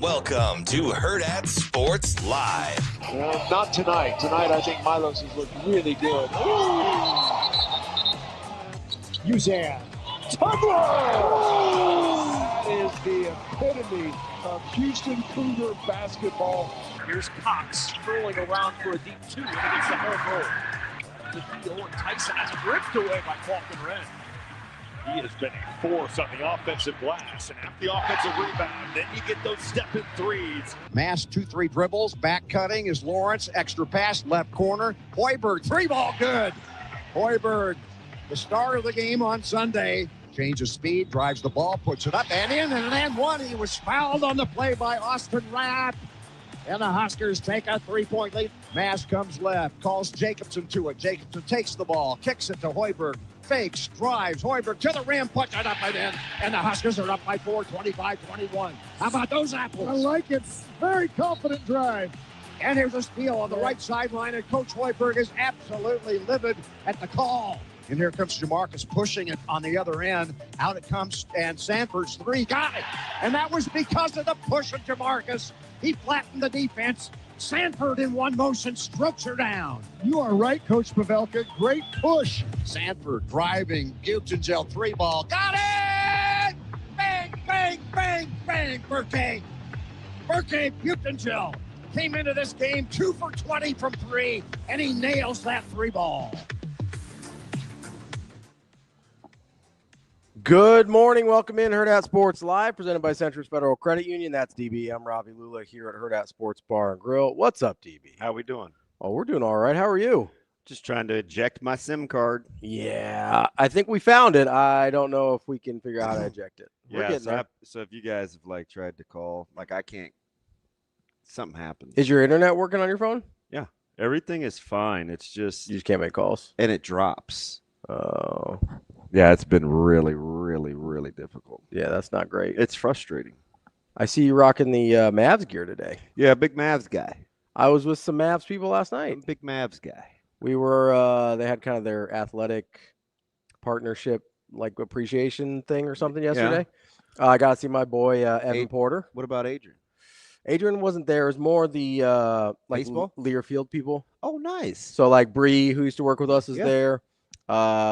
Welcome to Hurrdat Sports Live. Well, not tonight. Tonight, I think Milos has looked really good. Uzan. Tumbler! That is the epitome of Houston Cougar basketball. Here's Cox strolling around for a deep two, and he gets the home roll. The deal, and Tyson is ripped away by Falcon Red. He has been a force on the offensive glass, and after the offensive rebound, then you get those step-in threes. Mass 2-3 dribbles, back cutting is Lawrence, extra pass, left corner. Hoiberg, three ball, good. Hoiberg, the star of the game on Sunday, changes speed, drives the ball, puts it up and in, and then one. He was fouled on the play by Austin Rapp. And the Huskers take a 3-point lead. Mass comes left, calls Jacobson to it. Jacobson takes the ball, kicks it to Hoiberg. Fakes, drives, Hoiberg to the rim, puts it up and in. And the Huskers are up by 4, 25-21. How about those apples? I like it. Very confident drive. And here's a steal on the right sideline, and Coach Hoiberg is absolutely livid at the call. And here comes Jamarcus pushing it on the other end. Out it comes, and Sanford's three got it. And that was because of the push of Jamarcus. He flattened the defense. Sanford in one motion strokes her down. You are right, Coach Pavelka. Great push. Sanford driving, Butengel three ball. Got it! Bang, bang, bang, bang, Bluejay Butengel came into this game 2 for 20 from three, and he nails that three ball. Good morning. Welcome in Hurrdat Sports Live, presented by Centris Federal Credit Union. That's DB. I'm Ravi Lulla here at Hurrdat Sports Bar and Grill. What's up, DB? How we doing? Oh, we're doing all right. How are you? Just trying to eject my SIM card. Yeah, I think we found it. I don't know if we can figure out how to eject it. We're getting there. So if you guys have tried to call, I can't. Something happened. Is your internet working on your phone? Yeah, everything is fine. It's just You just can't make calls. and it drops. Oh, Yeah, it's been really, really, really difficult. yeah, that's not great. It's frustrating. I see you rocking the Mavs gear today. Yeah, big Mavs guy. I was with some Mavs people last night. I'm a big Mavs guy. We were, they had kind of their athletic partnership, appreciation thing or something yesterday. I got to see my boy, Evan Porter. What about Adrian? Adrian wasn't there. It was more the, Baseball? Learfield people. Oh, nice. So, Bree, who used to work with us, is Yeah. there.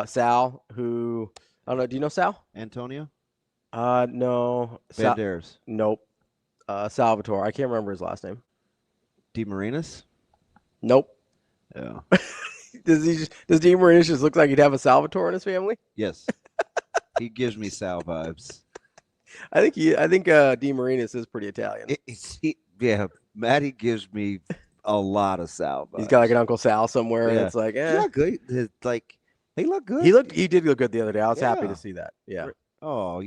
Sal, who, I don't know. Do you know Sal? Antonio? No. Banderas. Nope. Salvatore. I can't remember his last name. DeMarinis? Nope. Yeah. Does DeMarinis just look like he'd have a Salvatore in his family? Yes. He gives me Sal vibes. I think DeMarinis is pretty Italian. Matty gives me a lot of Sal vibes. He's got an Uncle Sal somewhere, and Yeah. it's like, Yeah, good. He looked good. He did look good the other day. I was happy Yeah. to see that. Yeah. Oh,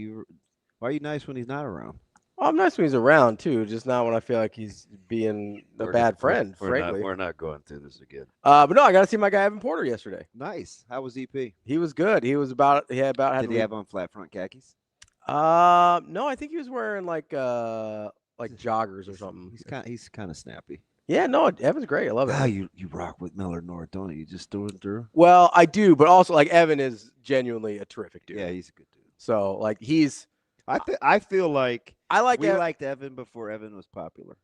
why are you nice when he's not around? Well, I'm nice when he's around too, just not when I feel like he's being a bad friend, frankly. We're not going through this again. But no, I got to see my guy Evan Porter yesterday. Nice. How was EP? He was good. He had Did he have on flat front khakis? No, I think he was wearing joggers or something. He's kind of snappy. Yeah, no, Evan's great. I love it. Wow, you rock with Miller North, don't you? You just threw it through. Well, I do, but also Evan is genuinely a terrific dude. Yeah, he's a good dude. So he's. I feel like we liked Evan before Evan was popular.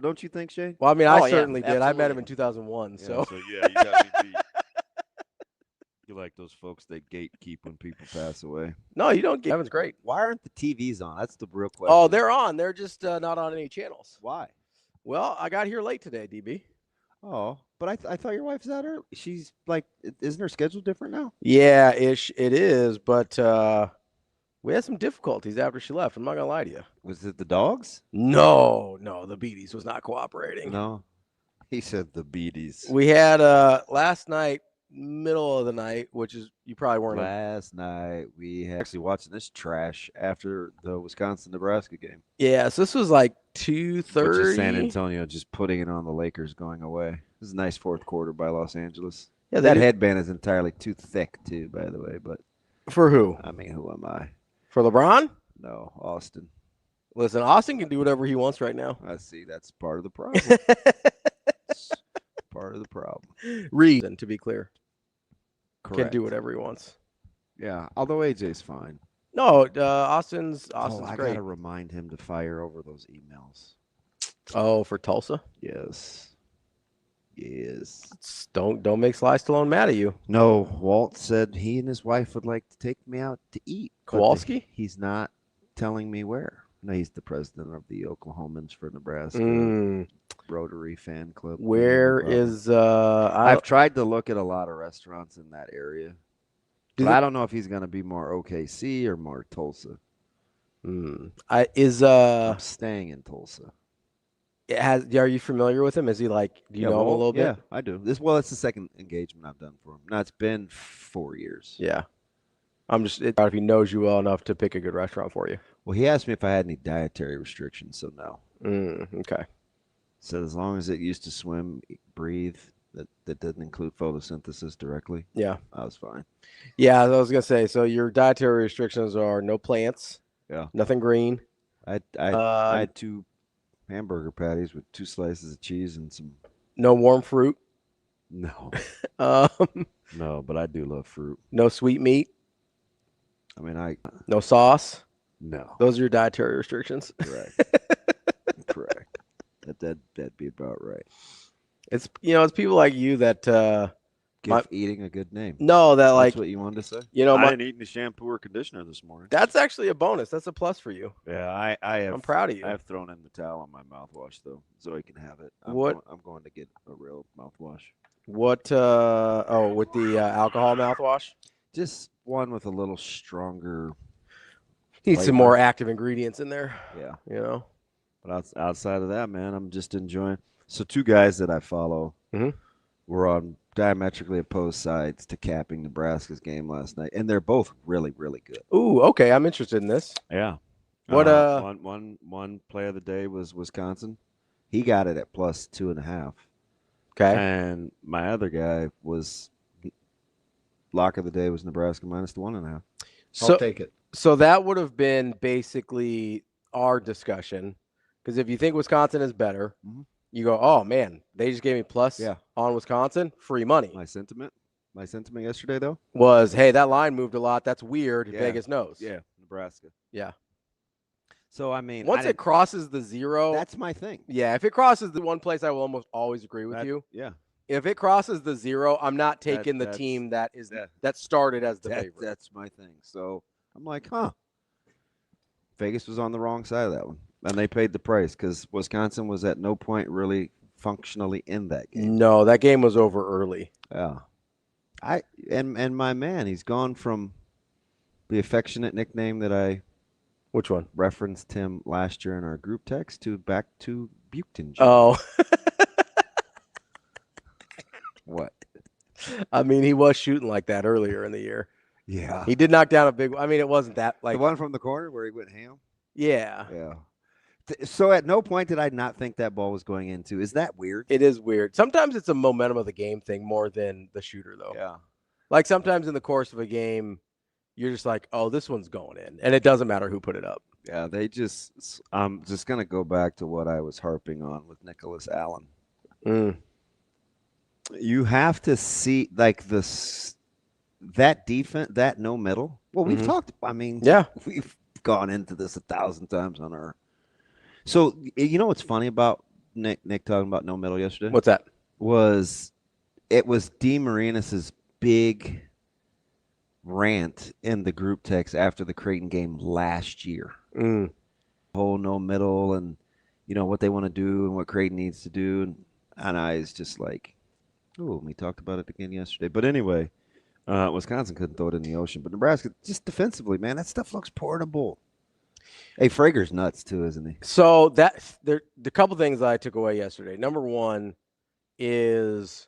Don't you think, Shane? Well, I mean, I certainly did. Absolutely. I met him in 2001. Yeah, so you got me beat. You like those folks that gatekeep when people pass away. No, you don't. Evan's great. Why aren't the TVs on? That's the real question. Oh, they're on. They're just not on any channels. Why? Well, I got here late today, DB. Oh, but I thought your wife's out early. She's isn't her schedule different now? Yeah, it is, but we had some difficulties after she left. I'm not gonna lie to you. Was it the dogs? No, the Beaties was not cooperating. No, he said the Beaties. We had last night, middle of the night, which is you probably weren't. Last night we had actually watching this trash after the Wisconsin-Nebraska game. Yeah, so this was like 2:30. Which is San Antonio just putting it on the Lakers going away. This is a nice fourth quarter by Los Angeles. Yeah, that headband is entirely too thick too, by the way. But for who? I mean, who am I? For LeBron? No, Austin. Listen, Austin can do whatever he wants right now. I see. That's part of the problem. Part of the problem. Reason, to be clear, Correct. can do whatever he wants. Yeah, although AJ's fine. No, Austin's I great. gotta remind him to fire over those emails. Oh, for Tulsa? Yes. Don't make Sly Stallone mad at you. No, Walt said he and his wife would like to take me out to eat. Kowalski? He's not telling me where. No, he's the president of the Oklahomans for Nebraska Rotary fan club. Where is I've tried to look at a lot of restaurants in that area. But I don't know if he's going to be more OKC or more Tulsa. I'm staying in Tulsa. Are you familiar with him? Is he like, do you know him a little bit? Yeah, I do. It's the second engagement I've done for him. Now, it's been 4 years. Yeah. I'm just if he knows you well enough to pick a good restaurant for you. Well, he asked me if I had any dietary restrictions, so no. Okay. So as long as it used to swim, breathe, that didn't include photosynthesis directly. Yeah. I was fine. Yeah, I was going to say, so your dietary restrictions are no plants. Yeah. Nothing green. I had 2 hamburger patties with 2 slices of cheese and some. No warm fruit. No. No, but I do love fruit. No sweet meat. I mean, no sauce. No. Those are your dietary restrictions. Correct. Correct. That'd be about right. It's it's people like you that give eating a good name. No, That's like what you wanted to say. I didn't eat any shampoo or conditioner this morning. That's actually a bonus. That's a plus for you. Yeah, I'm proud of you. I have thrown in the towel on my mouthwash though. Zoe can have it. I'm going to get a real mouthwash. What? With the alcohol mouthwash. Just one with a little stronger. Need some more active ingredients in there. Yeah. But outside of that, man, I'm just enjoying. So 2 guys that I follow were on diametrically opposed sides to capping Nebraska's game last night, and they're both really, really good. Ooh, okay, I'm interested in this. Yeah. What? One play of the day was Wisconsin. He got it at plus 2.5. Okay. And my other guy was lock of the day was Nebraska minus the 1.5. I'll take it. So that would have been basically our discussion, because if you think Wisconsin is better, you go, oh man, they just gave me plus on Wisconsin, free money. My sentiment yesterday though was, hey, that line moved a lot. That's weird. Vegas knows. Yeah, Nebraska. Yeah. So I mean, once it crosses the 0, that's my thing. Yeah, if it crosses the one place, I will almost always agree with you. Yeah. If it crosses the 0, I'm not taking the team that started as the favorite. That's my thing. So I'm like, Vegas was on the wrong side of that one, and they paid the price because Wisconsin was at no point really functionally in that game. No, that game was over early. Yeah. And my man, he's gone from the affectionate nickname that I which one referenced him last year in our group text to back to Buchton. Oh. What? I mean, he was shooting like that earlier in the year. Yeah. He did knock down a big. I mean, it wasn't that like the one from the corner where he went ham. Yeah. Yeah. So at no point did I not think that ball was going into. Is that weird? It is weird. Sometimes it's a momentum of the game thing more than the shooter, though. Yeah. Like sometimes in the course of a game, you're just like, oh, this one's going in. And it doesn't matter who put it up. Yeah, I'm just going to go back to what I was harping on with Nicholas Allen. You have to see like that defense, that no middle. Well, we've talked, I mean, we've gone into this 1,000 times on our. So, you know what's funny about Nick talking about no middle yesterday? What's that? It was DeMarinis's big rant in the group text after the Creighton game last year. Whole no middle and, what they want to do and what Creighton needs to do. And I was just like, oh, we talked about it again yesterday. But anyway, Wisconsin couldn't throw it in the ocean. But Nebraska, just defensively, man, that stuff looks portable. Hey, Frager's nuts too, isn't he? So the couple things that I took away yesterday. Number one is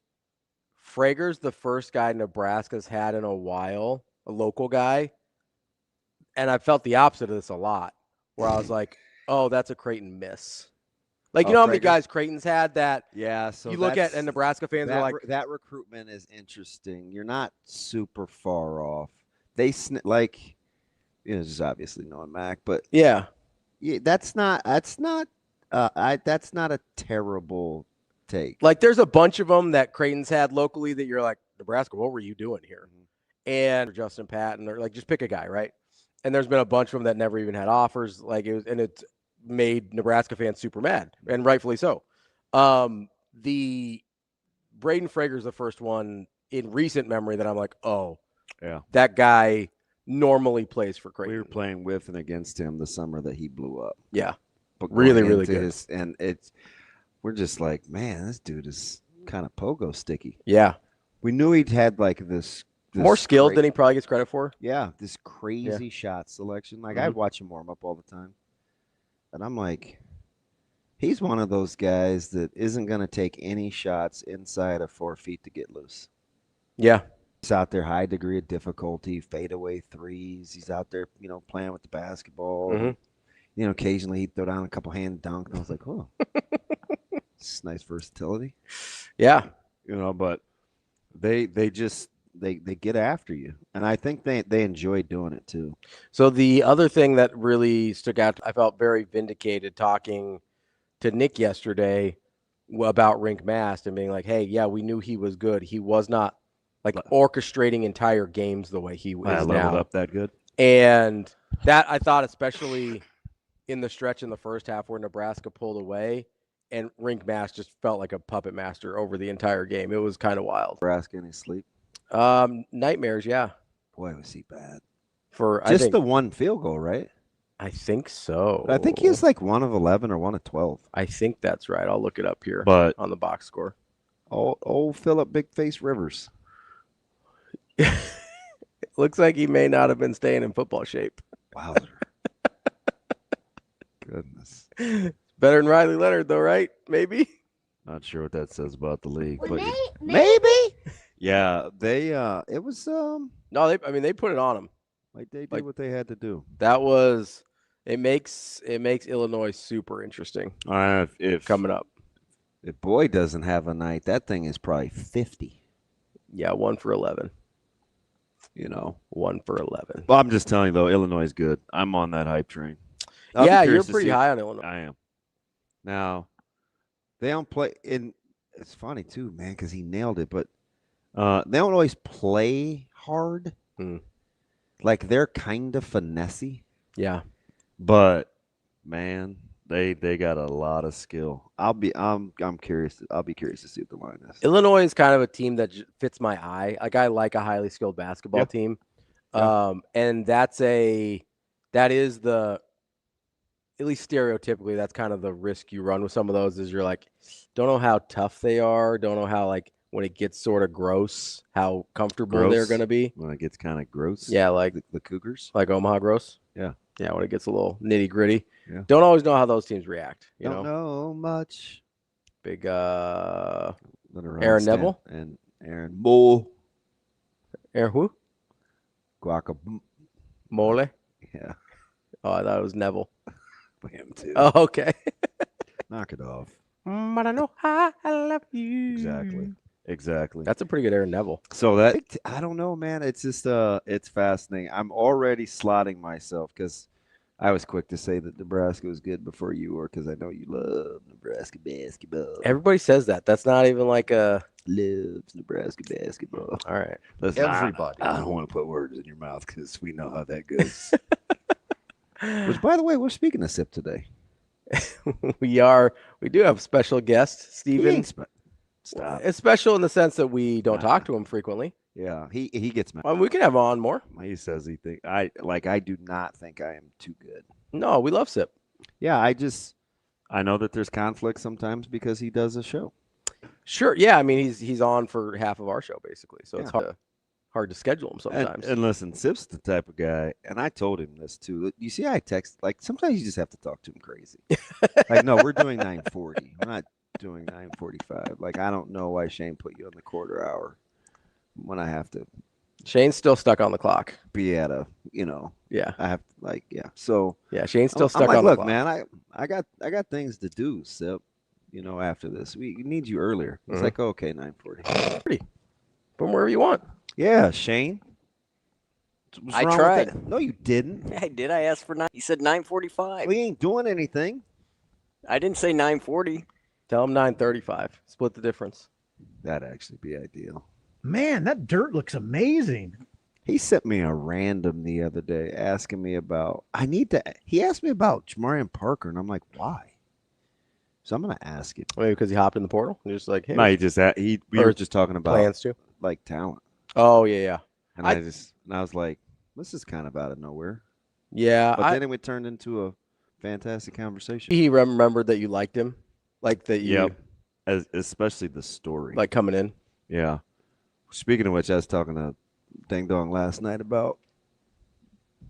Frager's the first guy Nebraska's had in a while, a local guy. And I felt the opposite of this a lot, where I was like, oh, that's a Creighton miss. Like, you know how many guys Creighton's had that so you look at and Nebraska fans are like. That recruitment is interesting. You're not super far off. They just obviously knowing Mac, but yeah, that's not a terrible take. Like, there's a bunch of them that Creighton's had locally that you're like, Nebraska, what were you doing here? And Justin Patton, or like, just pick a guy, right? And there's been a bunch of them that never even had offers. Like it was, and it's made Nebraska fans super mad, and rightfully so. The Braden Frager's the first one in recent memory that I'm like, oh, yeah, that guy normally plays for Creighton. We were playing with and against him the summer that he blew up. Yeah, but really good. We're just like, man, this dude is kind of pogo sticky. Yeah, we knew he'd had like this more skilled than he probably gets credit for. Yeah, this crazy shot selection. Like I'd watch him warm up all the time, and I'm like, he's one of those guys that isn't going to take any shots inside of 4 feet to get loose. Yeah. He's out there, high degree of difficulty, fadeaway threes. He's out there, playing with the basketball. Mm-hmm. Occasionally he'd throw down a couple hand dunk, and I was like, oh, it's nice versatility. Yeah. But they get after you, and I think they enjoy doing it too. So the other thing that really stuck out, I felt very vindicated talking to Nick yesterday about Rink Mast and being like, hey, yeah, we knew he was good. He was not like orchestrating entire games the way he is now. Leveled up that good. And that I thought, especially in the stretch in the first half where Nebraska pulled away and Rink Mast just felt like a puppet master over the entire game. It was kind of wild. Nebraska in his sleep. Nightmares, yeah. Boy, was he bad. For just the one field goal, right? I think so. I think he was like 1 of 11 or 1 of 12. I think that's right. I'll look it up here on the box score. Old Philip Big Face Rivers. It looks like he may not have been staying in football shape. Wow. Goodness. Better than Riley Leonard, though, right? Maybe. Not sure what that says about the league, Well, but maybe. Yeah, they it was No, they put it on him. Like they did what they had to do. That was it makes Illinois super interesting. If coming up. If Boyd doesn't have a night, that thing is probably 50. Yeah, 1 for 11. 1 for 11. Well, I'm just telling you though, Illinois is good. I'm on that hype train. Yeah, you're pretty high on Illinois. I am. Now, they don't play in. It's funny too, man, because he nailed it. But they don't always play hard. Like they're kind of finessey. Yeah. But man, they got a lot of skill. I'm curious. I'll be curious to see what the line is. Illinois is kind of a team that fits my eye. Like I like a highly skilled basketball team. And that is at least stereotypically, that's kind of the risk you run with some of those is you're like, don't know how tough they are. Don't know how, like, when it gets sort of gross, how comfortable they're going to be. When it gets kind of gross. Yeah, like the Cougars. Like Omaha gross. Yeah. Yeah, when it gets a little nitty gritty. Yeah. Don't always know how those teams react. Don't know much. Big Aaron Neville. And Aaron Moore. Aaron who? Guacamole. Yeah. Oh, I thought it was Neville. Him too. Oh, okay. Knock it off. But I know how I love you. Exactly. That's a pretty good Aaron Neville. So that I don't know, man. It's just it's fascinating. I'm already slotting myself because I was quick to say that Nebraska was good before you were because I know you love Nebraska basketball. Everybody says that. That's not even like a loves Nebraska basketball. All right. Listen, Everybody. I don't want to put words in your mouth because we know how that goes. Which, by the way, we're speaking of SIP today. We do have special guest, Steven. Stop. It's special in the sense that we don't talk to him frequently. Yeah, he gets mad. We can have him on more. He says he thinks I do not think I am too good. No, we love SIP. Yeah, I know that there's conflict sometimes because he does a show. Sure. Yeah, I mean he's on for half of our show basically, so it's hard to schedule him sometimes. And listen, Sip's the type of guy, and I told him this too. You see, I text like sometimes you just have to talk to him crazy. Like, no, we're doing 9:40. We're not doing 9:45. Like, I don't know why Shane put you on the quarter hour when I have to. Shane's still stuck on the clock. Be at a, Yeah. I have So yeah, Shane's still stuck on the clock. clock. Man, I got things to do, Sip. After this, we need you earlier. It's like, okay, 9:40. From wherever you want. Yeah, Shane. What's I wrong with tried. that? No, you didn't. I did. I asked for 9. You said 9:45. We ain't doing anything. I didn't say 9:40. Tell him 9:35. Split the difference. That'd actually be ideal. Man, that dirt looks amazing. He sent me a random the other day asking me about. He asked me about Jamarian Parker, and I'm like, why? So I'm gonna ask him. Maybe because he hopped in the portal. You're just like, hey, No, we were just talking about plans to. like talent. Oh yeah. And I was like, this is kind of out of nowhere. Yeah. But then it turned into a fantastic conversation. He remembered that you liked him, like that you. Yep. Especially the story. Like coming in. Yeah. Speaking of which, I was talking to Ding Dong last night about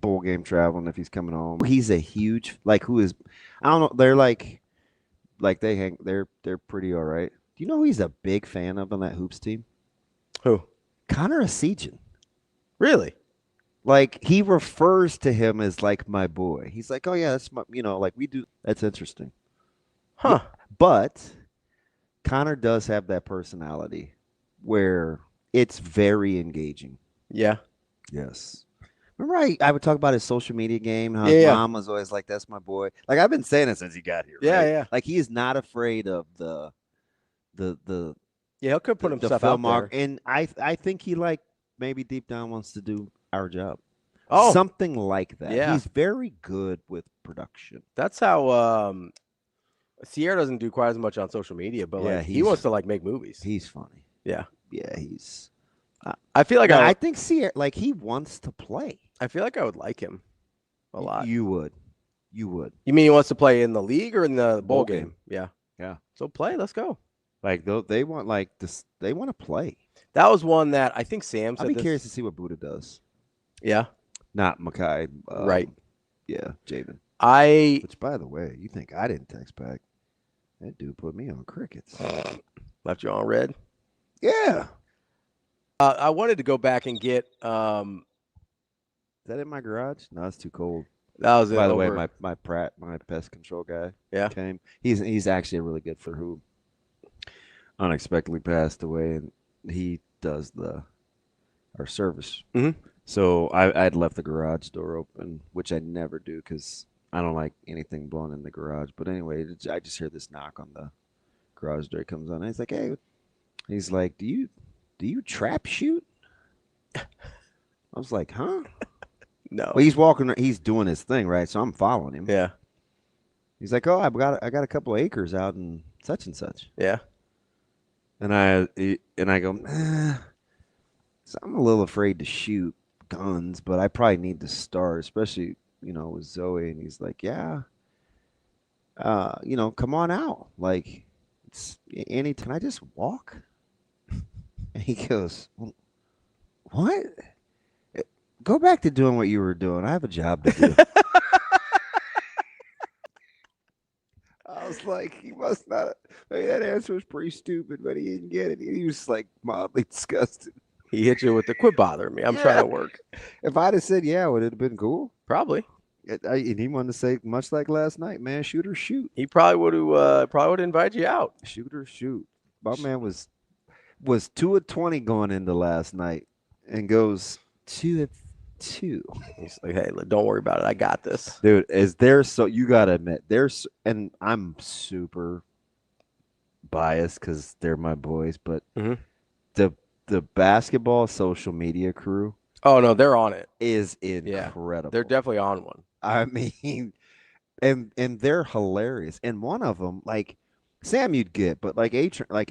bowl game travel and if he's coming home. He's a huge I don't know, they're they're pretty all right. Do you know who he's a big fan of on that hoops team? Who? Connor Asijan. Really? Like he refers to him as like my boy. He's like, oh yeah, that's my like we do. That's interesting. Huh. Yeah, but Connor does have that personality where it's very engaging. Yeah. Yes. Remember I would talk about his social media game, how his mom was always like, that's my boy. Like I've been saying it since he got here. Yeah, right? yeah. Like he is not afraid of the he could put himself film out there. And I think he like maybe deep down wants to do our job. Oh. Something like that. Yeah. He's very good with production. That's how Sierra doesn't do quite as much on social media, but like he wants to like make movies. He's funny. Yeah. Yeah, he's I feel like I think Sierra like he wants to play. I feel like I would like him a lot. You would. You mean he wants to play in the league or in the bowl game? Yeah. Yeah. So play, let's go. Like they want like this they want to play. That was one that I think Sam said. I'd be curious to see what Buddha does. Yeah. Not Makai. Right. Yeah, Javen. Which by the way, you think I didn't text back. That dude put me on crickets. Left you on red? Yeah. I wanted to go back and get Is that in my garage? No, it's too cold. That was By the way, my pest control guy came. He's actually really good for who unexpectedly passed away, and he does our service. Mm-hmm. So I'd left the garage door open, which I never do because I don't like anything blown in the garage. But anyway, I just hear this knock on the garage door. He comes on, and he's like, "Hey," he's like, "Do you trap shoot?" I was like, "Huh?" No. Well, he's walking. He's doing his thing, right? So I'm following him. Yeah. He's like, "Oh, I got a couple of acres out in such and such." Yeah. And I go, so I'm a little afraid to shoot guns, but I probably need to start, especially with Zoe. And he's like, "Yeah, come on out. Like, can I just walk?" And he goes, "What? Go back to doing what you were doing. I have a job to do." I was like, he must not. That answer was pretty stupid, but he didn't get it. He was like mildly disgusted. He hit you with the quit bothering me. I'm trying to work. If I'd have said, yeah, would it have been cool? Probably. And he wanted to say, much like last night, man, shoot or shoot. He probably would invite you out. Shoot or shoot. My man was 2 of 20 going into last night and goes 2 of 2. He's like, hey, don't worry about it. I got this. Dude, you got to admit, and I'm super biased because they're my boys, but the basketball social media crew. Oh, no, they're on it. Is incredible. They're definitely on one. I mean, and they're hilarious. And one of them, like Sam, you'd get, but like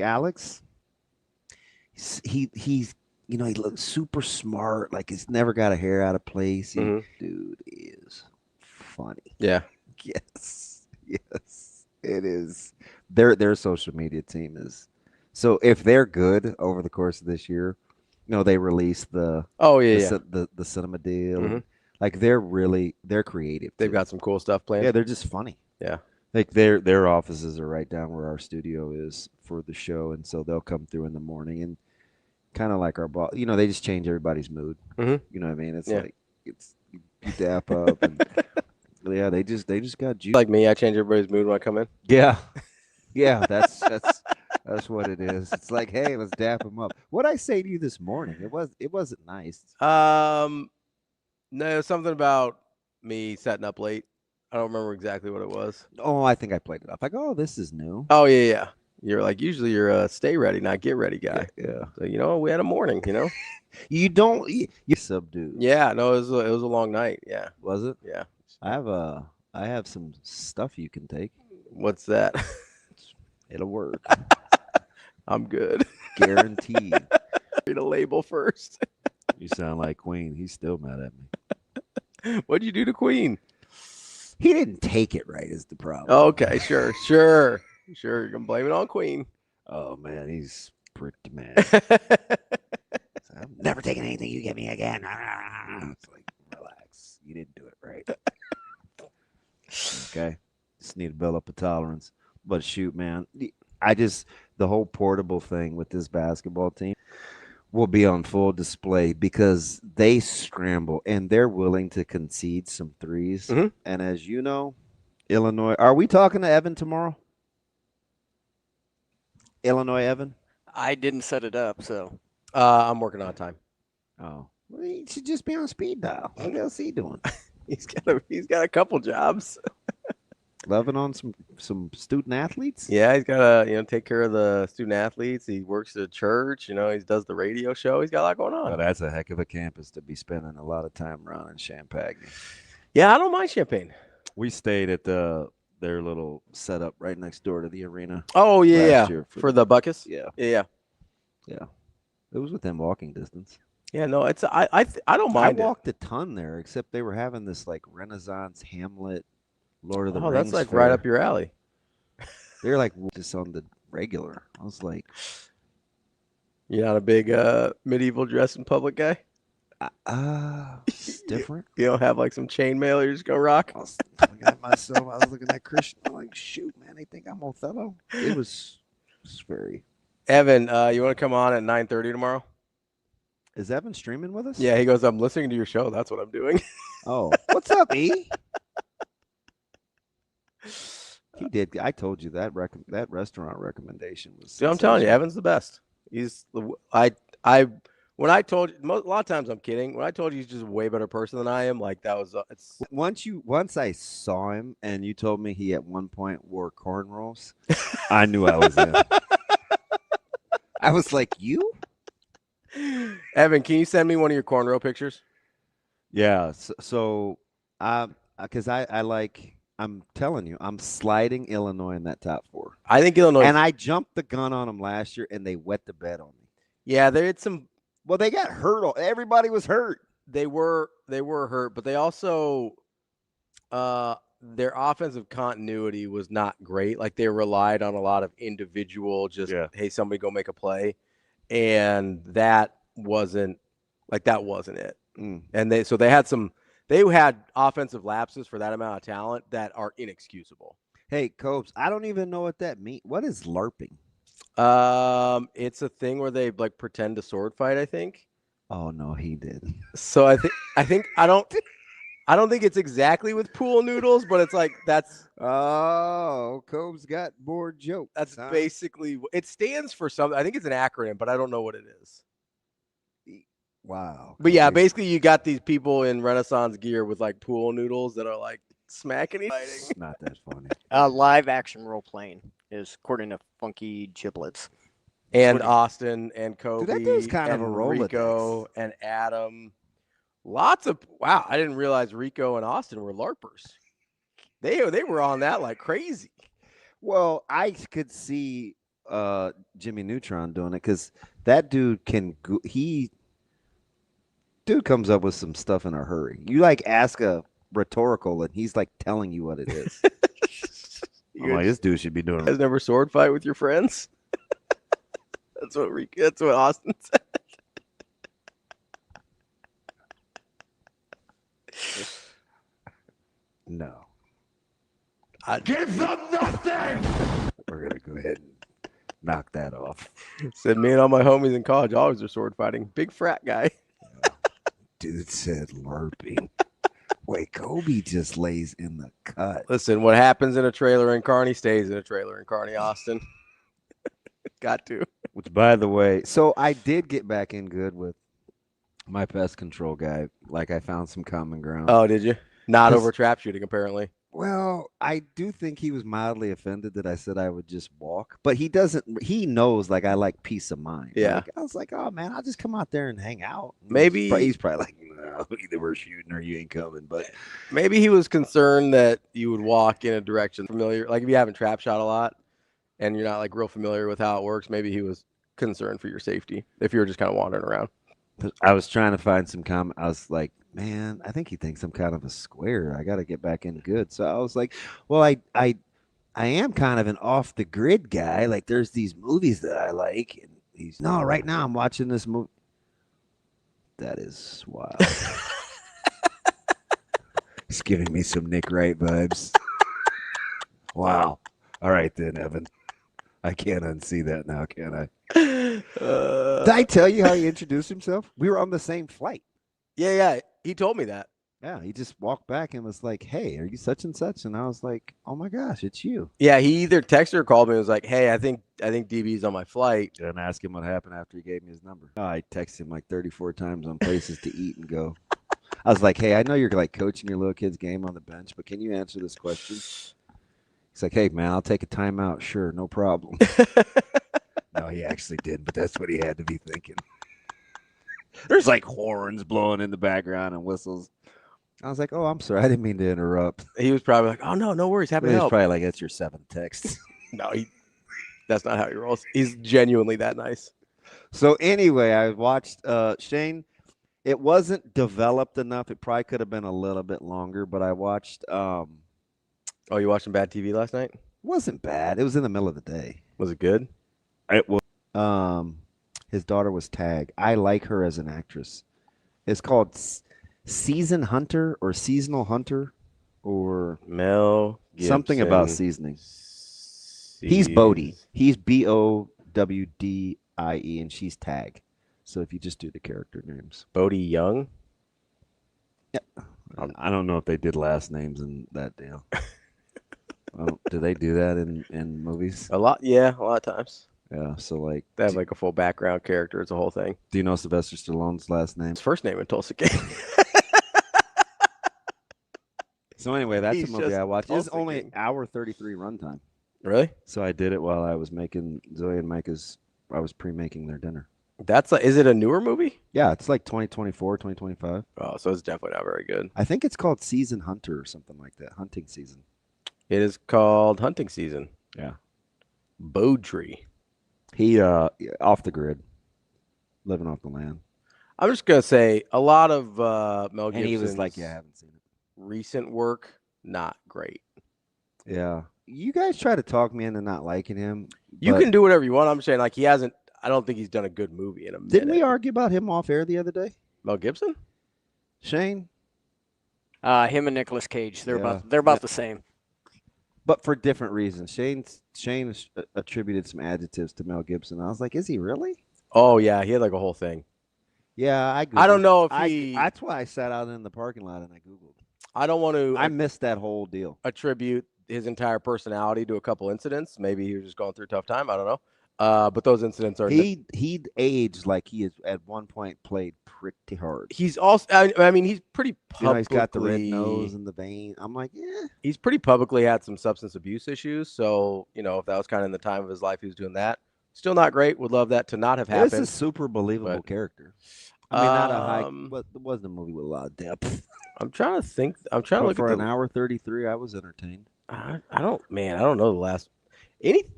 Alex, he's he looks super smart. Like he's never got a hair out of place. Dude is funny. Yeah. Yes, it is. Their social media team is. So if they're good over the course of this year, they release the cinema deal. Like they're creative. They've got some cool stuff planned. Yeah, they're just funny. Yeah. Like their offices are right down where our studio is for the show, and so they'll come through in the morning and kind of like our boss. They just change everybody's mood. You know what I mean? It's like you dap up and yeah, they just got juice. Like me, I change everybody's mood when I come in. Yeah. Yeah, that's what it is. It's like, hey, let's dap them up. What'd I say to you this morning? It wasn't nice. No, something about me setting up late. I don't remember exactly what it was. Oh, I think I played it off. I go, oh, this is new. Oh yeah. You're like, usually you're a stay ready, not get ready guy. Yeah. So, we had a morning, You don't you subdued. Yeah, no, it was a long night. Yeah. Was it? Yeah. I have some stuff you can take. What's that? It'll work. I'm good. Guaranteed. Read a label first. You sound like Queen. He's still mad at me. What'd you do to Queen? He didn't take it right is the problem. Okay, sure. You're gonna blame it on Queen. Oh man, he's pretty mad. I'm never taking anything you give me again. It's like, relax. You didn't do it right. Okay. Just need to build up a tolerance. But shoot, man, the whole portable thing with this basketball team will be on full display because they scramble and they're willing to concede some threes. Mm-hmm. And as you know, Illinois, are we talking to Evan tomorrow? Illinois Evan? I didn't set it up, so. I'm working on time. Oh, well, he should just be on speed dial. What else he doing? He's got a couple jobs. Loving on some student athletes? Yeah, he's got to take care of the student athletes. He works at a church. He does the radio show. He's got a lot going on. Well, that's a heck of a campus to be spending a lot of time around in Champaign. Yeah, I don't mind Champaign. We stayed at their little setup right next door to the arena. Oh yeah, for the Buckus. Yeah. It was within walking distance. Yeah, no, it's I don't mind. I walked a ton there, except they were having this like Renaissance Hamlet, Lord of the Rings. Oh, that's like fair. right up your alley. They're like just on the regular. I was like, you're not a big medieval dress in public guy. It's different. You don't have like some chainmail you're just gonna rock. I was looking at myself. I was looking at Christian. I'm like, shoot, man, they think I'm Othello. It was very. Evan, you want to come on at 9:30 tomorrow? Is Evan streaming with us? Yeah, he goes, I'm listening to your show. That's what I'm doing. Oh, what's up, E? He did. I told you that restaurant recommendation was. Dude, I'm telling you, Evan's the best. He's when I told you, a lot of times I'm kidding. When I told you he's just a way better person than I am, like that was it's. Once I saw him and you told me he at one point wore cornrows, I knew I was in. I was like, you? Evan, can you send me one of your cornrow pictures? Yeah. So because I'm telling you, I'm sliding Illinois in that top four. I think Illinois. And I jumped the gun on them last year, and they wet the bed on me. Yeah, they had some. Well, they got hurt. Everybody was hurt. They were hurt, but they also, their offensive continuity was not great. Like they relied on a lot of individual, hey, somebody go make a play, and that wasn't it. And they had offensive lapses for that amount of talent that are inexcusable. Hey, Copes, I don't even know what that means. What is LARPing? It's a thing where they like pretend to sword fight, I think. Oh no, he did. So I think I don't think it's exactly with pool noodles, but it's like that's. Oh, Copes got more jokes. That's basically it stands for something. I think it's an acronym, but I don't know what it is. Wow. But yeah, basically you got these people in Renaissance gear with like pool noodles that are like smacking each other. Not that funny. Live action role playing is according to Funky Giblets. And Austin and Kobe. Dude, that dude's kind and of a Rico and Adam. Wow, I didn't realize Rico and Austin were LARPers. They were on that like crazy. Well, I could see Jimmy Neutron doing it because that dude dude comes up with some stuff in a hurry. You like ask a rhetorical and he's like telling you what it is. I'm like, this dude should be doing it. You guys never sword fight with your friends? That's what Austin said. No. Give them nothing. We're gonna go ahead and knock that off. Said me and all my homies in college always were sword fighting. Big frat guy. Dude said LARPing. Wait, Kobe just lays in the cut. Listen, what happens in a trailer in Kearney stays in a trailer in Kearney, Austin. Got to. Which, by the way, so I did get back in good with my pest control guy. Like, I found some common ground. Oh, did you? Not over trap shooting, apparently. Well, I do think he was mildly offended that I said I would just walk, but he doesn't. He knows like I like peace of mind. Yeah. Like, I was like, oh man, I'll just come out there and hang out. And Maybe he's probably like, no, either we're shooting or you ain't coming. But maybe he was concerned that you would walk in a direction familiar. Like if you haven't trap shot a lot and you're not like real familiar with how it works, maybe he was concerned for your safety if you were just kind of wandering around. I was trying to find some comment. I was like, man, I think he thinks I'm kind of a square. I got to get back in good. So I was like, well, I am kind of an off the grid guy. Like there's these movies that I like. And he's no, right now I'm watching this movie. That is wild. It's giving me some Nick Wright vibes. Wow. All right then, Evan. I can't unsee that now, can I? Did I tell you how he introduced himself? We were on the same flight. Yeah. He told me that. Yeah, he just walked back and was like, hey, are you such and such? And I was like, oh my gosh, it's you. Yeah, he either texted or called me and was like, hey, I think DB's on my flight. And ask him what happened after he gave me his number. I texted him like 34 times on places to eat and go. I was like, hey, I know you're like coaching your little kid's game on the bench, but can you answer this question? He's like, hey, man, I'll take a timeout. Sure, no problem. No, he actually did, but that's what he had to be thinking. There's like horns blowing in the background and whistles. I was like, oh, I'm sorry. I didn't mean to interrupt. He was probably like, oh, no worries. Happy to He's help. probably like, that's your seventh text. No, that's not how he rolls. He's genuinely that nice. So anyway, I watched Shane. It wasn't developed enough. It probably could have been a little bit longer, but I watched Oh, you watching bad TV last night? Wasn't bad. It was in the middle of the day. Was it good? It was. His daughter was Tag. I like her as an actress. It's called Season Hunter or Seasonal Hunter or Mel Gibson. Something about seasoning. He's Bodie. He's Bowdie, and she's Tag. So if you just do the character names. Bodie Young? Yeah. I don't know if they did last names in that deal. Do they do that in movies? A lot of times. Yeah, so like they have like a full background character. It's a whole thing. Do you know Sylvester Stallone's last name? His first name in Tulsa King. So anyway, that's a movie I watched. It's only an hour 33 runtime. Really? So I did it while I was making Zoe and Micah's. I was pre-making their dinner. That's is it a newer movie? Yeah, it's like 2024, 2025. Oh, so it's definitely not very good. I think it's called Season Hunter or something like that. Hunting season. It is called Hunting Season. Yeah. Bowdrey. He off the grid, living off the land. I'm just gonna say a lot of Mel Gibson's. And he was like, "Yeah, I haven't seen it." Recent work, not great. Yeah, you guys try to talk me into not liking him. You can do whatever you want. I'm saying like he hasn't. I don't think he's done a good movie in a minute. Didn't we argue about him off air the other day? Mel Gibson? Shane? Him and Nicolas Cage. They're about the same. But for different reasons. Shane attributed some adjectives to Mel Gibson. I was like, is he really? Oh yeah, he had like a whole thing. Yeah, I don't know if he. That's why I sat out in the parking lot and I Googled. I don't want to. I missed that whole deal. Attribute his entire personality to a couple incidents. Maybe he was just going through a tough time. I don't know. But those incidents are. He aged like he is at one point played pretty hard. He's also. I mean, he's pretty publicly. He's got the red nose and the vein. I'm like, yeah. He's pretty publicly had some substance abuse issues. So if that was kind of in the time of his life, he was doing that. Still not great. Would love that to not have happened. It's a super believable character. I mean, not a high. But it wasn't a movie with a lot of depth. I'm trying to think. I'm trying to look for at an hour 33. I was entertained. I don't know the last.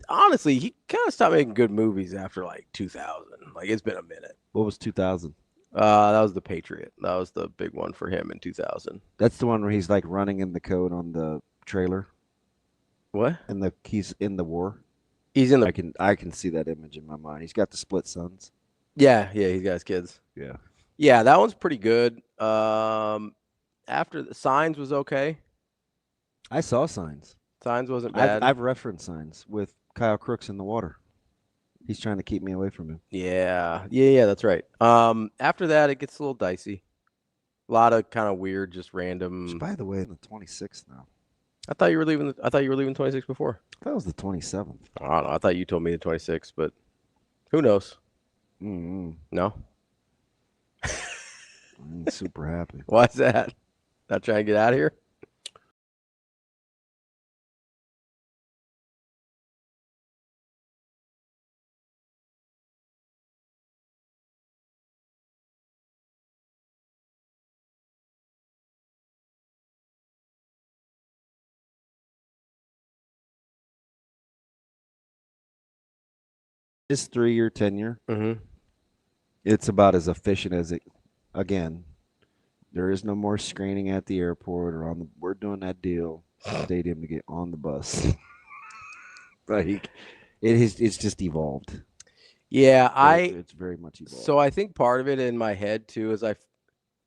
Honestly, he kind of stopped making good movies after like 2000. Like it's been a minute. What was 2000? That was The Patriot. That was the big one for him in 2000. That's the one where he's like running in the code on the trailer. What? And he's in the war. He's in the. I can see that image in my mind. He's got the split sons. Yeah, he's got his kids. Yeah, that one's pretty good. After the Signs was okay. I saw Signs. Signs wasn't bad. I've referenced Signs with Kyle Crooks in the water. He's trying to keep me away from him. Yeah, that's right. After that, it gets a little dicey. A lot of kind of weird, just random. Which, by the way, the 26th now. I thought you were leaving. I thought you were leaving 26 before. That was the 27th. I don't know. I thought you told me the 26th, but who knows? No. I'm super happy. Why's that? Not trying to get out of here? It's 3-year tenure. Mm-hmm. It's about as efficient as it. Again, there is no more screening at the airport or on the. We're doing that deal stadium to get on the bus. Like it's just evolved. Yeah, It's very much evolved. So I think part of it in my head too is I'm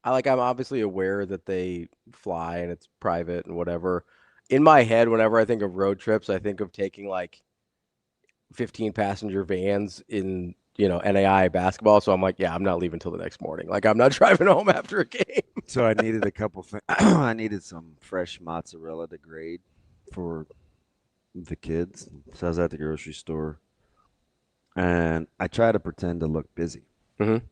obviously aware that they fly and it's private and whatever. In my head, whenever I think of road trips, I think of taking like 15 passenger vans in, NAI basketball. So I'm like, yeah, I'm not leaving till the next morning. Like I'm not driving home after a game. So I needed a couple things. I needed some fresh mozzarella to grade for the kids. So I was at the grocery store, and I try to pretend to look busy. Mm-hmm.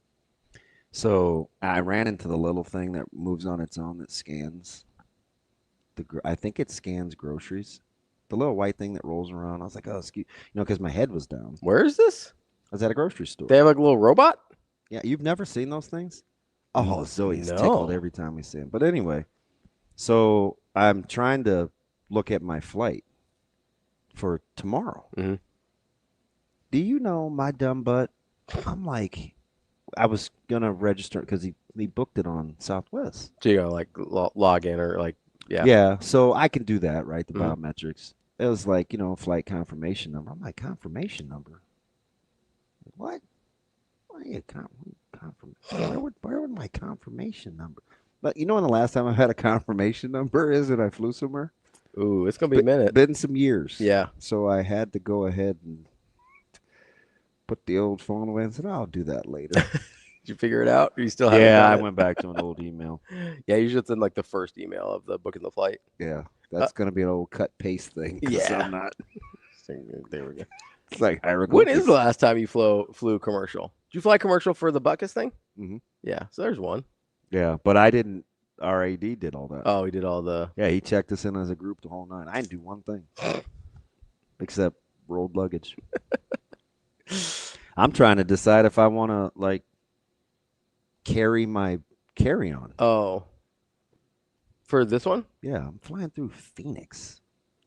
So I ran into the little thing that moves on its own that scans. I think it scans groceries. The little white thing that rolls around. I was like, oh, excuse, because my head was down. Where is this? I was at a grocery store. They have like a little robot? Yeah, you've never seen those things? Oh, Zoe's No. tickled every time we see him. But anyway, so I'm trying to look at my flight for tomorrow. Mm-hmm. Do you know my dumb butt? I'm like, I was gonna register because he booked it on Southwest. So you gotta like log in or like Yeah. So I can do that, right? The Mhm. biometrics. It was like flight confirmation number. I'm like, confirmation number. What? Why where would my confirmation number? But when the last time I had a confirmation number is that I flew somewhere? Ooh, it's gonna be a minute. Been some years. Yeah. So I had to go ahead and put the old phone away and said, I'll do that later. Did you figure it out? Or you still have I went back to an old email. Yeah, usually it's in like the first email of the booking the flight. Yeah. That's gonna be an old cut paste thing. 'Cause Yeah. I'm not. There we go. It's like When is the last time you flew commercial? Did you fly commercial for the Buckus thing? Mhm. Yeah, so there's one. Yeah, but I didn't. RAD did all that. Oh, he did all the. Yeah, he checked us in as a group the whole night. I didn't do one thing except rolled luggage. I'm trying to decide if I want to carry my carry-on. Oh. For this one? Yeah, I'm flying through Phoenix.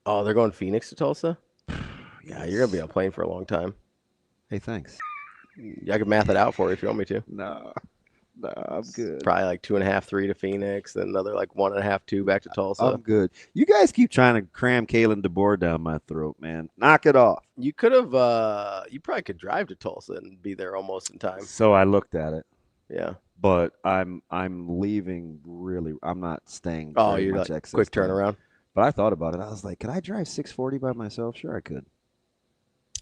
Oh, they're going Phoenix to Tulsa? Yeah, you're gonna be on a plane for a long time. Hey, thanks. I can math it out for you if you want me to. No, I'm good. Probably like 2.5, 3 to Phoenix, then another like 1.5, 2 back to Tulsa. I'm good. You guys keep trying to cram Kalen DeBoer down my throat, man. Knock it off. You could have. You probably could drive to Tulsa and be there almost in time. So I looked at it. Yeah. But I'm leaving really. I'm not staying. Oh, very you're much like excess quick time. turnaround. But I thought about it. I was like, could I drive 640 by myself? Sure, I could.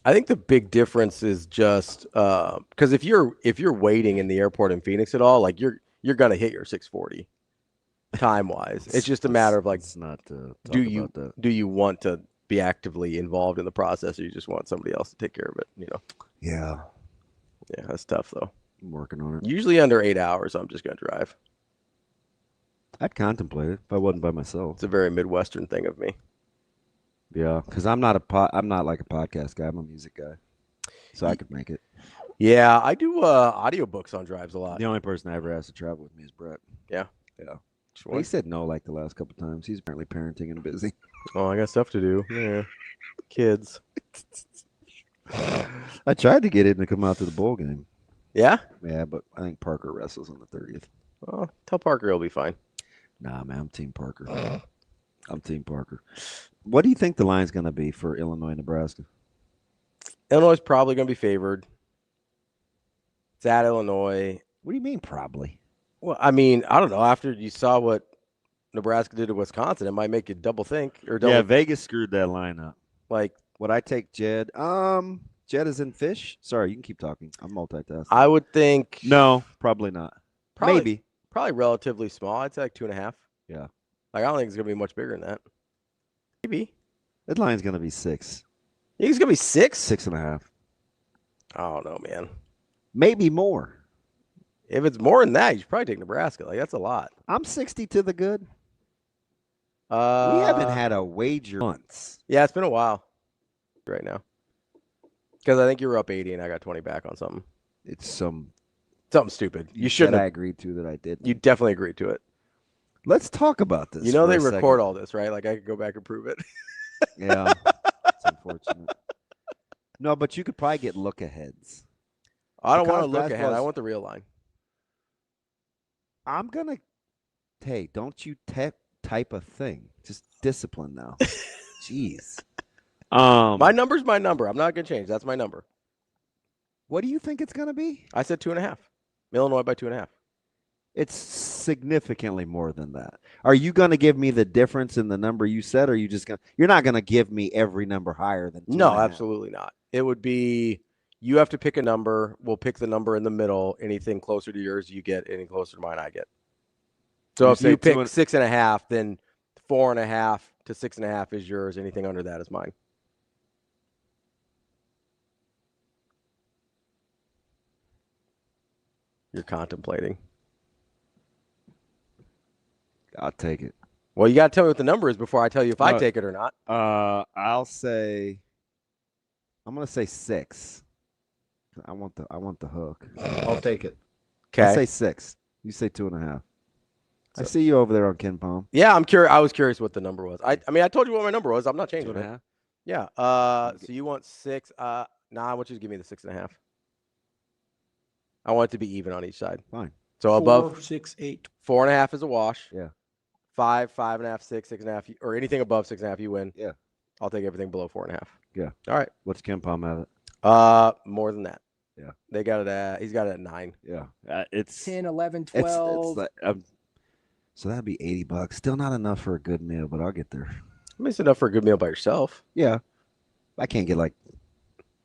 I think the big difference is just because if you're waiting in the airport in Phoenix at all, like you're gonna hit your 640 time wise. It's just a matter of like, it's not to talk do you about that. do you want to be actively involved in the process, or you just want somebody else to take care of it? Yeah, that's tough though. I'm working on it. Usually under 8 hours, I'm just gonna drive. I'd contemplate it if I wasn't by myself. It's a very Midwestern thing of me. Yeah, because I'm not like a podcast guy. I'm a music guy, so I could make it. Yeah, I do audiobooks on drives a lot. The only person I ever asked to travel with me is Brett. Yeah. He said no like the last couple times. He's apparently parenting and busy. Oh, I got stuff to do. Yeah, kids. I tried to get him to come out to the bowl game. Yeah. Yeah, but I think Parker wrestles on the 30th. Well, tell Parker he'll be fine. Nah, man, I'm Team Parker. I'm Team Parker. What do you think the line's going to be for Illinois, Nebraska? Illinois is probably going to be favored. It's at Illinois. What do you mean, probably? Well, I mean, I don't know. After you saw what Nebraska did to Wisconsin, it might make you double think. Yeah, Vegas screwed that line up. Like, would I take Jed? Jed is in fish. Sorry, you can keep talking. I'm multitasking. I would think. No, probably not. Maybe. Probably relatively small. I'd say like 2.5. Yeah. Like, I don't think it's going to be much bigger than that. Maybe. That line's going to be 6. You think it's going to be 6? 6.5. I don't know, man. Maybe more. If it's more than that, you should probably take Nebraska. Like, that's a lot. I'm 60 to the good. We haven't had a wager once. Yeah, it's been a while right now. Because I think you were up 80 and I got 20 back on something. It's something stupid. You shouldn't. I agreed to that I didn't. You definitely agreed to it. Let's talk about this. You know they record all this, right? Like I could go back and prove it. Yeah, it's unfortunate. No, but you could probably get look-aheads. I don't want to college look ahead. basketball I is- want the real line. I'm going to – hey, don't you type a thing. Just discipline now. Jeez. My number's my number. I'm not going to change. That's my number. What do you think it's going to be? I said 2.5. Illinois by 2.5. It's significantly more than that. Are you going to give me the difference in the number you said, or are you just going to – you're not going to give me every number higher than 2.5? No, absolutely not. It would be you have to pick a number. We'll pick the number in the middle. Anything closer to yours, you get. Any closer to mine, I get. So if you pick 6.5, then 4.5 to 6.5 is yours. Anything under that is mine. You're contemplating. I'll take it. Well, you got to tell me what the number is before I tell you if I take it or not. I'll say – I'm going to say 6. I want the hook. I'll take it. Okay. I'll say 6. You say 2.5. I see you over there on Ken Palm. Yeah, I'm curious. I was curious what the number was. I mean, I told you what my number was. I'm not changing 2.5. it. Yeah. So you want 6? Nah, I want you to give me the 6.5. I want it to be even on each side. Fine. So above 4, 6, 8. 4.5 is a wash. Yeah. 5, 5.5, 6, 6.5, or anything above 6.5, you win. Yeah. I'll take everything below 4.5. Yeah. All right. What's Ken Palm have it? More than that. Yeah. They got it at. He's got it at 9. Yeah. It's 10, 11, it's 12. like, so that'd be $80. Still not enough for a good meal, but I'll get there. I mean, it's enough for a good meal by yourself. Yeah. I can't get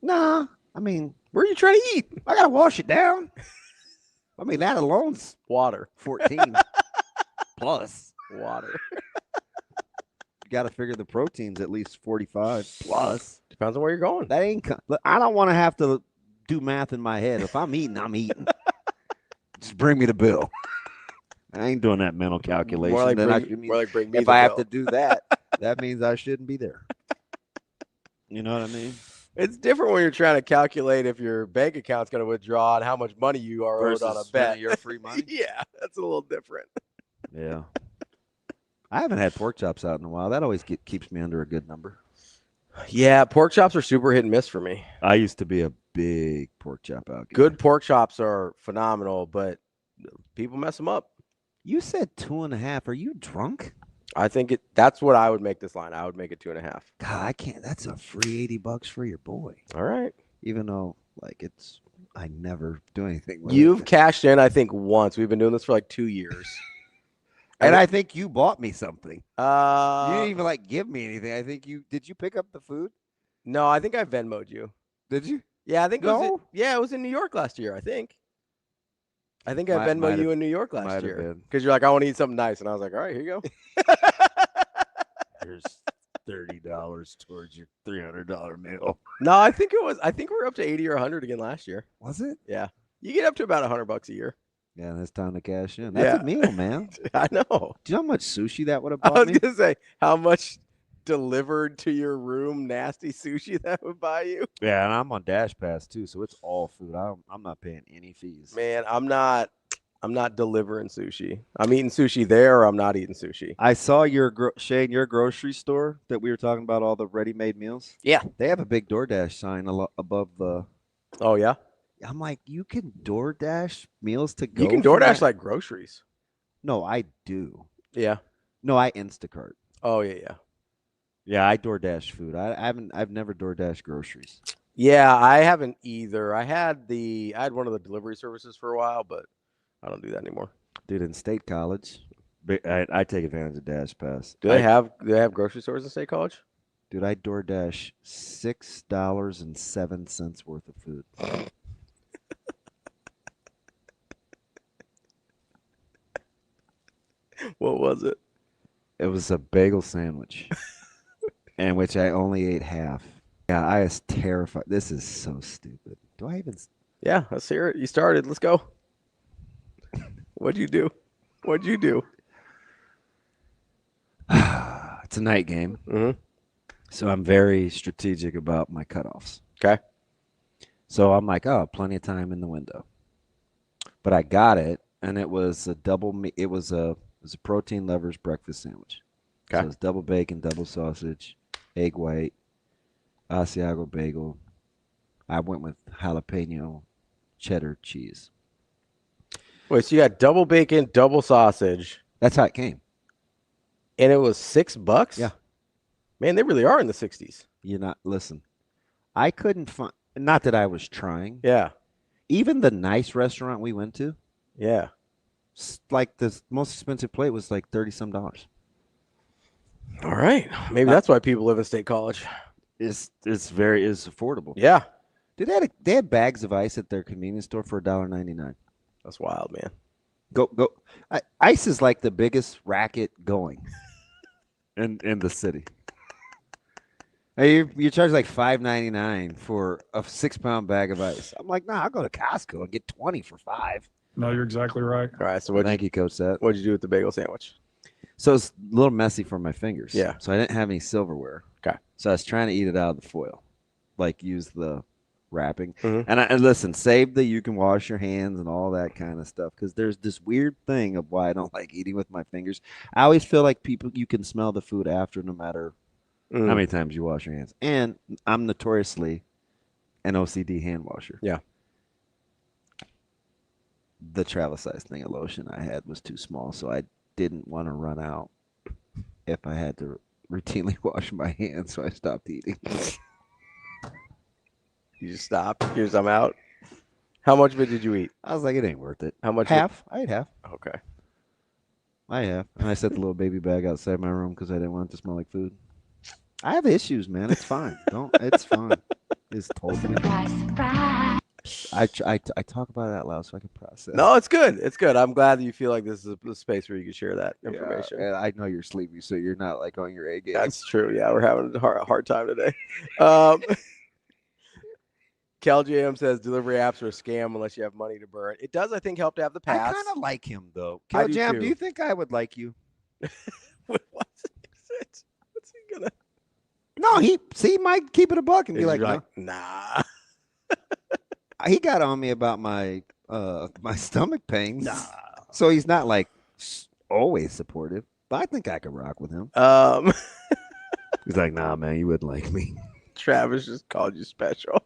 nah. I mean, where are you trying to eat? I gotta wash it down. I mean, that alone's water. 14 plus water. You got to figure the protein's at least 45 plus. Depends on where you're going. That ain't. I don't want to have to do math in my head. If I'm eating, I'm eating. Just bring me the bill. I ain't doing that mental calculation. More like bring me if the I have bill. to do that, that means I shouldn't be there. You know what I mean? It's different when you're trying to calculate if your bank account's going to withdraw and how much money you are owed on a bet. Your free money. Yeah, that's a little different. Yeah. I haven't had pork chops out in a while. That always keeps me under a good number. Yeah, pork chops are super hit and miss for me. I used to be a big pork chop out guy. Good pork chops are phenomenal, but people mess them up. You said 2.5. Are you drunk? I think that's what I would make this line. I would make it 2.5. God, I can't. That's a free $80 for your boy. All right. Even though, I never do anything with You've it. cashed in, I think, once. We've been doing this for 2 years. And I think you bought me something. You You didn't even give me anything. I think did you pick up the food? No, I think I Venmo'd you. Did you? Yeah, I think No? it was in New York last year, I think. I think I Might Venmo'd have- you in New York might last have year. been. Because you're like, I want to eat something nice. And I was like, all right, here you go. Here's $30 towards your $300 meal. No, I think we were up to 80 or 100 again last year. Was it? Yeah. You get up to about $100 a year. Yeah, and it's time to cash in. That's a meal, man. I know. Do you know how much sushi that would have I bought was me? going to say, how much delivered to your room nasty sushi that would buy you? Yeah, and I'm on Dash Pass too, so it's all food. I'm not paying any fees. Man, I'm not delivering sushi. I'm eating sushi there, or I'm not eating sushi. I saw Shane, your grocery store that we were talking about, all the ready-made meals. Yeah. They have a big DoorDash sign above the. Oh, yeah? I'm like, you can DoorDash meals to go. You can for DoorDash that? like groceries. No, I do. Yeah. No, I Instacart. Oh, yeah. Yeah, I DoorDash food. I've never DoorDash groceries. Yeah, I haven't either. I had one of the delivery services for a while, but I don't do that anymore. Dude, in State College, I take advantage of Dash Pass. Do they have grocery stores in State College? Dude, I DoorDash $6.07 worth of food. What was it? It was a bagel sandwich, and which I only ate half. Yeah, I was terrified. This is so stupid. Do I even? Yeah, let's hear it. You started. Let's go. What'd you do? It's a night game, so I'm very strategic about my cutoffs. Okay. So I'm like, oh, plenty of time in the window. But I got it, and it was a it was a protein lovers breakfast sandwich. Okay. So it was double bacon, double sausage, egg white, Asiago bagel, I went with jalapeno cheddar cheese. Wait, so you got double bacon, double sausage. That's how it came. And it was $6? Yeah. Man, they really are in the 60s. Listen, I couldn't find, not that I was trying. Yeah. Even the nice restaurant we went to. Yeah. Like the most expensive plate was like $30-some. All right. Maybe that's why people live in State College. It's affordable. Yeah. They had bags of ice at their convenience store for $1.99. That's wild, man. Go. Ice is like the biggest racket going in the city. Hey, you charge like $5.99 for a 6-pound bag of ice. I'm like, nah, I'll go to Costco and get 20 for $5. No, you're exactly right. All right. So Thank you, Coach Seth. What'd you do with the bagel sandwich? So it's a little messy for my fingers. Yeah. So I didn't have any silverware. Okay. So I was trying to eat it out of the foil, like use the wrapping. Mm-hmm. And listen, save the you can wash your hands and all that kind of stuff, because there's this weird thing of why I don't like eating with my fingers. I always feel like you can smell the food after, no matter how many times you wash your hands. And I'm notoriously an OCD hand washer. Yeah. The travel size thing of lotion I had was too small, so I didn't want to run out if I had to routinely wash my hands, so I stopped eating. You just stopped? I'm out? How much of it did you eat? I was like, it ain't worth it. How much? Half. I ate half. Okay. I have. And I set the little baby bag outside my room because I didn't want it to smell like food. I have issues, man. It's fine. It's fine. It's totally fine. I talk about it out loud so I can process. No, it's good. It's good. I'm glad that you feel like this is a space where you can share that information. Yeah, I know you're sleepy, so you're not like on your A game. That's true. Yeah, we're having a hard time today. Cal JM says delivery apps are a scam unless you have money to burn. It does, I think, help to have the pass. I kind of like him, though. I Cal do Jam, too. do you think I would like you? What's he gonna? No, he might keep it a buck and be like, no. Nah. He got on me about my my stomach pains. Nah. So he's not like always supportive, but I think I could rock with him. He's like, nah, man, you wouldn't like me. Travis just called you special.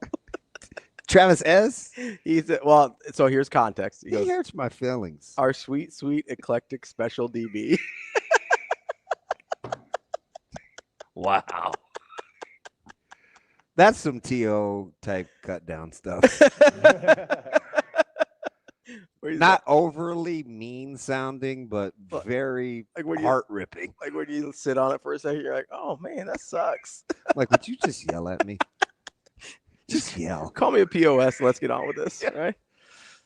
Travis S. He said, well, so here's context. He goes, hurts my feelings. our sweet, eclectic special DB. Wow. That's some TO type cut down stuff. Not overly mean sounding, but very like heart ripping. Like when you sit on it for a second, you're like, oh man, that sucks. Like, would you just yell at me? Just yell. Call me a POS and let's get on with this, right?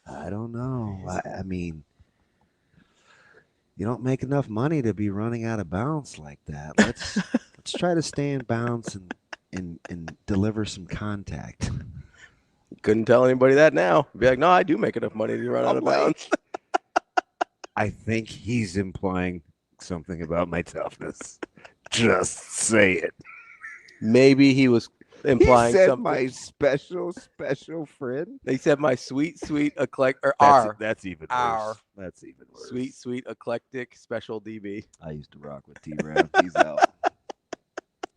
I don't know. I mean, you don't make enough money to be running out of bounds like that. Let's try to stay in bounds and deliver some contact. Couldn't tell anybody that now. Be like, no, I do make enough money to run out of bounds. I think he's implying something about my toughness. Just say it. Maybe he was implying he said something. My special friend. They said my sweet, eclectic, or that's even our worse. That's even worse. Sweet, eclectic, special DB. I used to rock with T-Rav. He's out.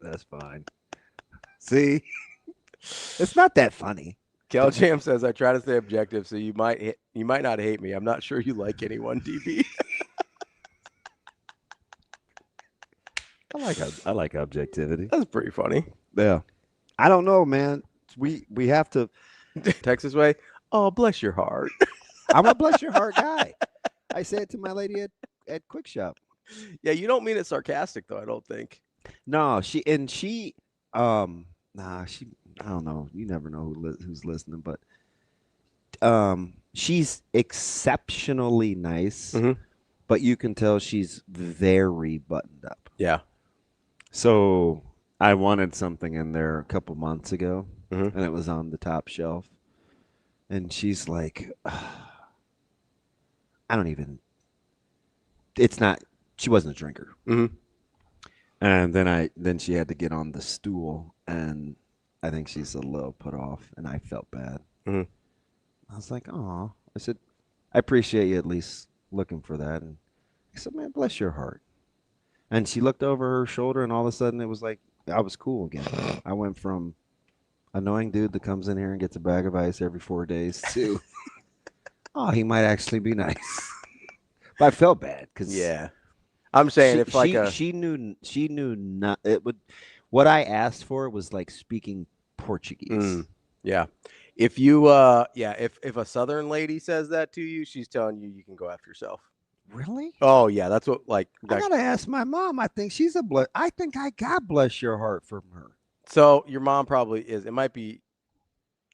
That's fine. See? It's not that funny. Cal Jam says I try to stay objective, so you might not hate me. I'm not sure you like anyone, DB. I like objectivity. That's pretty funny. Yeah. I don't know, man. We have to Texas way. Oh, bless your heart. I'm a bless your heart guy. I say it to my lady at Quick Shop. Yeah, you don't mean it sarcastic though, I don't think. No, she I don't know. You never know who's listening, but she's exceptionally nice, but you can tell she's very buttoned up. Yeah. So I wanted something in there a couple months ago, and it was on the top shelf, and she's like, she wasn't a drinker. And then she had to get on the stool, and I think she's a little put off, and I felt bad. I was like, oh, I said, I appreciate you at least looking for that. And I said, man, bless your heart. And she looked over her shoulder, and all of a sudden it was like, I was cool again. I went from annoying dude that comes in here and gets a bag of ice every 4 days too. Oh, he might actually be nice. But I felt bad because I'm saying she knew not it would. What I asked for was like speaking Portuguese. Yeah. If you if a Southern lady says that to you, she's telling you can go after yourself. Really? Oh yeah, that's what I gotta ask my mom. I think she's I think I got bless your heart from her. So your mom probably is. It might be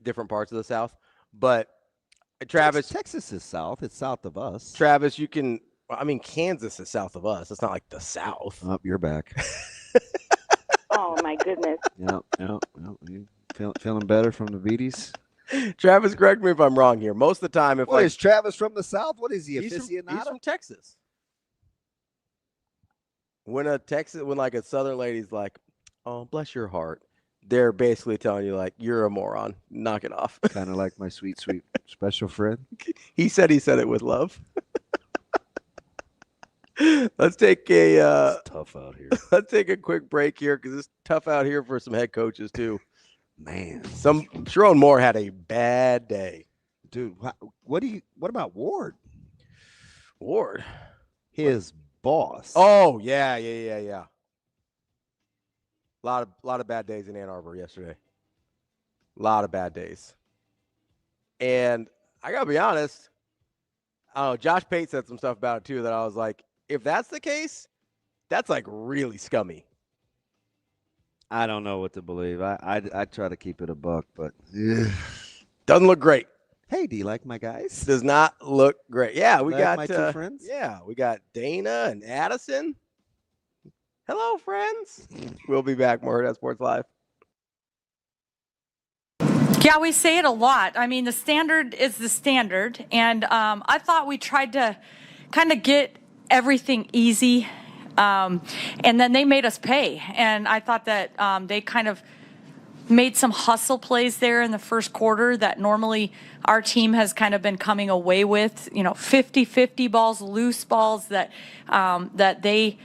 different parts of the South, but Travis, Texas is south. It's south of us. Travis, you can. I mean, Kansas is south of us. It's not like the South. Oh, you're back. Oh my goodness. Yep. You feeling better from the beaties? Travis, correct me if I'm wrong here. Most of the time, if is Travis from the South? What is he? He's from Texas. When like a Southern lady's like, "Oh, bless your heart," they're basically telling you like, "You're a moron. Knock it off." Kind of like my sweet special friend. He said it with love. Let's take it's tough out here. Let's take a quick break here because it's tough out here for some head coaches too. Man, Sherrone Moore had a bad day, dude. What about Ward? Ward, his boss. Oh yeah. A lot of bad days in Ann Arbor yesterday. A lot of bad days, and I gotta be honest. I don't know. Josh Pate said some stuff about it too that I was like, if that's the case, that's like really scummy. I don't know what to believe. I try to keep it a buck, but doesn't look great. Hey, do you like my guys? Does not look great. Yeah, we got my two friends. Yeah, we got Dana and Addison. Hello, friends. We'll be back. More Hurrdat Sports Live. Yeah, we say it a lot. I mean, the standard is the standard, and I thought we tried to kind of get everything easy. And then they made us pay. And I thought that they kind of made some hustle plays there in the first quarter that normally our team has kind of been coming away with, 50-50 balls, loose balls that they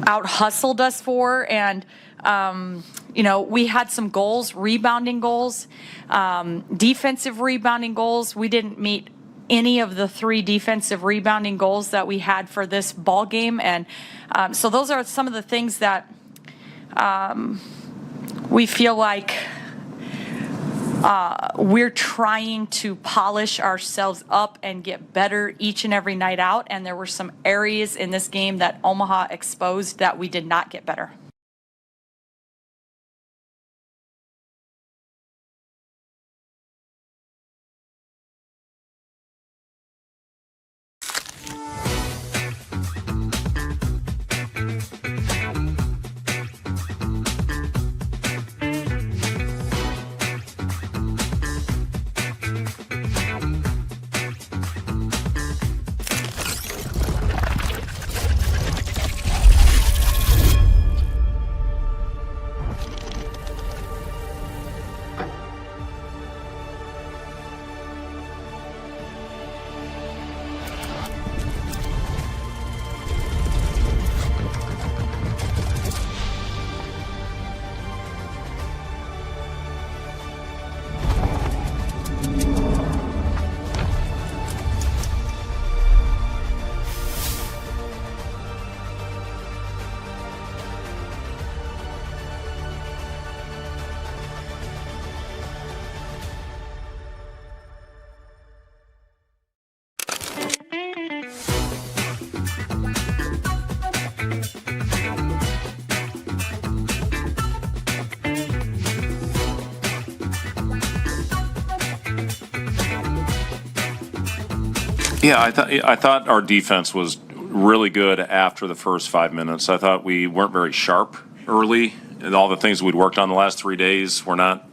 out-hustled us for. And, we had some goals, rebounding goals, defensive rebounding goals. We didn't meet any of the 3 defensive rebounding goals that we had for this ball game. And so those are some of the things that we feel like we're trying to polish ourselves up and get better each and every night out. And there were some areas in this game that Omaha exposed that we did not get better. Yeah, I thought our defense was really good after the first 5 minutes. I thought we weren't very sharp early, and all the things we'd worked on the last 3 days were not,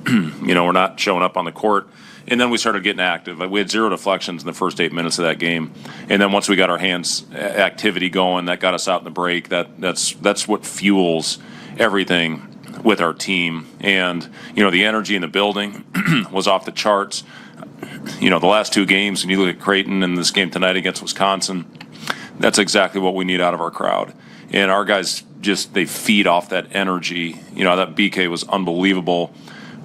we're not showing up on the court. And then we started getting active. We had 0 deflections in the first 8 minutes of that game, and then once we got our hands activity going, that got us out in the break. That's what fuels everything with our team. And the energy in the building was off the charts. The last 2 games, and you look at Creighton and this game tonight against Wisconsin, that's exactly what we need out of our crowd. And our guys they feed off that energy. You know, that BK was unbelievable.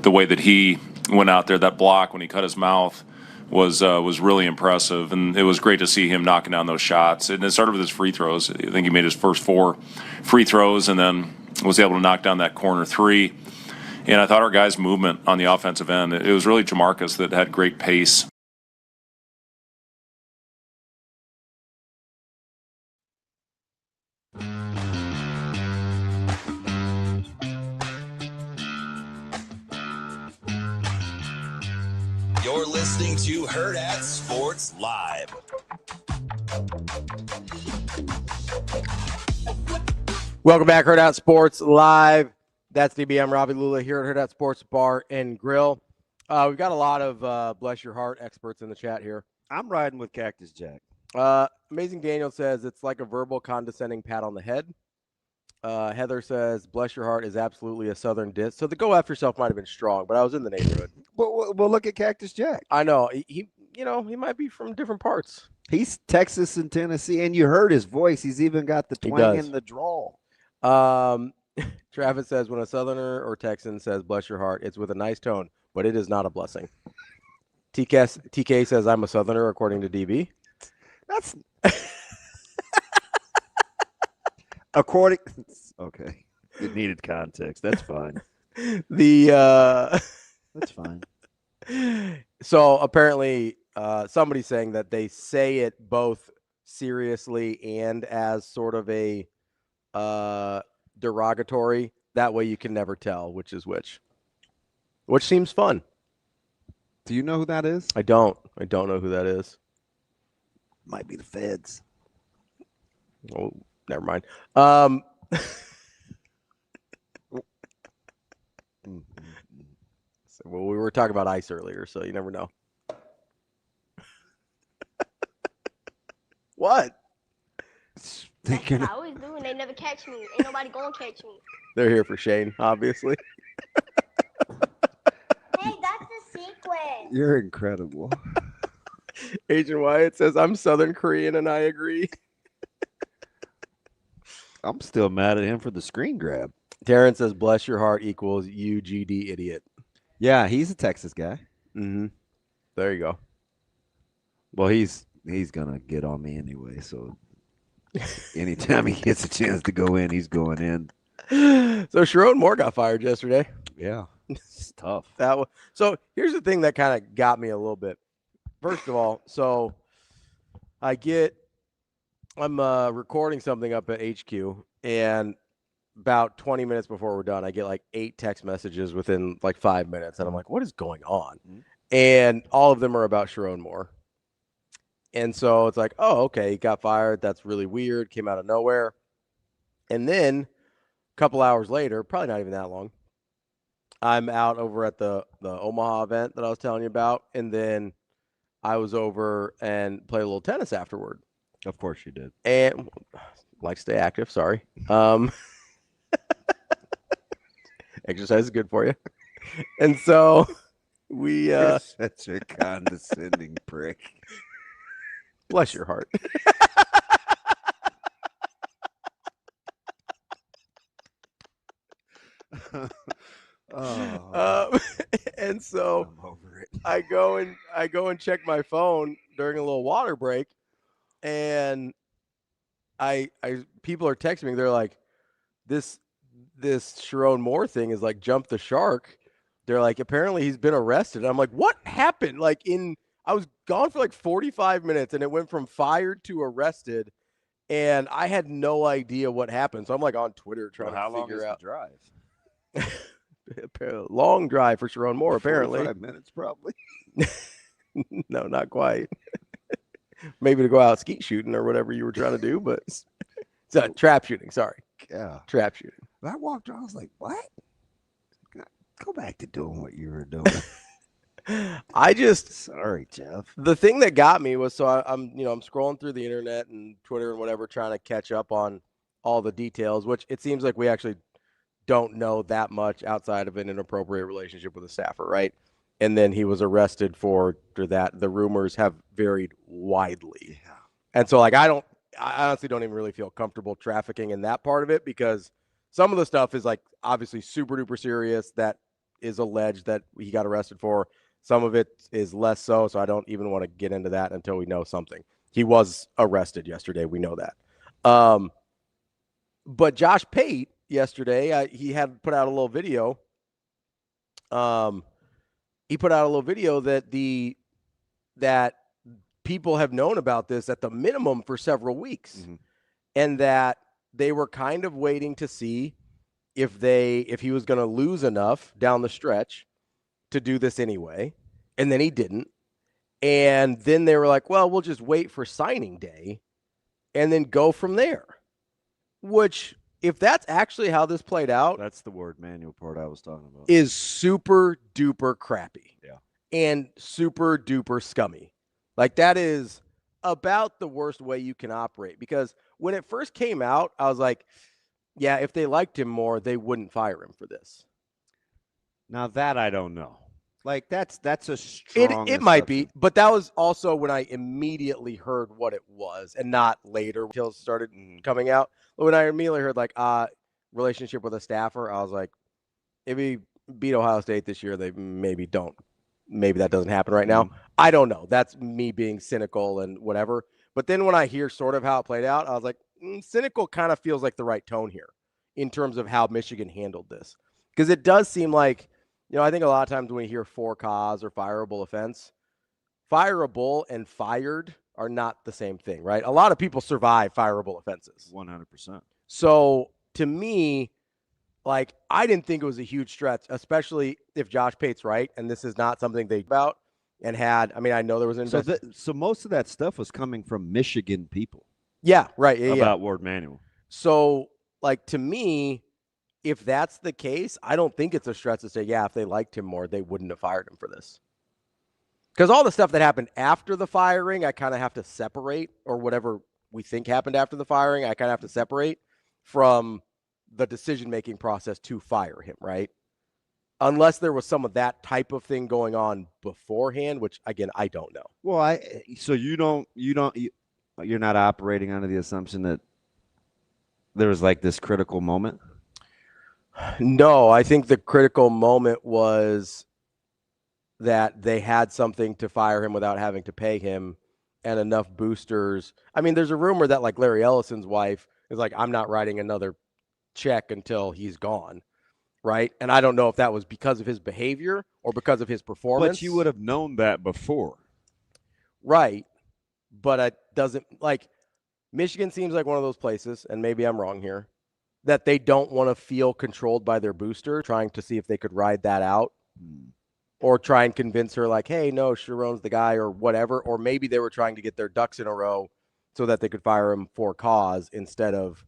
The way that he went out there, that block when he cut his mouth was really impressive, and it was great to see him knocking down those shots. And it started with his free throws. I think he made his first 4 free throws, and then was able to knock down that corner 3. And I thought our guys' movement on the offensive end, it was really Jamarcus that had great pace. You're listening to Hurrdat Sports Live. Welcome back, Hurrdat Sports Live. That's DB. I'm Ravi Lulla here at Hurrdat Sports Bar and Grill. We've got a lot of bless your heart experts in the chat here. I'm riding with Cactus Jack. Amazing Daniel says it's like a verbal condescending pat on the head. Heather says bless your heart is absolutely a Southern diss. So the go after yourself might have been strong, but I was in the neighborhood. Well, look at Cactus Jack. I know he might be from different parts. He's Texas and Tennessee, and you heard his voice. He's even got the twang and the drawl. Travis says when a Southerner or Texan says bless your heart, it's with a nice tone, but it is not a blessing. TK says I'm a Southerner according to DB. That's according. Okay, it needed context. That's fine. That's fine. So apparently, somebody's saying that they say it both seriously and as sort of a derogatory. That way you can never tell which is which seems fun. Do you know who that is? I don't know who that is. Might be the feds. Oh, never mind. Well, we were talking about ice earlier, so you never know. What? That's what I always do, and they never catch me. Ain't nobody gonna catch me. They're here for Shane, obviously. Hey, that's the sequence. You're incredible. Agent Wyatt says, I'm Southern Korean, and I agree. I'm still mad at him for the screen grab. Darren says, bless your heart equals UGD idiot. Yeah, he's a Texas guy. Mm-hmm. There you go. Well, he's going to get on me anyway, so anytime he gets a chance to go in, he's going in. So Sherrone Moore got fired yesterday. Yeah, it's tough. So here's the thing that kind of got me a little bit. First of all, so I'm recording something up at HQ, and about 20 minutes before we're done, I get like 8 text messages within like 5 minutes, and I'm like, what is going on? Mm-hmm. And all of them are about Sherrone Moore. And so it's like, oh, okay, he got fired. That's really weird. Came out of nowhere. And then a couple hours later, probably not even that long, I'm out over at the Omaha event that I was telling you about. And then I was over and played a little tennis afterward. Of course you did. And like stay active, sorry. Exercise is good for you. And so we You're such a condescending prick. Bless your heart. And so I'm over it. I go and check my phone during a little water break, and I people are texting me. They're like, this Sherrone Moore thing is like jump the shark. They're like, apparently he's been arrested. And I'm like, what happened? I was gone for like 45 minutes, and it went from fired to arrested, and I had no idea what happened. So I'm like on Twitter trying to figure out. How long is the drive? Long drive for Sherrone Moore, apparently. 45 minutes, probably. No, not quite. Maybe to go out skeet shooting or whatever you were trying to do, but it's trap shooting. Sorry. Yeah. Trap shooting. I walked around. I was like, what? Go back to doing what you were doing. Sorry, Jeff. The thing that got me was, so I'm scrolling through the internet and Twitter and whatever, trying to catch up on all the details, which it seems like we actually don't know that much outside of an inappropriate relationship with a staffer, right? And then he was arrested for that. The rumors have varied widely. Yeah. And so I I honestly don't even really feel comfortable trafficking in that part of it, because some of the stuff is like obviously super duper serious that is alleged that he got arrested for. Some of it is less so, so I don't even want to get into that until we know something. He was arrested yesterday. We know that. But Josh Pate yesterday, he had put out a little video. He put out a little video that that people have known about this at the minimum for several weeks, and that they were kind of waiting to see if he was going to lose enough down the stretch to do this anyway, and then he didn't. And then they were like, well, we'll just wait for signing day and then go from there. Which, if that's actually how this played out, that's the word manual part I was talking about, is super duper crappy. Yeah. And super duper scummy. Like, that is about the worst way you can operate, because when it first came out, I was like, yeah, if they liked him more, they wouldn't fire him for this. Now that I don't know. Like, that's a strong It might be, but that was also when I immediately heard what it was, and not later until it started coming out. When I immediately heard like relationship with a staffer, I was like, if he beat Ohio State this year, they maybe don't. Maybe that doesn't happen right now. I don't know. That's me being cynical and whatever. But then when I hear sort of how it played out, I was like, cynical kind of feels like the right tone here in terms of how Michigan handled this. Because it does seem like, I think a lot of times when we hear for cause or fireable offense, fireable and fired are not the same thing, right? A lot of people survive fireable offenses. 100%. So to me, like, I didn't think it was a huge stretch, especially if Josh Pate's right, and this is not something they about and had. I mean, I know there was an so most of that stuff was coming from Michigan people. Yeah, right. Yeah, about Ward Manuel. So, like, to me, if that's the case, I don't think it's a stretch to say, yeah, if they liked him more, they wouldn't have fired him for this. Because all the stuff that happened after the firing, I kind of have to separate, or whatever we think happened after the firing, I kind of have to separate from the decision-making process to fire him, right? Unless there was some of that type of thing going on beforehand, which, again, I don't know. Well, you're not operating under the assumption that there was like this critical moment? No, I think the critical moment was that they had something to fire him without having to pay him, and enough boosters. I mean, there's a rumor that like Larry Ellison's wife is like, I'm not writing another check until he's gone, right? And I don't know if that was because of his behavior or because of his performance. But you would have known that before. Right. But it doesn't, like, Michigan seems like one of those places, and maybe I'm wrong here, that they don't want to feel controlled by their booster, trying to see if they could ride that out or try and convince her like, hey, no, Sherrone's the guy or whatever. Or maybe they were trying to get their ducks in a row so that they could fire him for cause instead of.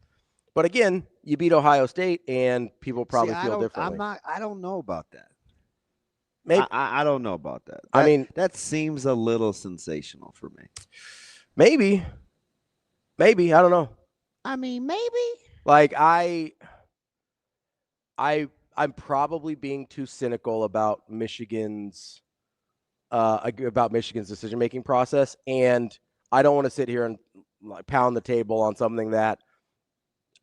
But again, you beat Ohio State and people probably feel differently. I don't know about that. Maybe, I don't know about that. I mean, that seems a little sensational for me. Maybe, I don't know. I mean, maybe. Like I'm probably being too cynical about Michigan's decision-making process, and I don't want to sit here and like pound the table on something that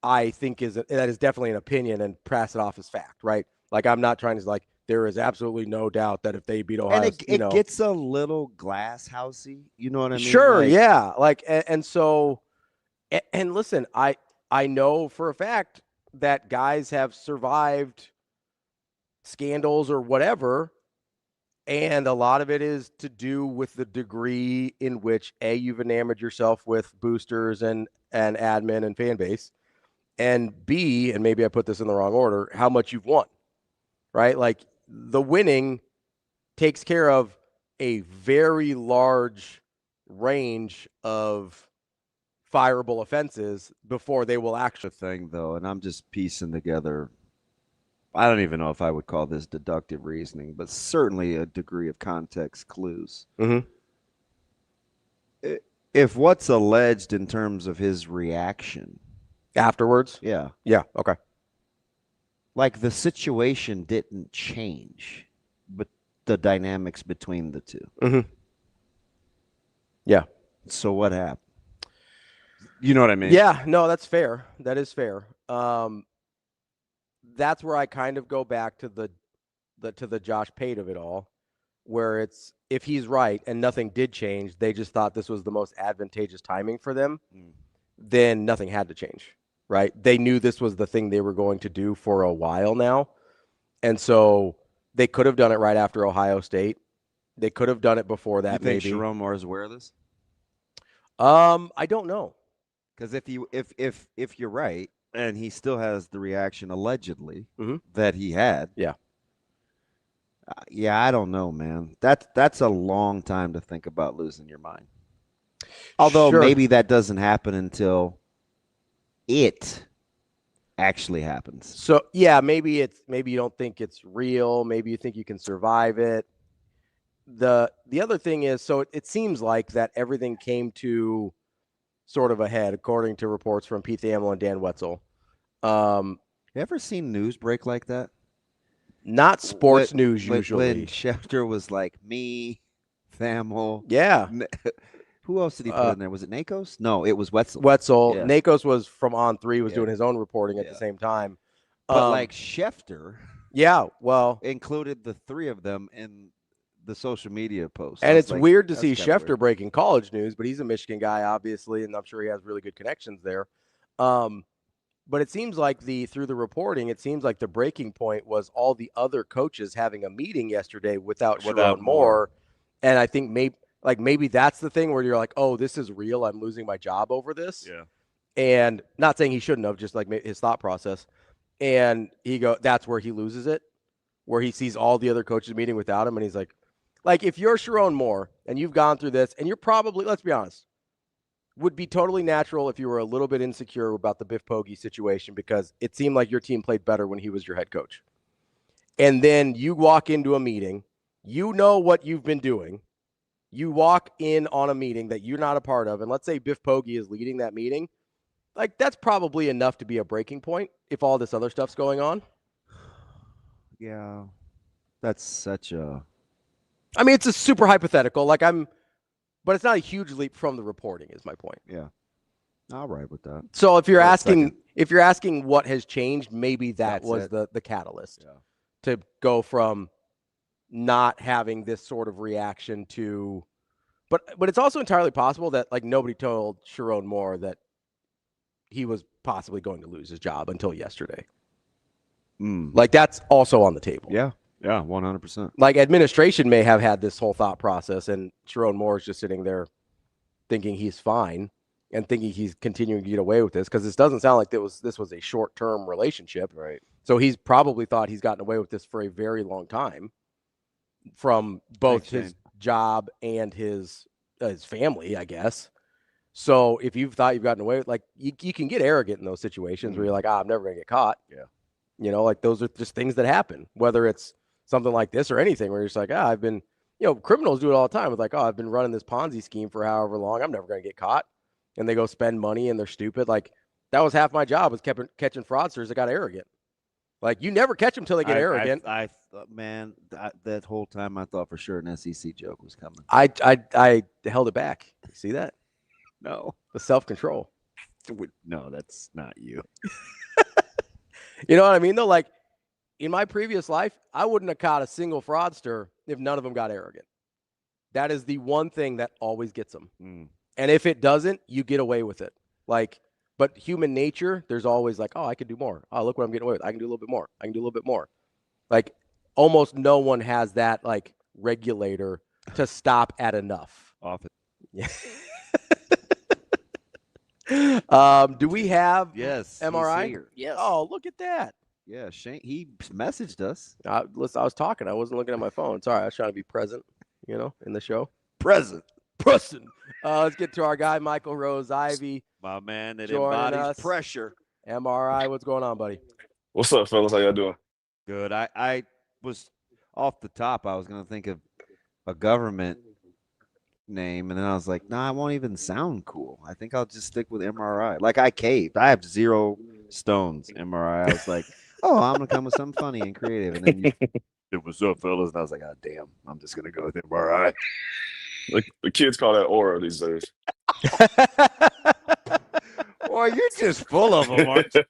I think is definitely an opinion and pass it off as fact, right? Like, I'm not trying to like, there is absolutely no doubt that if they beat Ohio, and it gets a little glass housey, you know what I mean? Sure, like, yeah. Like, and so, and listen, I know for a fact that guys have survived scandals or whatever, and a lot of it is to do with the degree in which you've enamored yourself with boosters and admin and fan base, and B, and maybe I put this in the wrong order, how much you've won, right? Like, the winning takes care of a very large range of fireable offenses before they will actually thing though. And I'm just piecing together, I don't even know if I would call this deductive reasoning, but certainly a degree of context clues. Mm-hmm. If what's alleged in terms of his reaction afterwards, yeah, okay, like the situation didn't change, but the dynamics between the two. Mm-hmm. Yeah. So what happened? You know what I mean? Yeah, no, that's fair. That is fair. That's where I kind of go back to the Josh Pate of it all, where it's if he's right and nothing did change, they just thought this was the most advantageous timing for them, then nothing had to change, right? They knew this was the thing they were going to do for a while now. And so they could have done it right after Ohio State. They could have done it before that. You think maybe Sherrone Moore is aware of this? I don't know. Because if you're right, and he still has the reaction allegedly that he had, yeah, I don't know, man. That's a long time to think about losing your mind. Although maybe that doesn't happen until it actually happens. So yeah, maybe you don't think it's real. Maybe you think you can survive it. The other thing is, so it seems like that everything came to sort of a head, according to reports from Pete Thamel and Dan Wetzel. You ever seen news break like that? Not sports news usually. When Schefter was like, me, Thamel. Yeah. Who else did he put in there? Was it Nakos? No, it was Wetzel. Yeah. Nakos was from On3, was doing his own reporting at the same time. But like Schefter. Yeah, well. Included the three of them in the social media posts. And it's like, weird to see Schefter breaking college news, but he's a Michigan guy, obviously, and I'm sure he has really good connections there. But it seems like through the reporting, it seems like the breaking point was all the other coaches having a meeting yesterday without Sherrone Moore. And I think maybe that's the thing where you're like, oh, this is real. I'm losing my job over this. Yeah. And not saying he shouldn't have, just like his thought process. And that's where he loses it, where he sees all the other coaches meeting without him. And he's like if you're Sherrone Moore and you've gone through this and you're probably, let's be honest, would be totally natural if you were a little bit insecure about the Biff Poggi situation because it seemed like your team played better when he was your head coach. And then you walk into a meeting, you know what you've been doing. You walk in on a meeting that you're not a part of, and let's say Biff Poggi is leading that meeting. Like, that's probably enough to be a breaking point if all this other stuff's going on. Yeah. That's such a... I mean, it's a super hypothetical. But it's not a huge leap from the reporting, is my point. Yeah. I'll ride with that. So if you're asking what has changed, maybe that's was the catalyst to go from not having this sort of reaction to, but it's also entirely possible that nobody told Sherrone Moore that he was possibly going to lose his job until yesterday. That's also on the table. Yeah. Yeah, 100%. Administration may have had this whole thought process, and Sherrone Moore is just sitting there thinking he's fine and thinking he's continuing to get away with this because this doesn't sound like this was a short-term relationship. Right. So he's probably thought he's gotten away with this for a very long time from both his job and his family, I guess. So if you've thought you've gotten away with, you can get arrogant in those situations where you're like, I'm never going to get caught. Yeah. Those are just things that happen, whether it's something like this or anything where you're just like, I've been, criminals do it all the time. It's I've been running this Ponzi scheme for however long. I'm never going to get caught. And they go spend money and they're stupid. That was half my job was catching fraudsters that got arrogant. You never catch them till they get arrogant. I thought, man, that whole time I thought for sure an SEC joke was coming. I held it back. You see that? No. The self-control. No, that's not you. You know what I mean, though? In my previous life, I wouldn't have caught a single fraudster if none of them got arrogant. That is the one thing that always gets them. And if it doesn't, you get away with it. But human nature, there's always oh, I could do more. Oh, look what I'm getting away with. I can do a little bit more. I can do a little bit more. Almost no one has that, regulator to stop at enough. Often. Yeah. Do we have MRI? Yes. Oh, look at that. Yeah, Shane, he messaged us. I was talking. I wasn't looking at my phone. Sorry, I was trying to be present, in the show. Present. Let's get to our guy, Michael ROSE-IVEY. My man that embodies pressure. MRI, what's going on, buddy? What's up, fellas? How y'all doing? Good. I was off the top. I was going to think of a government name, and then I was like, nah, it won't even sound cool. I think I'll just stick with MRI. I caved. I have 0 stones. MRI. I was like, oh, I'm gonna come with something funny and creative, and then it was up, fellas, and I was like, oh damn, I'm just gonna go with MRI. The kids call that aura these days. Boy, you're just full of them, aren't you?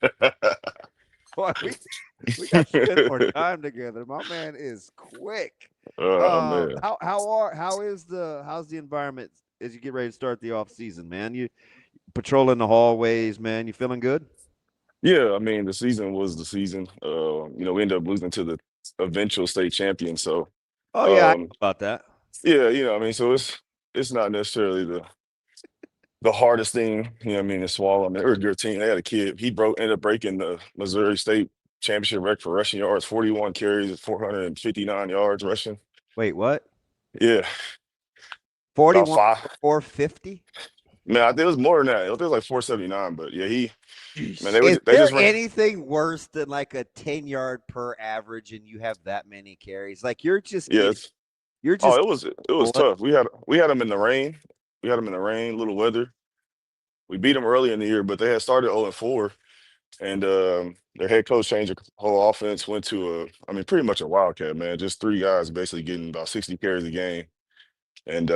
Boy, we got to spend more time together. My man is quick. Man. How's the environment as you get ready to start the off season, man? You patrolling the hallways, man. You feeling good? Yeah, I mean, the season was the season. We ended up losing to the eventual state champion. So, I know about that. Yeah, I mean, so it's not necessarily the hardest thing, to swallow. I mean, they're a good team. They had a kid. He ended up breaking the Missouri State championship record for rushing yards, 41 carries, 459 yards rushing. Wait, what? Yeah. 41 450? Man, I think it was more than that. It was like 479, but yeah, Is there anything worse than like a 10-yard per average and you have that many carries? Like you're just it was tough. We had them in the rain. Little weather. We beat them early in the year, but they had started 0-4, and their head coach changed the whole offense, went to pretty much a wildcat, man. Just 3 guys basically getting about 60 carries a game, and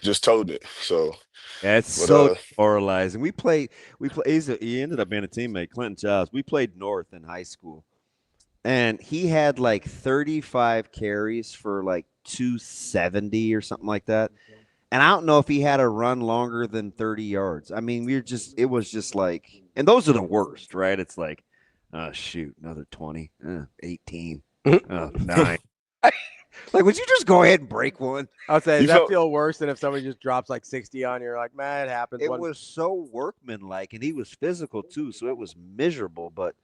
just toting it. So it's so demoralizing. He ended up being a teammate, Clinton Childs. We played North in high school, and he had like 35 carries for like 270 or something like that. And I don't know if he had a run longer than 30 yards. I mean, it was just like, and those are the worst, right? It's like, oh, shoot, another 20, 18, 9. Like, would you just go ahead and break one? I would say, does that feel worse than if somebody just drops like 60 on you? You're like, man, it happens. It was so workmanlike, and he was physical too, so it was miserable. But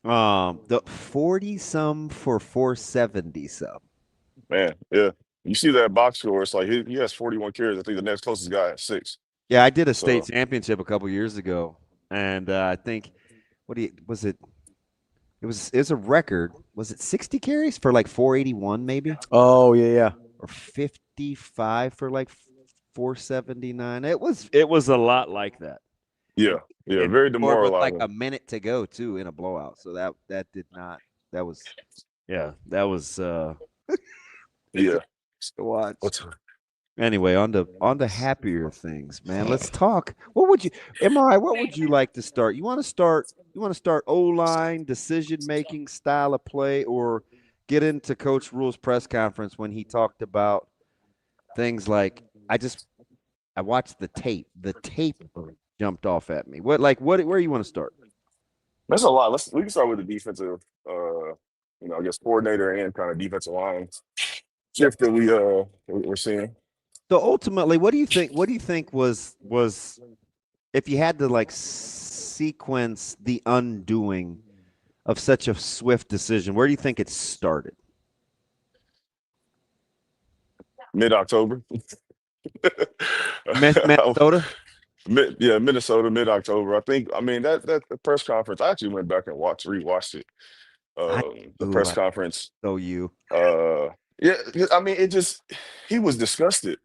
the 40-some for 470-some. Man, yeah. You see that box score, it's like he has 41 carries. I think the next closest guy has 6. Yeah, I did a state championship a couple years ago, and I think it was a record. Was it 60 carries for like 481 maybe? Oh, yeah. Or 55 for like 479. It was a lot like that. Yeah, very demoralizing. With like a minute to go too in a blowout. So that was yeah. To watch. Anyway, on to happier things, man. Let's talk. What would you like to start? You want to start O-line, decision-making, style of play, or get into Coach Rule's press conference when he talked about things like I watched the tape. The tape jumped off at me. Where you want to start? That's a lot. We can start with the defensive I guess coordinator and kind of defensive line shift that we're seeing. So ultimately, what do you think was if you had to like sequence the undoing of such a swift decision, where do you think it started? Mid-October. Minnesota? Minnesota, mid-October. I think, that press conference, I actually went back and rewatched it. The press conference. So you. Yeah, he was disgusted.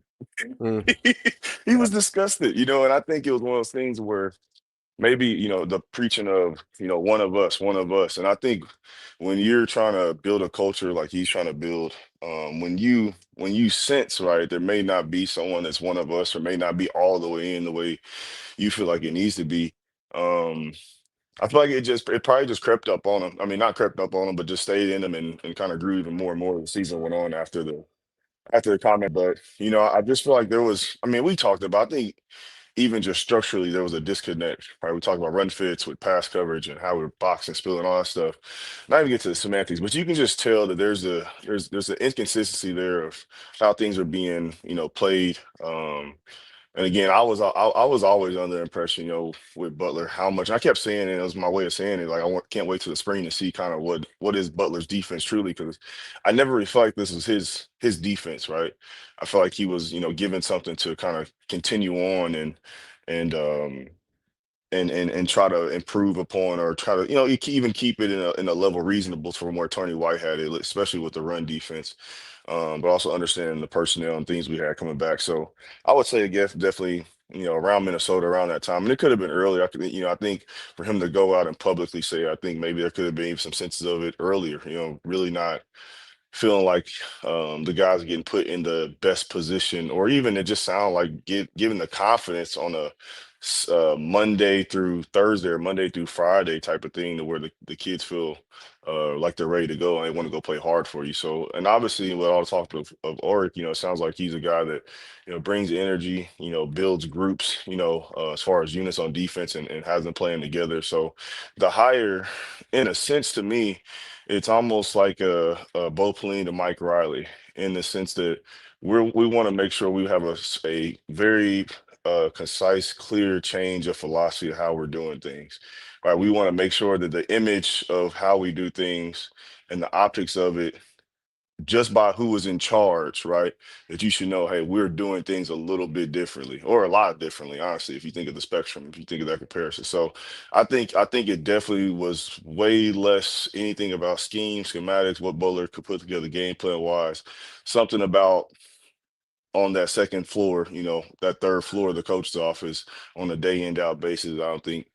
He was disgusted, and I think it was one of those things where maybe, the preaching of, one of us. And I think when you're trying to build a culture like he's trying to build, when you sense, right, there may not be someone that's one of us or may not be all the way in the way you feel like it needs to be. I feel like it probably just crept up on him. I mean, not crept up on him, but just stayed in him and kind of grew even more and more as the season went on after the comment. But, I just feel like we talked about, I think even just structurally, there was a disconnect, right? We talked about run fits with pass coverage and how we're boxing, spilling, all that stuff. Not even get to the semantics, but you can just tell that there's an inconsistency there of how things are being, played. And again, I was always under the impression, with Butler, how much, and I kept saying it was my way of saying it, like can't wait till the spring to see kind of what is Butler's defense truly, because I never really felt like this was his defense, right? I felt like he was, given something to kind of continue on and try to improve upon, or try to, even keep it in a level reasonable for where Tony White had it, especially with the run defense. But also understanding the personnel and things we had coming back. So I would say, I guess, definitely, around Minnesota, around that time. And it could have been earlier. I think for him to go out and publicly say, I think maybe there could have been some senses of it earlier, really not feeling like the guys are getting put in the best position, or even it just sound like giving the confidence on Monday through Thursday or Monday through Friday type of thing, to where the kids feel like they're ready to go and they want to go play hard for you. So, and obviously with all the talk of Aurich, it sounds like he's a guy that, brings the energy, builds groups, as far as units on defense, and has them playing together. So the hire, in a sense, to me, it's almost like a Bo Pelini to Mike Riley, in the sense that we want to make sure we have a very concise, clear change of philosophy of how we're doing things. Right? We want to make sure that the image of how we do things and the optics of it, just by who is in charge, right? That you should know, hey, we're doing things a little bit differently, or a lot differently, honestly, if you think of the spectrum, if you think of that comparison. So I think it definitely was way less anything about scheme, schematics, what Butler could put together game plan wise. Something about on that second floor, that third floor of the coach's office on a day in, out basis. I don't think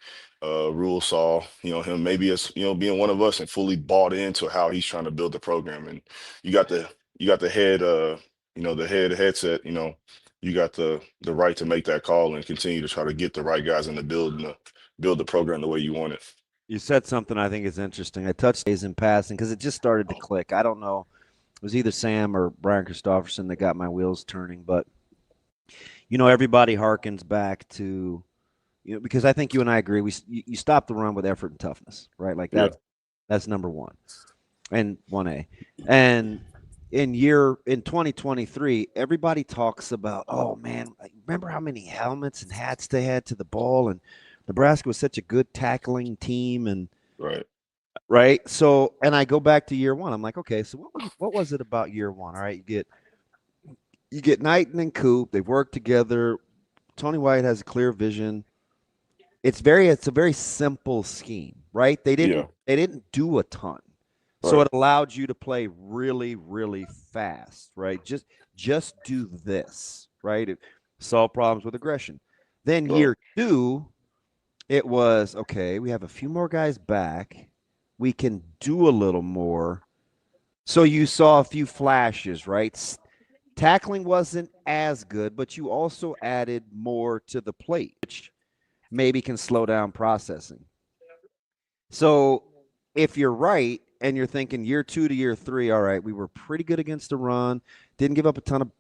Rule saw, him maybe as, being one of us and fully bought into how he's trying to build the program. And you got the head, the headset, you got the right to make that call and continue to try to get the right guys in the building to build the program the way you want it. You said something I think is interesting. I touched days in passing because it just started to click. I don't know. It was either Sam or Brian Christopherson that got my wheels turning. But, everybody harkens back to, because I think you and I agree, you stop the run with effort and toughness, right? Like that's number one and 1A. And in 2023, everybody talks about, oh, man, remember how many helmets and hats they had to the ball? And Nebraska was such a good tackling team. And right. So, and I go back to year one. I'm like, okay, so what was it about year one? All right, you get Knighton and Coop. They've worked together. Tony White has a clear vision. It's a very simple scheme, right? They didn't do a ton. So it allowed you to play really, really fast, right? Just do this, right? Solve problems with aggression. Then year two, it was, okay, we have a few more guys back. We can do a little more. So you saw a few flashes, right? Tackling wasn't as good, but you also added more to the plate, which maybe can slow down processing. So if you're right and you're thinking year 2 to year 3, all right, we were pretty good against the run, didn't give up a ton of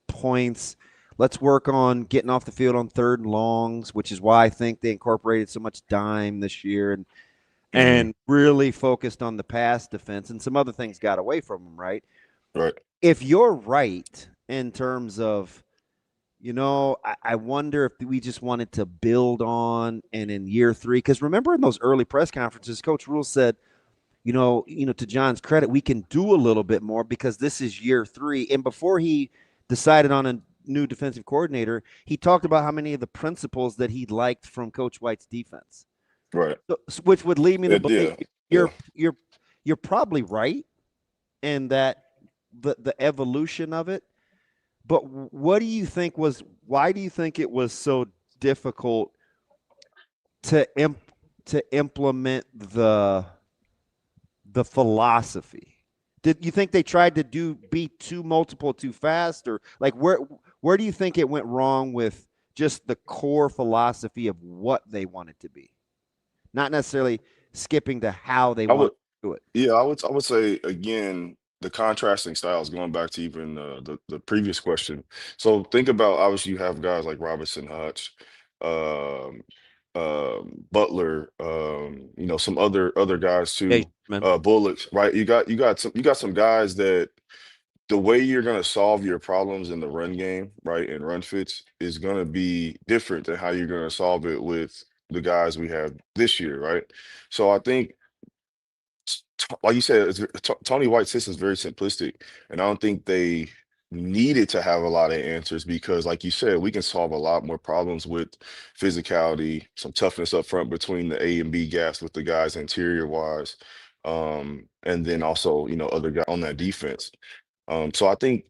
points. Let's work on getting off the field on third and longs, which is why I think they incorporated so much dime this year and really focused on the pass defense, and some other things got away from them, right? Right. If you're right in terms of, I wonder if we just wanted to build on, and in year 3, because remember in those early press conferences, Coach Rule said, to John's credit, we can do a little bit more because this is year 3. And before he decided on a new defensive coordinator, he talked about how many of the principles that he liked from Coach White's defense. Right. So, which would lead me to believe you're probably right in that the evolution of it. But why do you think it was so difficult to implement the philosophy? Did you think they tried to be too multiple too fast, or like where do you think it went wrong with just the core philosophy of what they wanted to be, not necessarily skipping to how they want to do it? Yeah, I would say again, the contrasting styles, going back to even the previous question. So think about, obviously you have guys like Robinson, Hutch, um, Butler, some other guys too, Bullocks, right? You got some guys that the way you're going to solve your problems in the run game, right, and run fits is going to be different than how you're going to solve it with the guys we have this year, right? So I think, like you said, Tony White's system is very simplistic, and I don't think they needed to have a lot of answers because, like you said, we can solve a lot more problems with physicality, some toughness up front between the A and B gaps with the guys interior wise, and then also other guys on that defense. So I think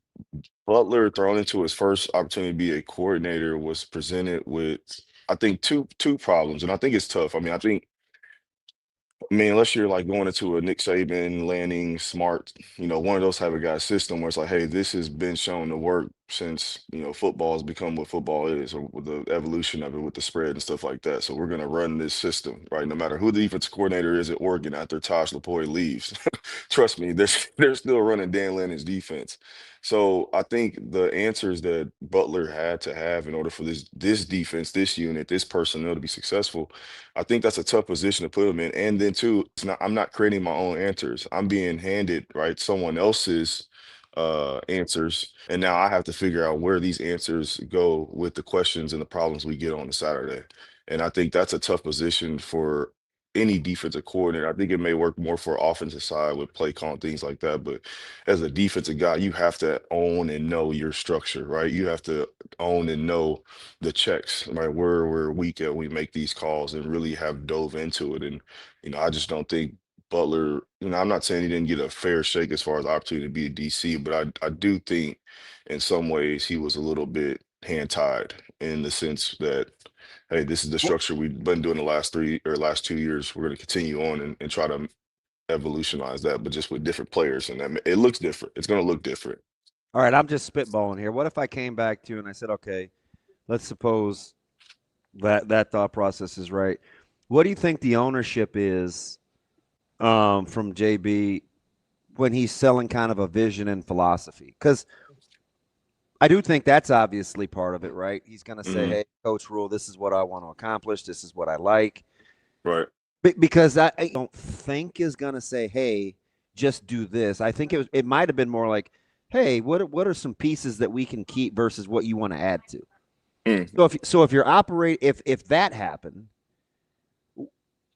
Butler, thrown into his first opportunity to be a coordinator, was presented with, I think, two problems, and I think it's tough. I mean, I think I mean, unless you're like going into a Nick Saban, Lanning, Smart, one of those type of guys system where it's like, hey, this has been shown to work since, football has become what football is, or with the evolution of it with the spread and stuff like that. So we're going to run this system, right? No matter who the defensive coordinator is at Oregon after Tosh Lapoy leaves, trust me, they're still running Dan Lanning's defense. So I think the answers that Butler had to have in order for this defense, this unit, this personnel to be successful, I think that's a tough position to put him in. And then too, I'm not creating my own answers. I'm being handed, right, someone else's answers. And now I have to figure out where these answers go with the questions and the problems we get on a Saturday. And I think that's a tough position for any defensive coordinator. I think it may work more for offensive side with play call and things like that. But as a defensive guy, you have to own and know your structure, right? You have to own and know the checks, right? Where we're weak at, we make these calls and really have dove into it. And, I just don't think Butler, I'm not saying he didn't get a fair shake as far as opportunity to be a DC, but I do think in some ways he was a little bit hand tied in the sense that, hey, this is the structure we've been doing the last 2 years. We're going to continue on and try to evolutionize that, but just with different players. And that, it looks different. It's going to look different. All right, I'm just spitballing here. What if I came back to you and I said, okay, let's suppose that thought process is right. What do you think the ownership is from JB when he's selling kind of a vision and philosophy? Because I do think that's obviously part of it, right? He's going to say, hey, Coach Rule, this is what I want to accomplish. This is what I like. Right. Because I don't think is going to say, hey, just do this. I think it might have been more like, hey, what are some pieces that we can keep versus what you want to add to? So if you're if that happened,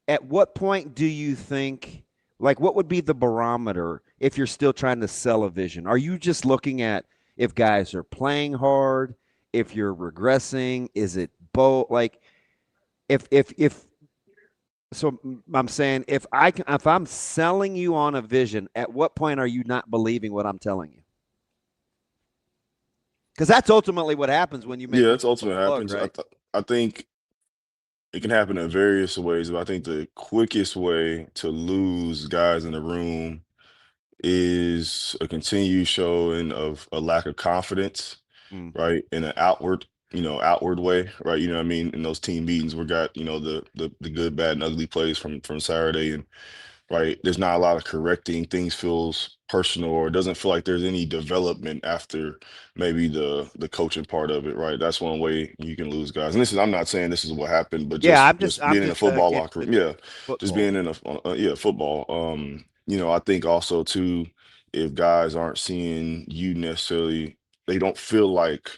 at what point do you think, like, what would be the barometer if you're still trying to sell a vision? Are you just looking at if guys are playing hard, if you're regressing, is it both? Like, so I'm saying if I'm selling you on a vision, at what point are you not believing what I'm telling you? Because that's ultimately what happens when you make. Yeah, that's ultimately what happens. Right? I think it can happen in various ways, but I think the quickest way to lose guys in the room is a continued showing of a lack of confidence, right? In an outward way, right? You know what I mean? In those team meetings, we got, the good, bad, and ugly plays from Saturday, and right, there's not a lot of correcting. Things feels personal, or it doesn't feel like there's any development after maybe the coaching part of it, right? That's one way you can lose guys. And I'm not saying this is what happened, but just being in a football locker room, just being in football. I think also too, if guys aren't seeing you necessarily, they don't feel like,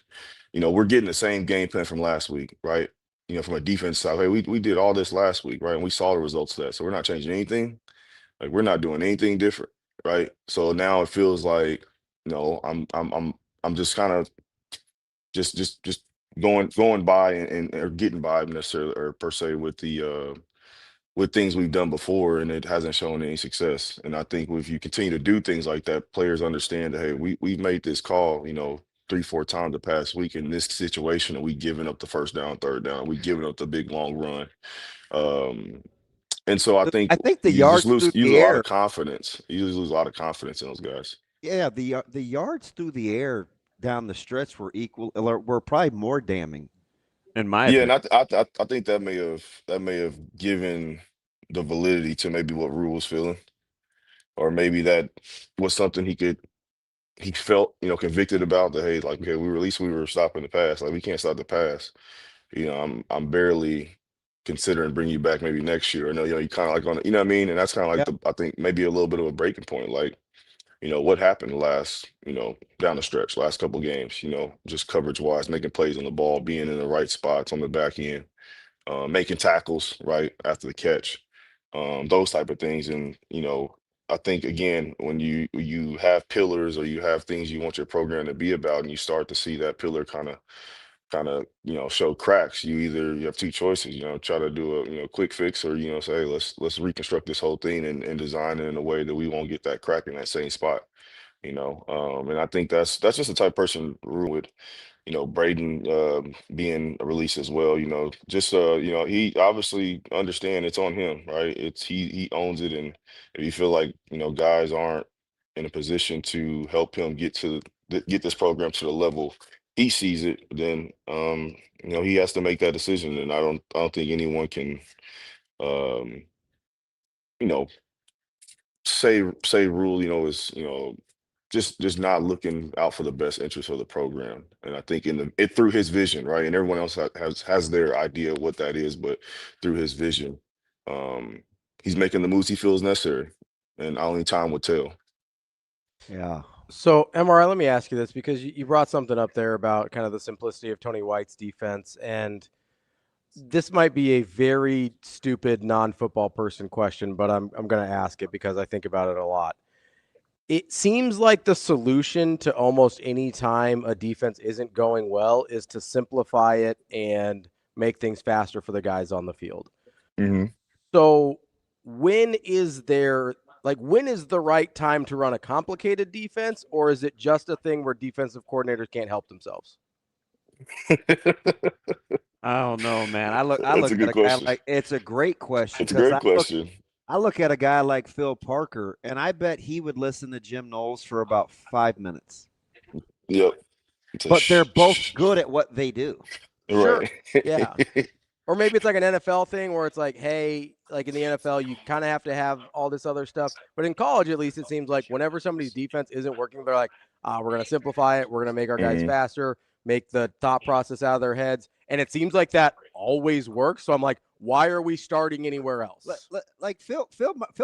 we're getting the same game plan from last week, right? From a defense side, hey, we did all this last week, right? And we saw the results of that. So we're not changing anything. Like, we're not doing anything different, right? So now it feels like, I'm just kind of just going by and or getting by necessarily or per se with the with things we've done before, and it hasn't shown any success. And I think if you continue to do things like that, players understand that, hey, we've made this call, 3-4 times the past week in this situation, and we giving up the first down, third down, we giving up the big long run. And so I think the you yards just lose a lot of confidence. You just lose a lot of confidence in those guys. Yeah, the yards through the air down the stretch were were probably more damning, in my opinion. And I think that may have given the validity to maybe what Rule was feeling, or maybe that was something he felt convicted about, that, hey, like, okay, we were stopping the pass, like we can't stop the pass. I'm barely considering bringing you back maybe next year. I know, you kind of like on, what I mean? And that's kind of like I think maybe a little bit of a breaking point. Like, what happened last, down the stretch, last couple games, just coverage wise, making plays on the ball, being in the right spots on the back end, making tackles right after the catch, those type of things. And, I think again, when you have pillars or you have things you want your program to be about, and you start to see that pillar kind of show cracks, you have two choices, try to do a quick fix, or say, let's reconstruct this whole thing and design it in a way that we won't get that crack in that same spot. And I think that's just the type of person Rule would Braden being released as well. Just he obviously understand it's on him, right? He owns it, and if you feel like guys aren't in a position to help him get this program to the level he sees it, then he has to make that decision, and I don't think anyone can um, you know say rule is just not looking out for the best interest of the program. And I think through his vision, right? And everyone else has their idea of what that is, but through his vision, um, he's making the moves he feels necessary, and only time will tell. Yeah. So, MRI, let me ask you this, because you brought something up there about kind of the simplicity of Tony White's defense, and this might be a very stupid non-football person question, but I'm going to ask it because I think about it a lot. It seems like the solution to almost any time a defense isn't going well is to simplify it and make things faster for the guys on the field. Mm-hmm. So when is the right time to run a complicated defense, or is it just a thing where defensive coordinators can't help themselves? I don't know, man. I look That's a at good a guy question. like, it's a great question. It's a great question. I look at a guy like Phil Parker, and I bet he would listen to Jim Knowles for about 5 minutes. Yep. But they're both good at what they do. Right. Sure. Yeah. Or maybe it's like an NFL thing where it's like, hey, like in the NFL, you kind of have to have all this other stuff. But in college, at least, it seems like whenever somebody's defense isn't working, they're like, we're going to simplify it. We're going to make our guys faster, make the thought process out of their heads. And it seems like that always works. So I'm like, why are we starting anywhere else? Like Phil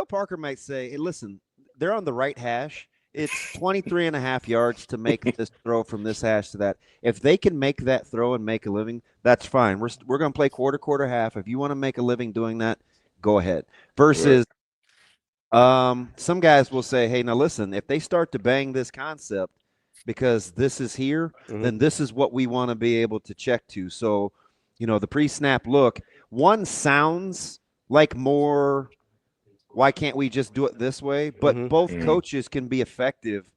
Parker might say, hey, listen, they're on the right hash. It's 23 and a half yards to make this throw from this hash to that. If they can make that throw and make a living, that's fine. We're going to play quarter, half. If you want to make a living doing that, go ahead. Versus some guys will say, hey, now listen, if they start to bang this concept because this is here, then this is what we want to be able to check to. So, the pre-snap look, one sounds like more – why can't we just do it this way? But both coaches can be effective.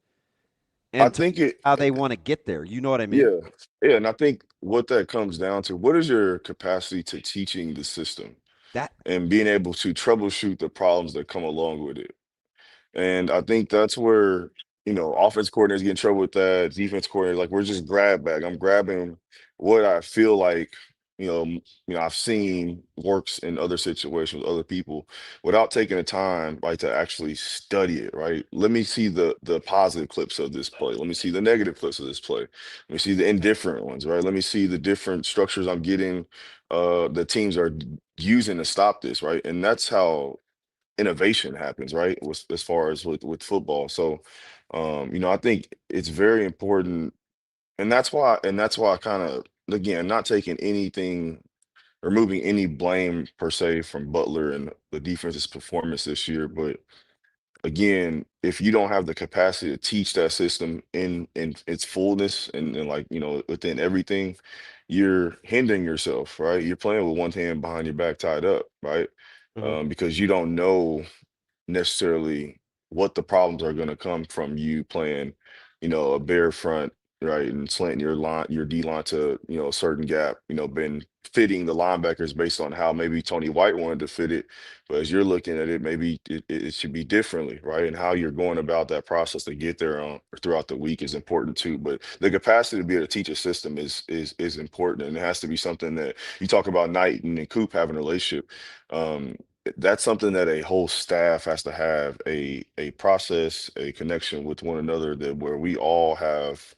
And I think how they want to get there. You know what I mean? Yeah. Yeah. And I think what that comes down to, what is your capacity to teaching the system and being able to troubleshoot the problems that come along with it? And I think that's where, offense coordinators get in trouble with that, defense coordinators, like we're just grab bag. I'm grabbing what I feel like, I've seen works in other situations with other people without taking the time, right, to actually study it, right? Let me see the positive clips of this play. Let me see the negative clips of this play. Let me see the indifferent ones, right? Let me see the different structures I'm getting the teams are using to stop this, right? And that's how innovation happens, right? As far as with football. So I think it's very important, and that's why I kind of, again, not taking anything, removing any blame per se from Butler and the defense's performance this year, but again, if you don't have the capacity to teach that system in its fullness and like within everything, you're hindering yourself, right? You're playing with one hand behind your back tied up, right? Because you don't know necessarily what the problems are going to come from you playing, a bare front, right, and slanting your D line to a certain gap, been fitting the linebackers based on how maybe Tony White wanted to fit it, but as you're looking at it, maybe it should be differently, right? And how you're going about that process to get there on throughout the week is important too. But the capacity to be able to teach a system is important, and it has to be something that you talk about. Knight and Coop having a relationship. That's something that a whole staff has to have a process, a connection with one another, that where we all have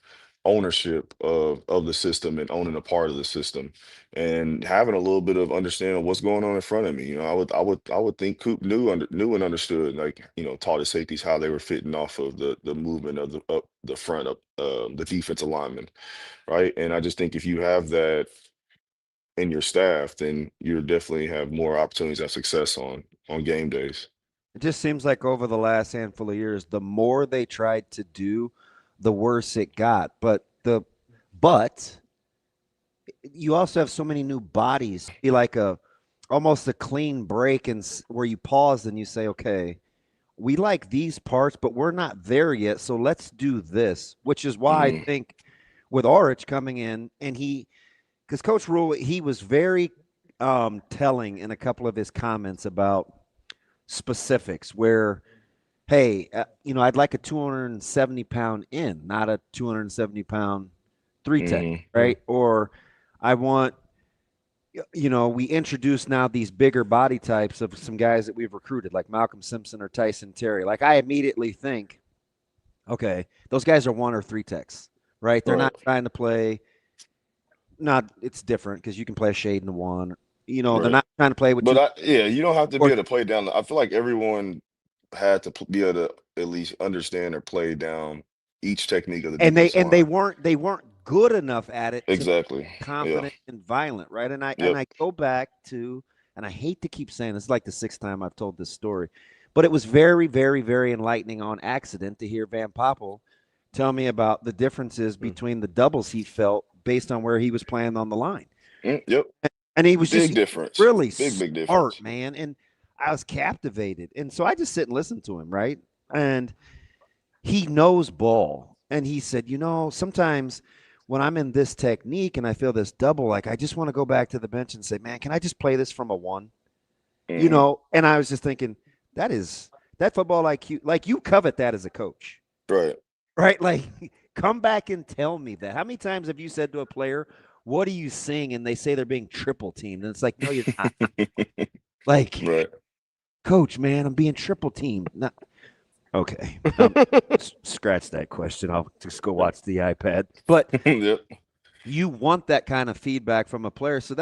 ownership of the system and owning a part of the system and having a little bit of understanding of what's going on in front of me. I would think Coop knew and understood, like, taught his safeties how they were fitting off of the movement of the front of the defensive lineman, right? And I just think if you have that in your staff, then you definitely have more opportunities of success on game days. It just seems like over the last handful of years, the more they tried to do, the worse it got. But you also have so many new bodies. Be like almost a clean break, and where you pause and you say, okay, we like these parts, but we're not there yet, so let's do this. Which is why I think with Aurich coming in, and because Coach Rule, he was very telling in a couple of his comments about specifics where, hey, I'd like a 270-pound in, not a 270-pound 3-tech, right? Or I want, we introduce now these bigger body types of some guys that we've recruited, like Malcolm Simpson or Tyson Terry. Like, I immediately think, okay, those guys are 1 or 3-techs, right? They're not trying to play. It's different because you can play a shade in the 1. They're not trying to play with. But you don't have to be able to play down. I feel like everyone had to be able to at least understand or play down each technique of the defense line. They weren't good enough at it. Exactly. To be confident and violent, right? And I go back to, and I hate to keep saying this, is like the 6th time I've told this story, but it was very, very, very enlightening on accident to hear Van Poppel tell me about the differences between the doubles he felt based on where he was playing on the line. Yep. And he was big difference. Really big smart, difference, man. And I was captivated. And so I just sit and listen to him, right? And he knows ball. And he said, sometimes when I'm in this technique and I feel this double, like I just want to go back to the bench and say, man, can I just play this from a 1? And I was just thinking, that football IQ, like you covet that as a coach. Right? Like, come back and tell me that. How many times have you said to a player, what are you seeing? And they say they're being triple teamed. And it's like, no, you're not. Like, Coach, man, I'm being triple teamed. No. Okay. Scratch that question. I'll just go watch the iPad. But you want that kind of feedback from a player. So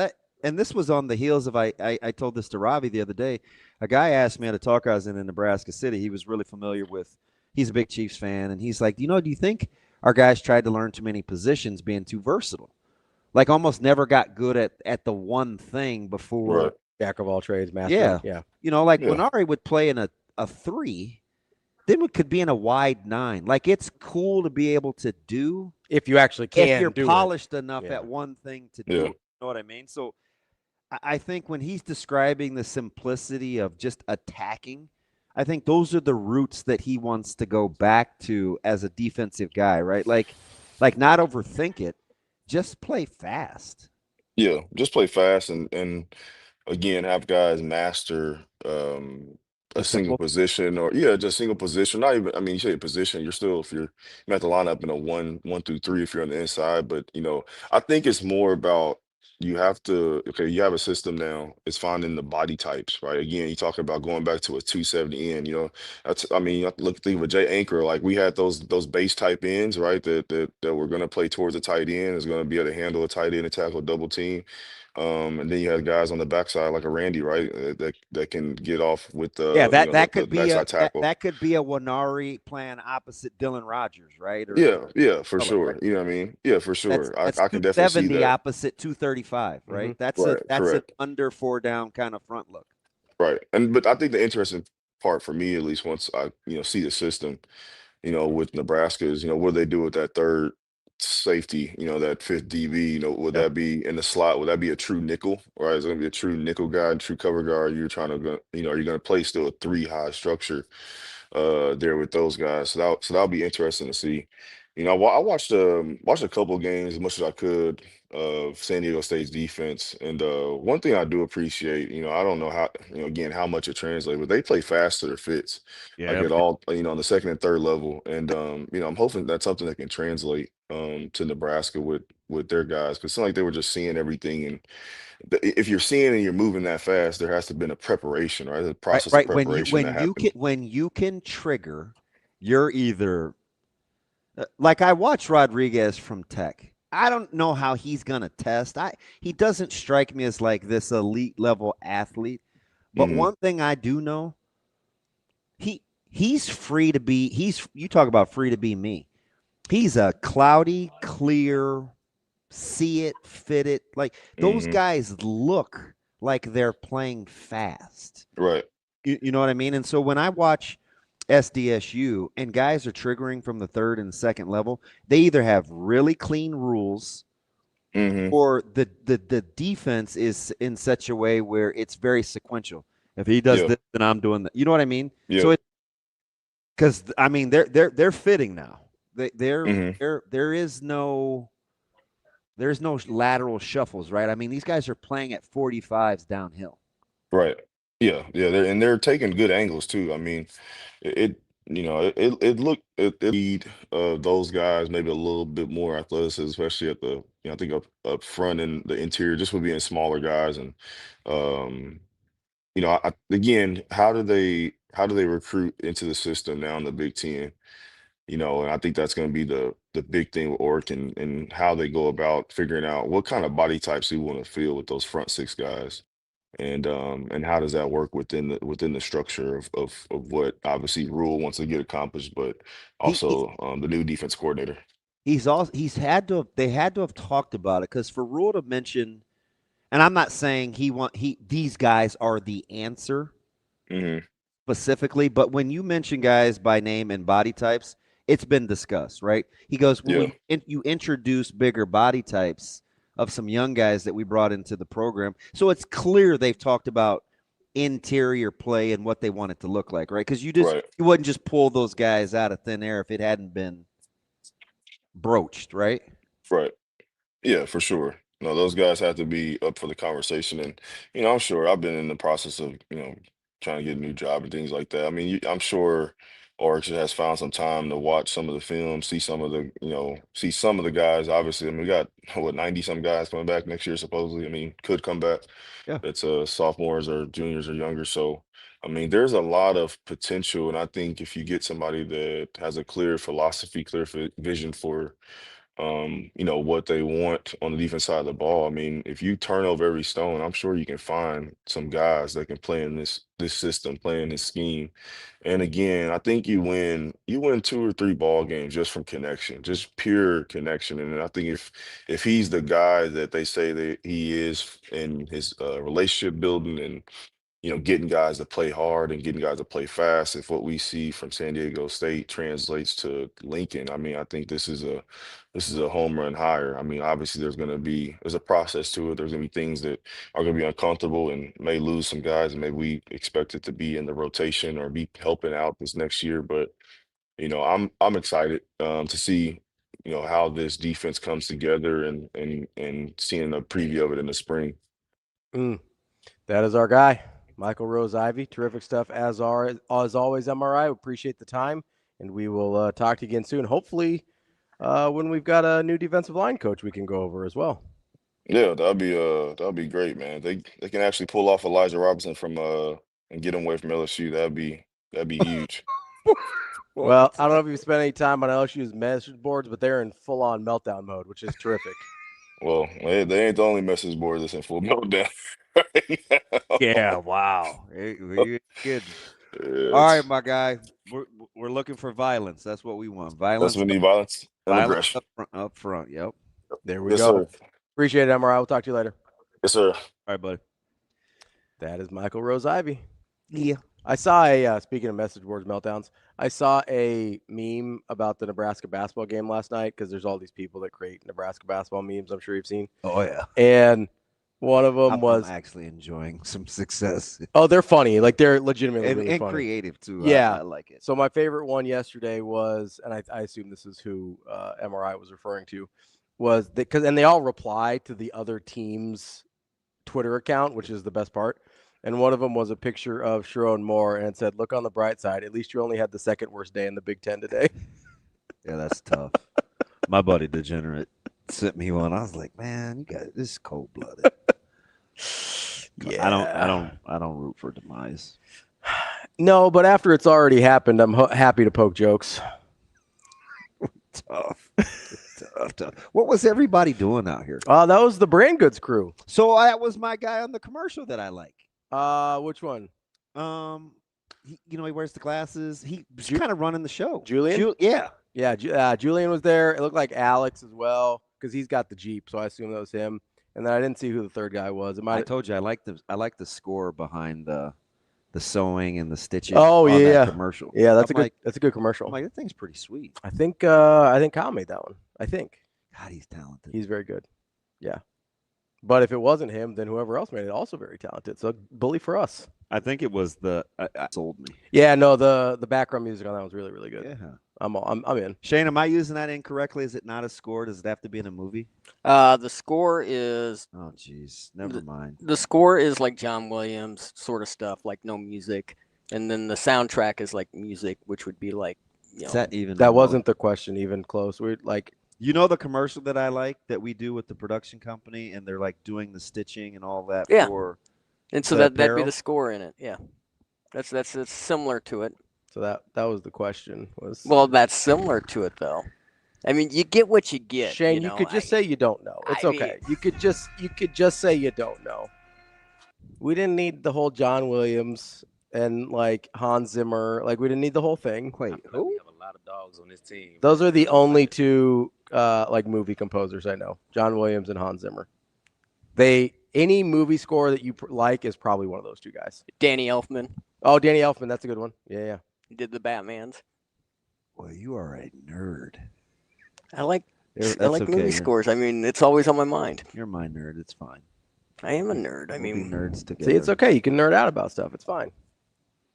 and this was on the heels of, I told this to Ravi the other day. A guy asked me at a talk I was in Nebraska City. He was really familiar with, he's a big Chiefs fan. And he's like, do you think our guys tried to learn too many positions being too versatile? Like almost never got good at the one thing before. Jack of all trades, master. Yeah. When Ari would play in a 3, then we could be in a wide 9. Like, it's cool to be able to do. If you actually can if you're do polished enough at one thing to do. Yeah. You know what I mean? So I think when he's describing the simplicity of just attacking, I think those are the roots that he wants to go back to as a defensive guy, right? Like not overthink it. Just play fast. Yeah, just play fast and again have guys master a single position or just single position. Not even, I mean, you say position, you're still, if you have to line up in a 1 through 3 if you're on the inside, but I think it's more about you have a system now. It's finding the body types, right? Again, you talk about going back to a 270 end. Think of a Jay Anchor. Like, we had those base type ends, right? That were going to play towards the tight end, is going to be able to handle a tight end and tackle a double team. And then you have guys on the backside like a Randy, right? That can get off with the that could be backside tackle. That could be a Wanari playing opposite Dylan Rogers, right? For sure. Right? You know what I mean? Yeah, for sure. That's I can definitely see that. Opposite 235, right? That's an under 4 down kind of front look. Right. But I think the interesting part for me, at least once I see the system, with Nebraska is what do they do with that third safety, that 5th DB, would that be in the slot? Would that be a true nickel, right? Is it going to be a true nickel guy, true cover guard? You're trying to go, are you going to play still a 3 high structure there with those guys? So that'll be interesting to see. I watched a couple of games as much as I could of San Diego State's defense, and one thing I do appreciate, I don't know how, again, how much it translates, but they play fast to their fits, like at all, on the second and third level, and I'm hoping that's something that can translate to Nebraska with their guys, because it seemed like they were just seeing everything, and if you're seeing and you're moving that fast, there has to have been a preparation, right? The process of preparation when you can trigger, you're either like, I watched Rodriguez from Tech. I don't know how he's going to test. He doesn't strike me as like this elite level athlete. But one thing I do know, he's free to be, you talk about free to be me. He's a cloudy, clear, see it, fit it. Like, those guys look like they're playing fast. Right. You know what I mean? And so when I watch SDSU and guys are triggering from the 3rd and 2nd level, they either have really clean rules or the defense is in such a way where it's very sequential. If he does this, then I'm doing that. You know what I mean? Yeah. So because I mean they're fitting now. There is no There's no lateral shuffles, right? I mean, these guys are playing at 45s downhill. Right. Yeah. They're taking good angles too. I mean, it looked it need those guys maybe a little bit more athleticism, especially at the I think up front and the interior, just with being smaller guys. And um, again, how do they recruit into the system now in the Big Ten? And I think that's going to be the big thing with Ork and how they go about figuring out what kind of body types we want to field with those front six guys. And how does that work within the structure of what obviously Rule wants to get accomplished, but also the new defense coordinator. They had to have talked about it, because for Rule to mention, and I'm not saying these guys are the answer specifically, but when you mention guys by name and body types, it's been discussed, right? He goes, well, you introduce bigger body types of some young guys that we brought into the program. So it's clear they've talked about interior play and what they want it to look like, right? Because you wouldn't just pull those guys out of thin air if it hadn't been broached, right? Right. Yeah, for sure. No, those guys have to be up for the conversation. And, I'm sure I've been in the process of, trying to get a new job and things like that. I mean, I'm sure Oryx has found some time to watch some of the film, see some of the guys. Obviously, I mean, we got 90 some guys coming back next year, supposedly. I mean, could come back. Yeah. It's sophomores or juniors or younger. So, I mean, there's a lot of potential. And I think if you get somebody that has a clear philosophy, clear vision for what they want on the defense side of the ball. I mean, if you turn over every stone, I'm sure you can find some guys that can play in this system, play in this scheme. And again, I think you win 2 or 3 ball games just from connection, just pure connection. And I think if he's the guy that they say that he is in his relationship building and getting guys to play hard and getting guys to play fast. If what we see from San Diego State translates to Lincoln, I mean, I think this is a home run hire. I mean, obviously there's a process to it. There's gonna be things that are gonna be uncomfortable and may lose some guys, and maybe we expect it to be in the rotation or be helping out this next year. But I'm excited to see how this defense comes together and seeing a preview of it in the spring. That is our guy. Michael ROSE-IVEY, terrific stuff as always, MRI. Appreciate the time, and we will talk to you again soon. Hopefully, when we've got a new defensive line coach, we can go over as well. Yeah, that'd be great, man. They can actually pull off Elijah Robinson from and get him away from LSU. That'd be huge. Well, I don't know if you've spent any time on LSU's message boards, but they're in full-on meltdown mode, which is terrific. Well, they ain't the only message board that's in full meltdown. Yeah, wow. You're good. All right, my guy. We're looking for violence. That's what we want. Violence. That's what we need, violence and aggression. Up front. Yep. There we go. Sir. Appreciate it, MRI. We'll talk to you later. Yes, sir. All right, buddy. That is Michael ROSE-IVEY. Yeah. I saw speaking of message boards meltdowns, I saw a meme about the Nebraska basketball game last night, because there's all these people that create Nebraska basketball memes, I'm sure you've seen. Oh, yeah. And one of them was actually enjoying some success. Oh, they're funny. Like, they're legitimately really and funny. Creative, too. Yeah. I like it. So my favorite one yesterday was, and I assume this is who MRI was referring to, was and they all reply to the other team's Twitter account, which is the best part. And one of them was a picture of Sherrone Moore, and it said, "Look on the bright side. At least you only had the second worst day in the Big Ten today." Yeah, that's tough. My buddy Degenerate sent me one. I was like, man, you got this is cold blooded. Yeah. I don't root for demise. No, but after it's already happened, I'm happy to poke jokes. Tough. Tough. What was everybody doing out here? That was the Brand Goods crew. So that was my guy on the commercial that I like. Which one? He wears the glasses. He's kind of running the show. Julian? Yeah. Julian was there. It looked like Alex as well, because he's got the Jeep, so I assume that was him. And then I didn't see who the third guy was. I told you I like the score behind the sewing and the stitching. Oh, on yeah. That commercial. Yeah, that's a good commercial. I'm like, that thing's pretty sweet. I think Kyle made that one. I think. God, he's talented. He's very good. Yeah. But if it wasn't him, then whoever else made it also very talented. So bully for us. I think it was I sold me. Yeah, no, the background music on that was really, really good. Yeah. I'm in. Shane, am I using that incorrectly? Is it not a score? Does it have to be in a movie? The score is. Oh, geez. Never mind. The score is like John Williams sort of stuff, like no music. And then the soundtrack is like music, which would be like, Is that even? That wasn't the question even close. We're like, you know, the commercial that I like that we do with the production company, and they're like doing the stitching and all that. Yeah. For and so that'd be the score in it. Yeah. That's similar to it. So that was the question. Well, that's similar to it though. I mean, you get what you get. Shane, you could just say you don't know. It's okay. You could just say you don't know. We didn't need the whole John Williams and like Hans Zimmer. Like we didn't need the whole thing. Wait, who? We have a lot of dogs on this team. Those are the only two like movie composers I know. John Williams and Hans Zimmer. Any movie score that you like is probably one of those two guys. Danny Elfman. Oh, Danny Elfman, that's a good one. Yeah. He did the Batmans. Well, you are a nerd. I like movie scores. I mean, it's always on my mind. You're my nerd. It's fine. I am a nerd. I mean, nerds together. See, it's okay. You can nerd out about stuff. It's fine.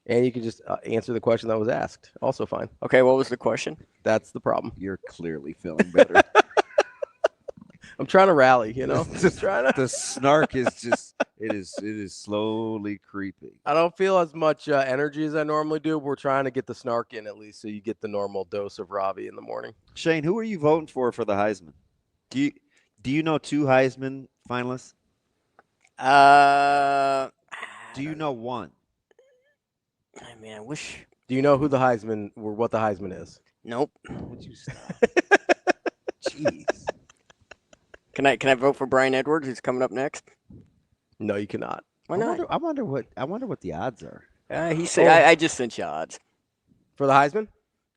And you can just answer the question that was asked. Also fine. Okay, what was the question? That's the problem. You're clearly feeling better. I'm trying to rally, you know. Just trying to. The snark is just it is slowly creeping. I don't feel as much energy as I normally do. We're trying to get the snark in at least, so you get the normal dose of Ravi in the morning. Shane, who are you voting for the Heisman? Do you know 2 Heisman finalists? Do you know 1? I mean, I wish. Do you know who the Heisman or what the Heisman is? Nope. Would you stop? Jeez. Can I vote for Brian Edwards, who's coming up next? No, you cannot. Why not? I wonder what the odds are. He said I just sent you odds for the Heisman.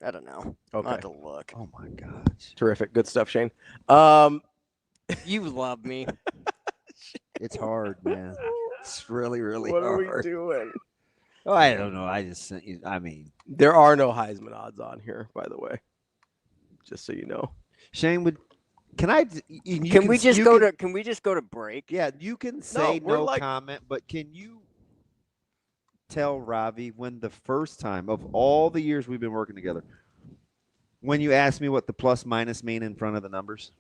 I don't know. Okay. I'll have to look. Oh my gosh. Terrific, good stuff, Shane. You love me. It's hard, man. It's really, really what hard. What are we doing? Oh, I don't know. I just sent you. I mean, there are no Heisman odds on here, by the way. Just so you know. Shane, can we just go to break? Yeah, you can say no like, comment, but can you tell Ravi when the first time of all the years we've been working together, when you asked me what the plus minus mean in front of the numbers?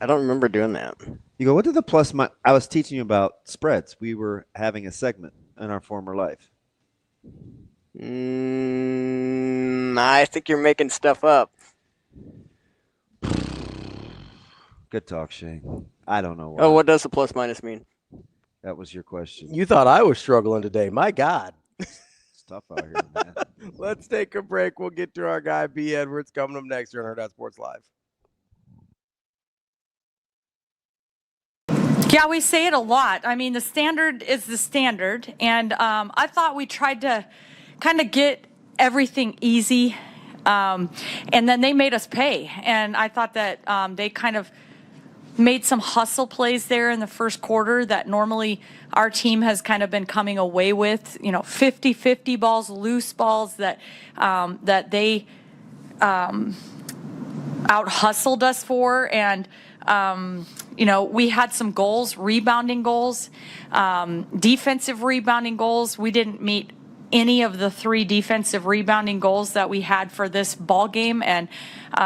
I don't remember doing that. You go, what did the plus minus? I was teaching you about spreads. We were having a segment in our former life. I think you're making stuff up. Good talk, Shane. I don't know. Oh, what does the plus minus mean? That was your question. You thought I was struggling today. My God. It's tough out here, man. Let's take a break. We'll get to our guy, B. Edwards, coming up next here on Hurrdat Sports Live. Yeah, we say it a lot. I mean, the standard is the standard. And I thought we tried to kind of get everything easy. And then they made us pay. And I thought that they kind of made some hustle plays there in the first quarter that normally our team has kind of been coming away with, 50-50 balls, loose balls that they out-hustled us for. And, we had some goals, rebounding goals, defensive rebounding goals. We didn't meet any of the 3 defensive rebounding goals that we had for this ball game. And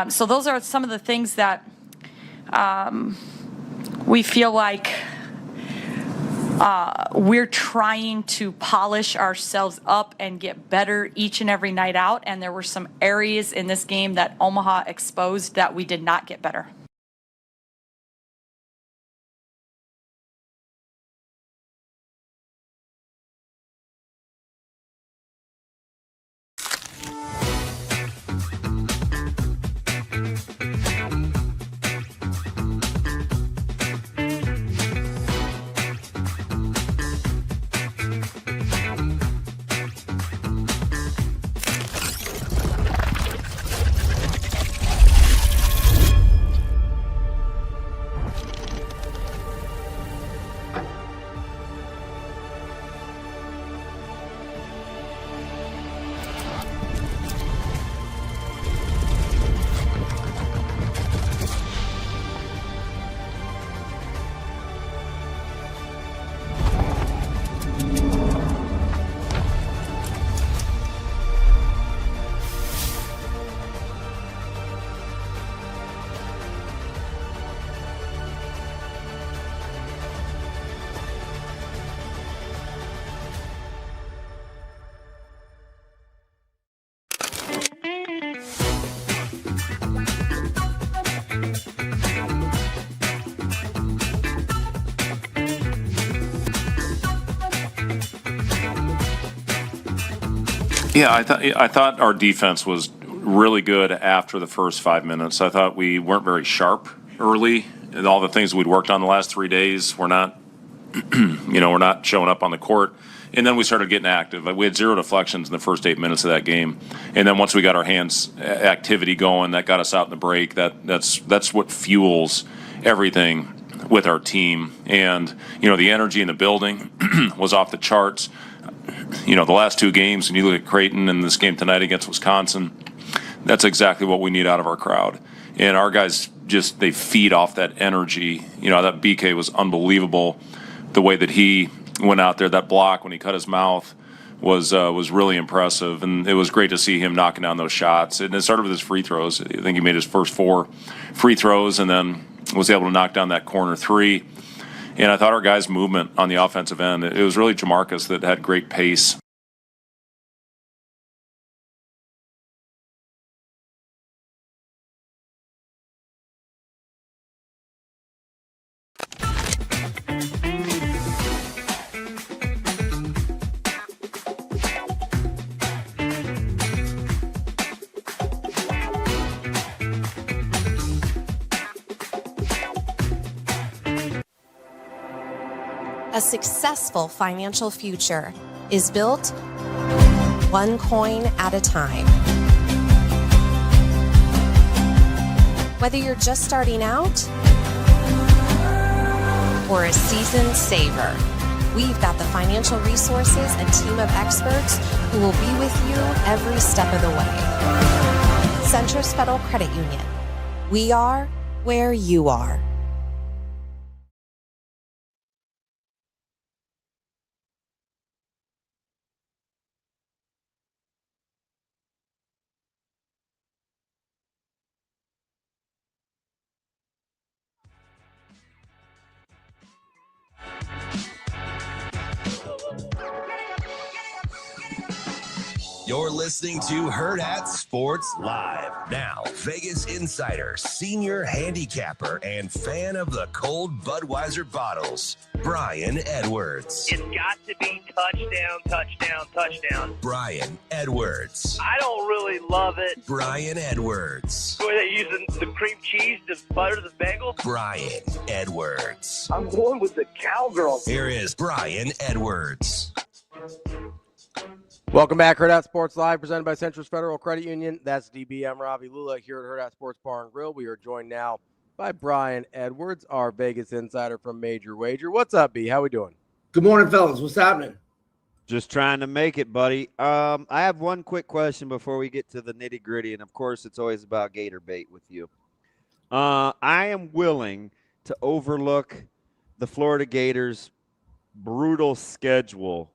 so those are some of the things that we feel like we're trying to polish ourselves up and get better each and every night out. And there were some areas in this game that Omaha exposed that we did not get better. Yeah, I thought our defense was really good after the first 5 minutes. I thought we weren't very sharp early, and all the things we'd worked on the last 3 days were not, we're not showing up on the court. And then we started getting active. We had 0 deflections in the first 8 minutes of that game, and then once we got our hands activity going, that got us out in the break. That's what fuels everything with our team. And the energy in the building was off the charts. The last 2 games, and you look at Creighton and this game tonight against Wisconsin, that's exactly what we need out of our crowd. And our guys they feed off that energy. That BK was unbelievable. The way that he went out there, that block when he cut his mouth was really impressive. And it was great to see him knocking down those shots. And it started with his free throws. I think he made his first 4 free throws and then was able to knock down that corner 3. And I thought our guys' movement on the offensive end, it was really Jamarcus that had great pace. A successful financial future is built one coin at a time. Whether you're just starting out or a seasoned saver, we've got the financial resources and team of experts who will be with you every step of the way. Centris Federal Credit Union. We are where you are. You're listening to Hurrdat Sports Live. Now, Vegas insider, senior handicapper, and fan of the cold Budweiser bottles, Brian Edwards. It's got to be touchdown, touchdown, touchdown. Brian Edwards. I don't really love it. Brian Edwards. The way they're using the cream cheese to butter the bagel. Brian Edwards. I'm going with the cowgirl. Here is Brian Edwards. Welcome back, Hurrdat Sports Live, presented by Centris Federal Credit Union. That's DB. I'm Ravi Lulla here at Hurrdat Sports Bar and Grill. We are joined now by Brian Edwards, our Vegas insider from Major Wager. What's up, B? How we doing? Good morning, fellas. What's happening? Just trying to make it, buddy. I have one quick question before we get to the nitty-gritty, and of course, it's always about Gator bait with you. I am willing to overlook the Florida Gators' brutal schedule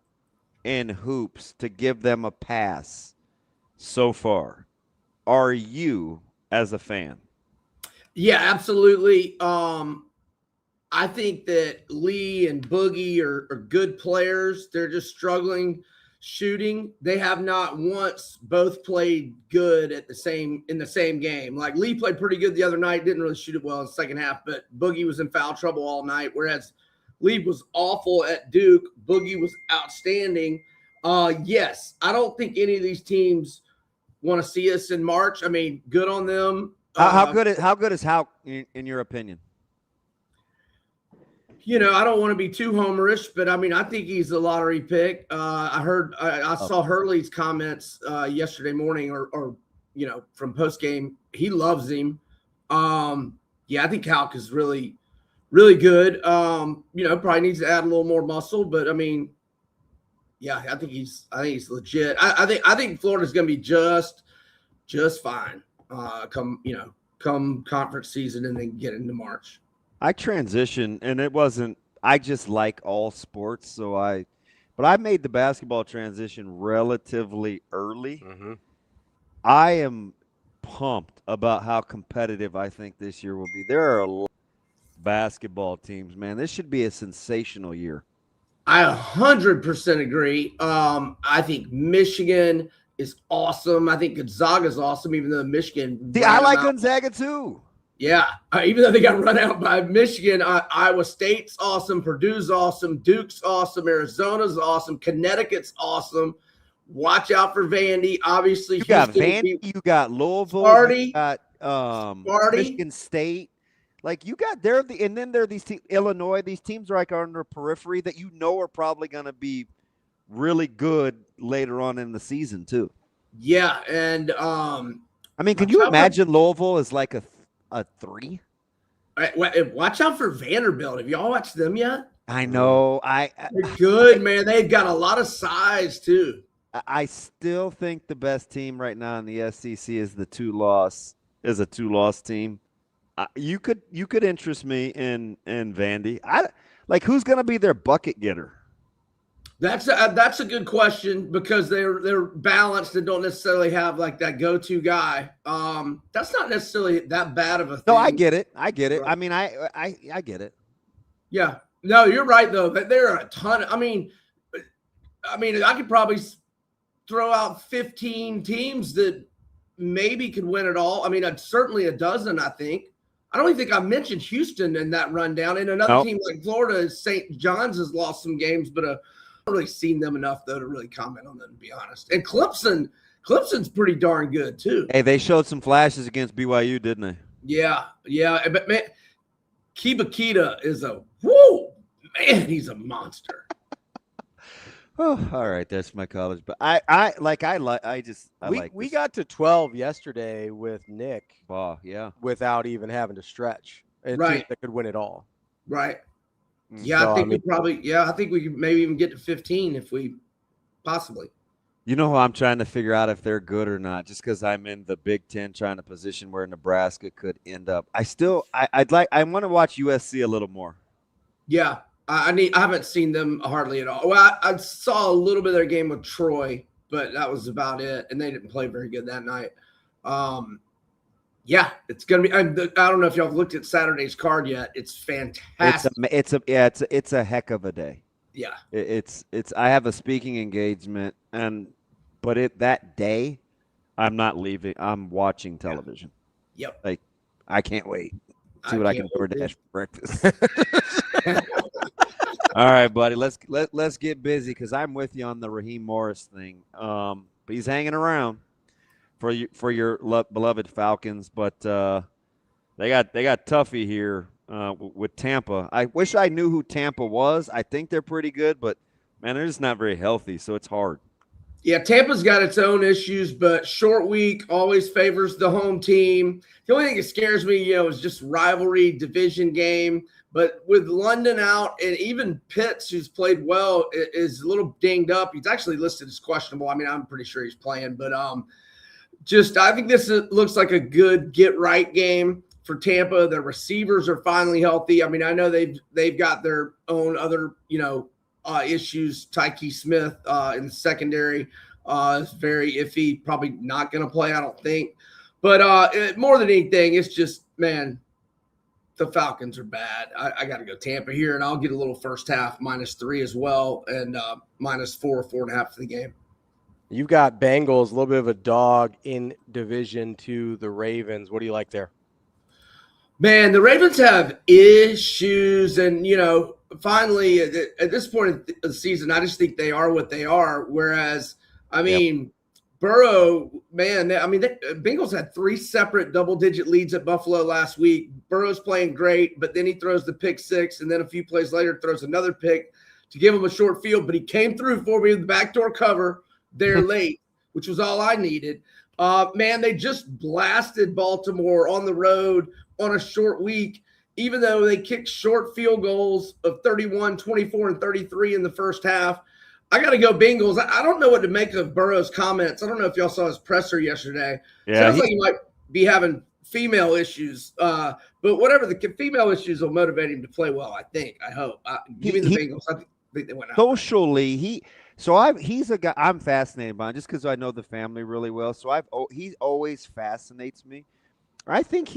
in hoops to give them a pass so far. Are you as a fan? Yeah, absolutely. I think that Lee and Boogie are good players. They're just struggling shooting. They have not once both played good in the same game. Like Lee played pretty good the other night, didn't really shoot it well in the second half, but Boogie was in foul trouble all night, whereas Lee was awful at Duke. Boogie was outstanding. Yes, I don't think any of these teams want to see us in March. I mean, good on them. How good is Houck in your opinion? I don't want to be too homerish, but I mean, I think he's a lottery pick. I saw Hurley's comments yesterday morning, or from post game. He loves him. I think Houck is really, really good. Probably needs to add a little more muscle, but I mean, yeah, I think he's legit. I think Florida's going to be just fine. Come conference season and then get into March. I transitioned, and it wasn't. I just like all sports, but I made the basketball transition relatively early. Mm-hmm. I am pumped about how competitive I think this year will be. There are a lot of basketball teams, man. This should be a sensational year. I 100% agree. I think Michigan is awesome. I think Gonzaga's awesome, even though Michigan. I like Gonzaga too. Yeah, even though they got run out by Michigan, Iowa State's awesome, Purdue's awesome, Duke's awesome, Arizona's awesome, Connecticut's awesome, Watch out for Vandy. Obviously, You got Houston Vandy, you got Louisville, Sparty, you got Michigan State. Like you got and then there are these teams, Illinois. These teams are like on the periphery that are probably going to be really good later on in the season too. Yeah, and I mean, can you imagine Louisville as like a 3? Watch out for Vanderbilt. Have y'all watched them yet? I know. They're good, man. They've got a lot of size too. I still think the best team right now in the SEC is a 2-loss team. You could interest me in Vandy. Who's going to be their bucket getter? That's a good question because they're balanced and don't necessarily have like that go-to guy. That's not necessarily that bad of a thing. No, I get it. Right. I mean, I get it. Yeah. No, you're right though. There are a ton. I mean, I could probably throw out 15 teams that maybe could win it all. I mean, certainly a dozen. I think. I don't even think I mentioned Houston in that rundown. And another team like Florida, St. John's has lost some games, but I haven't really seen them enough though to really comment on them, to be honest. And Clemson's pretty darn good too. Hey, they showed some flashes against BYU, didn't they? Yeah. But man, Kibakita is he's a monster. Oh, all right, that's my college. But we got to 12 yesterday with Nick. Wow, yeah. Without even having to stretch. Right. That could win it all. Right. Yeah, so, I think we could maybe even get to 15 if we possibly. You know who I'm trying to figure out if they're good or not, just because I'm in the Big Ten trying to position where Nebraska could end up. I want to watch USC a little more. Yeah. I haven't seen them hardly at all. Well, I saw a little bit of their game with Troy, but that was about it, and they didn't play very good that night. Yeah, it's gonna be. I don't know if y'all have looked at Saturday's card yet. It's fantastic. It's a heck of a day. Yeah, it's. I have a speaking engagement, but that day, I'm not leaving. I'm watching television. Yep. Like, I can't wait. See what I can DoorDash for breakfast. All right, buddy. Let's get busy because I'm with you on the Raheem Morris thing. But he's hanging around for your beloved Falcons. But they got Tuffy here with Tampa. I wish I knew who Tampa was. I think they're pretty good, but man, they're just not very healthy, so it's hard. Yeah, Tampa's got its own issues, but short week always favors the home team. The only thing that scares me, is just rivalry, division game. But with London out and even Pitts, who's played well, is a little dinged up. He's actually listed as questionable. I mean, I'm pretty sure he's playing. But I think this looks like a good get-right game for Tampa. Their receivers are finally healthy. I mean, I know they've got their own other, issues. Tyke Smith in the secondary is very iffy. Probably not going to play, I don't think. But more than anything, it's just, man, the Falcons are bad. I got to go Tampa here, and I'll get a little first half -3 as well, and -4.5 for the game. You've got Bengals, a little bit of a dog in division to the Ravens. What do you like there? Man, the Ravens have issues, and finally at this point of the season, I just think they are what they are. Whereas, Burrow, man, the Bengals had 3 separate double-digit leads at Buffalo last week. Burrow's playing great, but then he throws the pick 6, and then a few plays later throws another pick to give him a short field. But he came through for me with the backdoor cover there late, which was all I needed. Man, they just blasted Baltimore on the road on a short week, even though they kicked short field goals of 31, 24, and 33 in the first half. I got to go Bengals. I don't know what to make of Burrow's comments. I don't know if y'all saw his presser yesterday. Yeah, sounds like he might be having female issues. But whatever, the female issues will motivate him to play well, I think. I hope. Give me the Bengals. I think they went out. Socially, he's a guy I'm fascinated by just because I know the family really well. So he always fascinates me. I think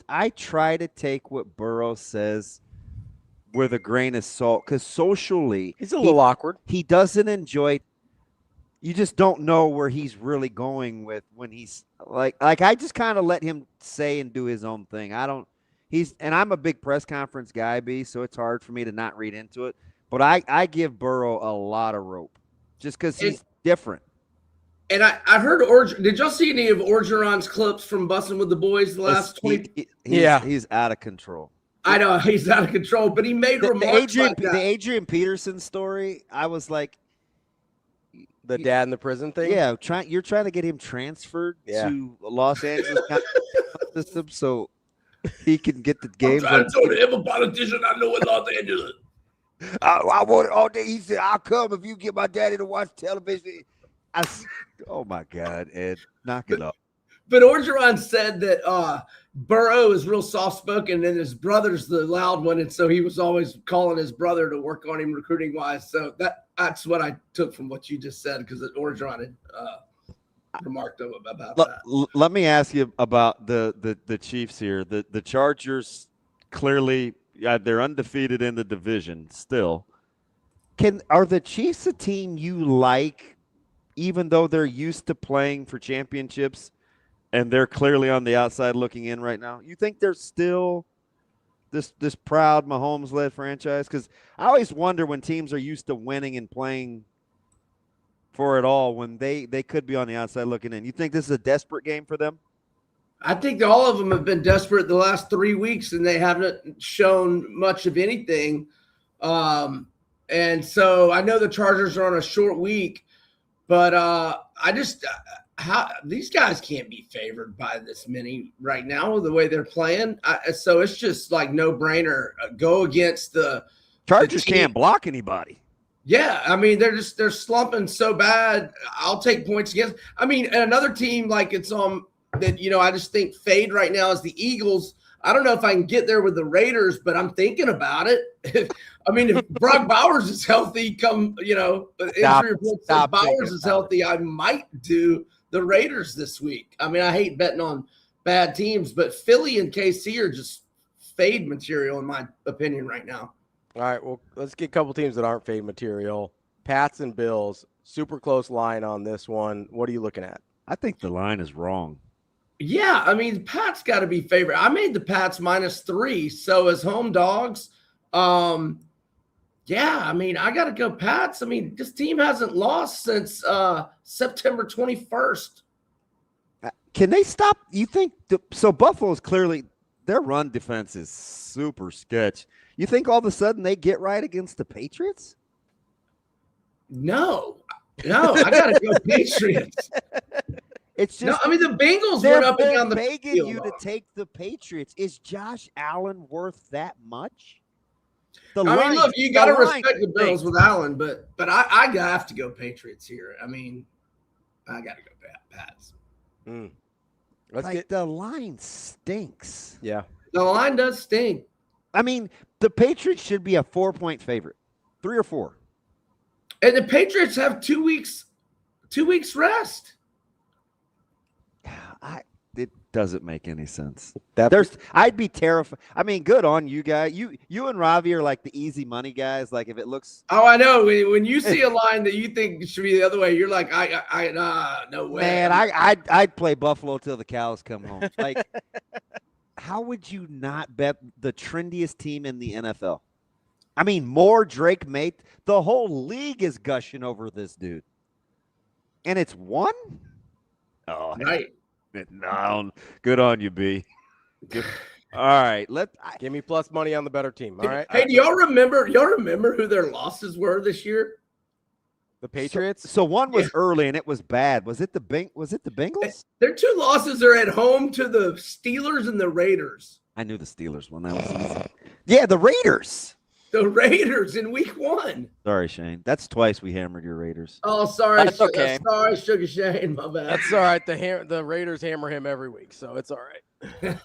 I try to take what Burrow says with a grain of salt because socially he's a little awkward. He doesn't enjoy. You just don't know where he's really going with when he's like I just kind of let him say and do his own thing. And I'm a big press conference guy, so it's hard for me to not read into it. But I give Burrow a lot of rope just because he's different. And I heard did y'all see any of Orgeron's clips from Bussin' with the Boys the last 20? He's out of control. I know he's out of control, but he made remarks like that. The Adrian Peterson story, I was like, the dad in the prison thing. Yeah, you're trying to get him transferred to Los Angeles system so he can get the games. I'm trying to tell him a politician I know in Los Angeles. I want it all day. He said, "I'll come if you get my daddy to watch television." Oh my God, Ed, knock it up. But Orgeron said that Burrow is real soft-spoken and his brother's the loud one, and so he was always calling his brother to work on him recruiting-wise. So that's what I took from what you just said, because Orgeron had remarked about that. Let me ask you about the Chiefs here. The Chargers clearly they're undefeated in the division still. Are the Chiefs a team you like, even though they're used to playing for championships? And they're clearly on the outside looking in right now. You think they're still this proud Mahomes-led franchise? Because I always wonder when teams are used to winning and playing for it all, when they could be on the outside looking in. You think this is a desperate game for them? I think all of them have been desperate the last 3 weeks, and they haven't shown much of anything. And so I know the Chargers are on a short week, but these guys can't be favored by this many right now with the way they're playing. So it's just like no brainer. Go against the Chargers can't block anybody. Yeah, I mean they're slumping so bad. I'll take points against. I mean, another team like it's that I just think fade right now is the Eagles. I don't know if I can get there with the Raiders, but I'm thinking about it. If Brock Bowers is healthy, injury reports that Bowers is healthy, I might do the Raiders this week. I mean, I hate betting on bad teams, but Philly and KC are just fade material in my opinion right now. All right, well, let's get a couple teams that aren't fade material. Pats and Bills, super close line on this one. What are you looking at? I think the line is wrong. Yeah, I mean, Pats got to be favored. I made the Pats -3, so as home dogs. Yeah, I mean, I got to go Pats. I mean, this team hasn't lost since September 21st. Can they stop? You think so? Buffalo's clearly their run defense is super sketch. You think all of a sudden they get right against the Patriots? No, I got to go Patriots. It's just, the Bengals went up and down the begging field. you to take the Patriots. Is Josh Allen worth that much? Look, you got to respect the Bills with Allen, but I have to go Patriots here. I mean, I got to go Pats. The line stinks. Yeah, the line does stink. I mean, the Patriots should be a 4-point favorite, 3 or 4. And the Patriots have 2 weeks rest. It doesn't make any sense. I'd be terrified. I mean, good on you guys. You and Ravi are like the easy money guys. Like if it looks. Oh, I know. When you see a line that you think should be the other way, you're like, no way. Man, I'd play Buffalo till the cows come home. Like, how would you not bet the trendiest team in the NFL? I mean, more Drake May. The whole league is gushing over this dude, and it's one. Oh, right. No, good on you, B. Good. All right, give me plus money on the better team. All right. Hey, do y'all remember who their losses were this year? The Patriots. So one was early and it was bad. Was it the Bengals? Their 2 losses are at home to the Steelers and the Raiders. I knew the Steelers one. That was easy. Yeah, the Raiders. The Raiders in week 1. Sorry, Shane. That's twice we hammered your Raiders. Oh, sorry. That's okay. Sorry, Sugar Shane. My bad. That's all right. The Raiders hammer him every week, so it's all right.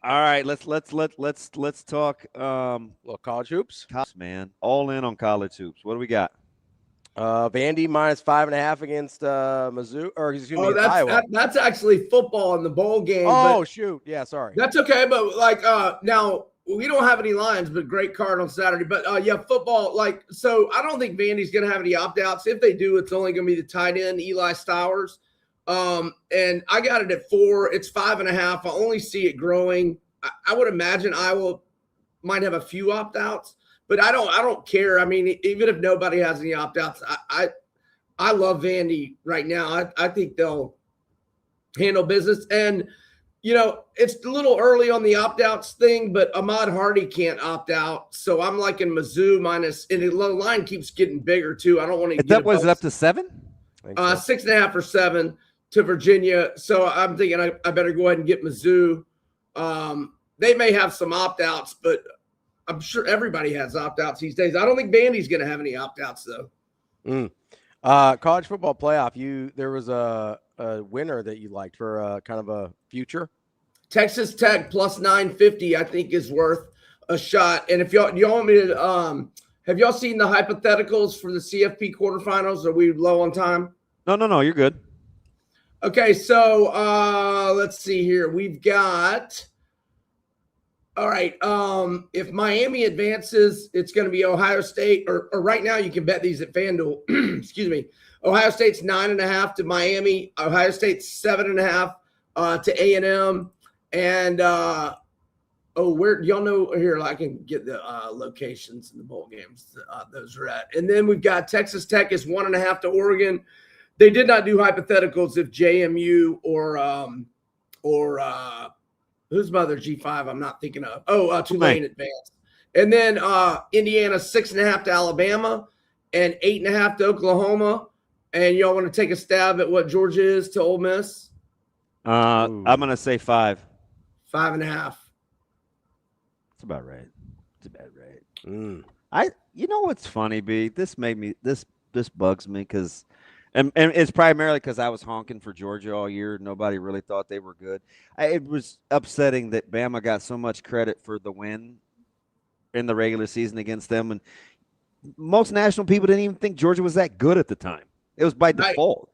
All right, let's talk little college hoops. Man, all in on college hoops. What do we got? Vandy -5.5 against Mizzou, or excuse me, Iowa. That's actually football in the bowl game. Oh, shoot. Yeah, sorry. That's okay, but now we don't have any lines, but great card on Saturday. But football, so I don't think Vandy's going to have any opt-outs. If they do, it's only going to be the tight end, Eli Stowers. And I got it at 4. It's 5.5. I only see it growing. I would imagine Iowa might have a few opt-outs, but I don't care. I mean, even if nobody has any opt-outs, I love Vandy right now. I think they'll handle business. And, it's a little early on the opt-outs thing, but Ahmad Hardy can't opt out. So I'm liking Mizzou minus, and the line keeps getting bigger too. I don't want to get was it up to 7? 6.5 or 7 to Virginia. So I'm thinking I better go ahead and get Mizzou. They may have some opt-outs, but I'm sure everybody has opt-outs these days. I don't think Vandy's going to have any opt-outs though. College football playoff. There was a winner that you liked for kind of a future. Texas Tech plus 950, I think, is worth a shot. And if y'all want me to, have y'all seen the hypotheticals for the CFP quarterfinals? Are we low on time? No, you're good. Okay, so let's see here. We've got. All right. If Miami advances, it's going to be Ohio State, or right now you can bet these at FanDuel. Excuse me. Ohio State's 9.5 to Miami. Ohio State's 7.5 to A&M. And where y'all know here? I can get the locations in the bowl games. Those are at. And then we've got Texas Tech is 1.5 to Oregon. They did not do hypotheticals if JMU or who's my other G5 I'm not thinking of? Tulane advanced. And then Indiana 6.5 to Alabama and 8.5 to Oklahoma. And y'all want to take a stab at what Georgia is to Ole Miss? I'm going to say 5. 5.5. That's about right. You know what's funny, B? This made me this bugs me because and it's primarily because I was honking for Georgia all year. Nobody really thought they were good. It was upsetting that Bama got so much credit for the win in the regular season against them, and most national people didn't even think Georgia was that good at the time. It was by default.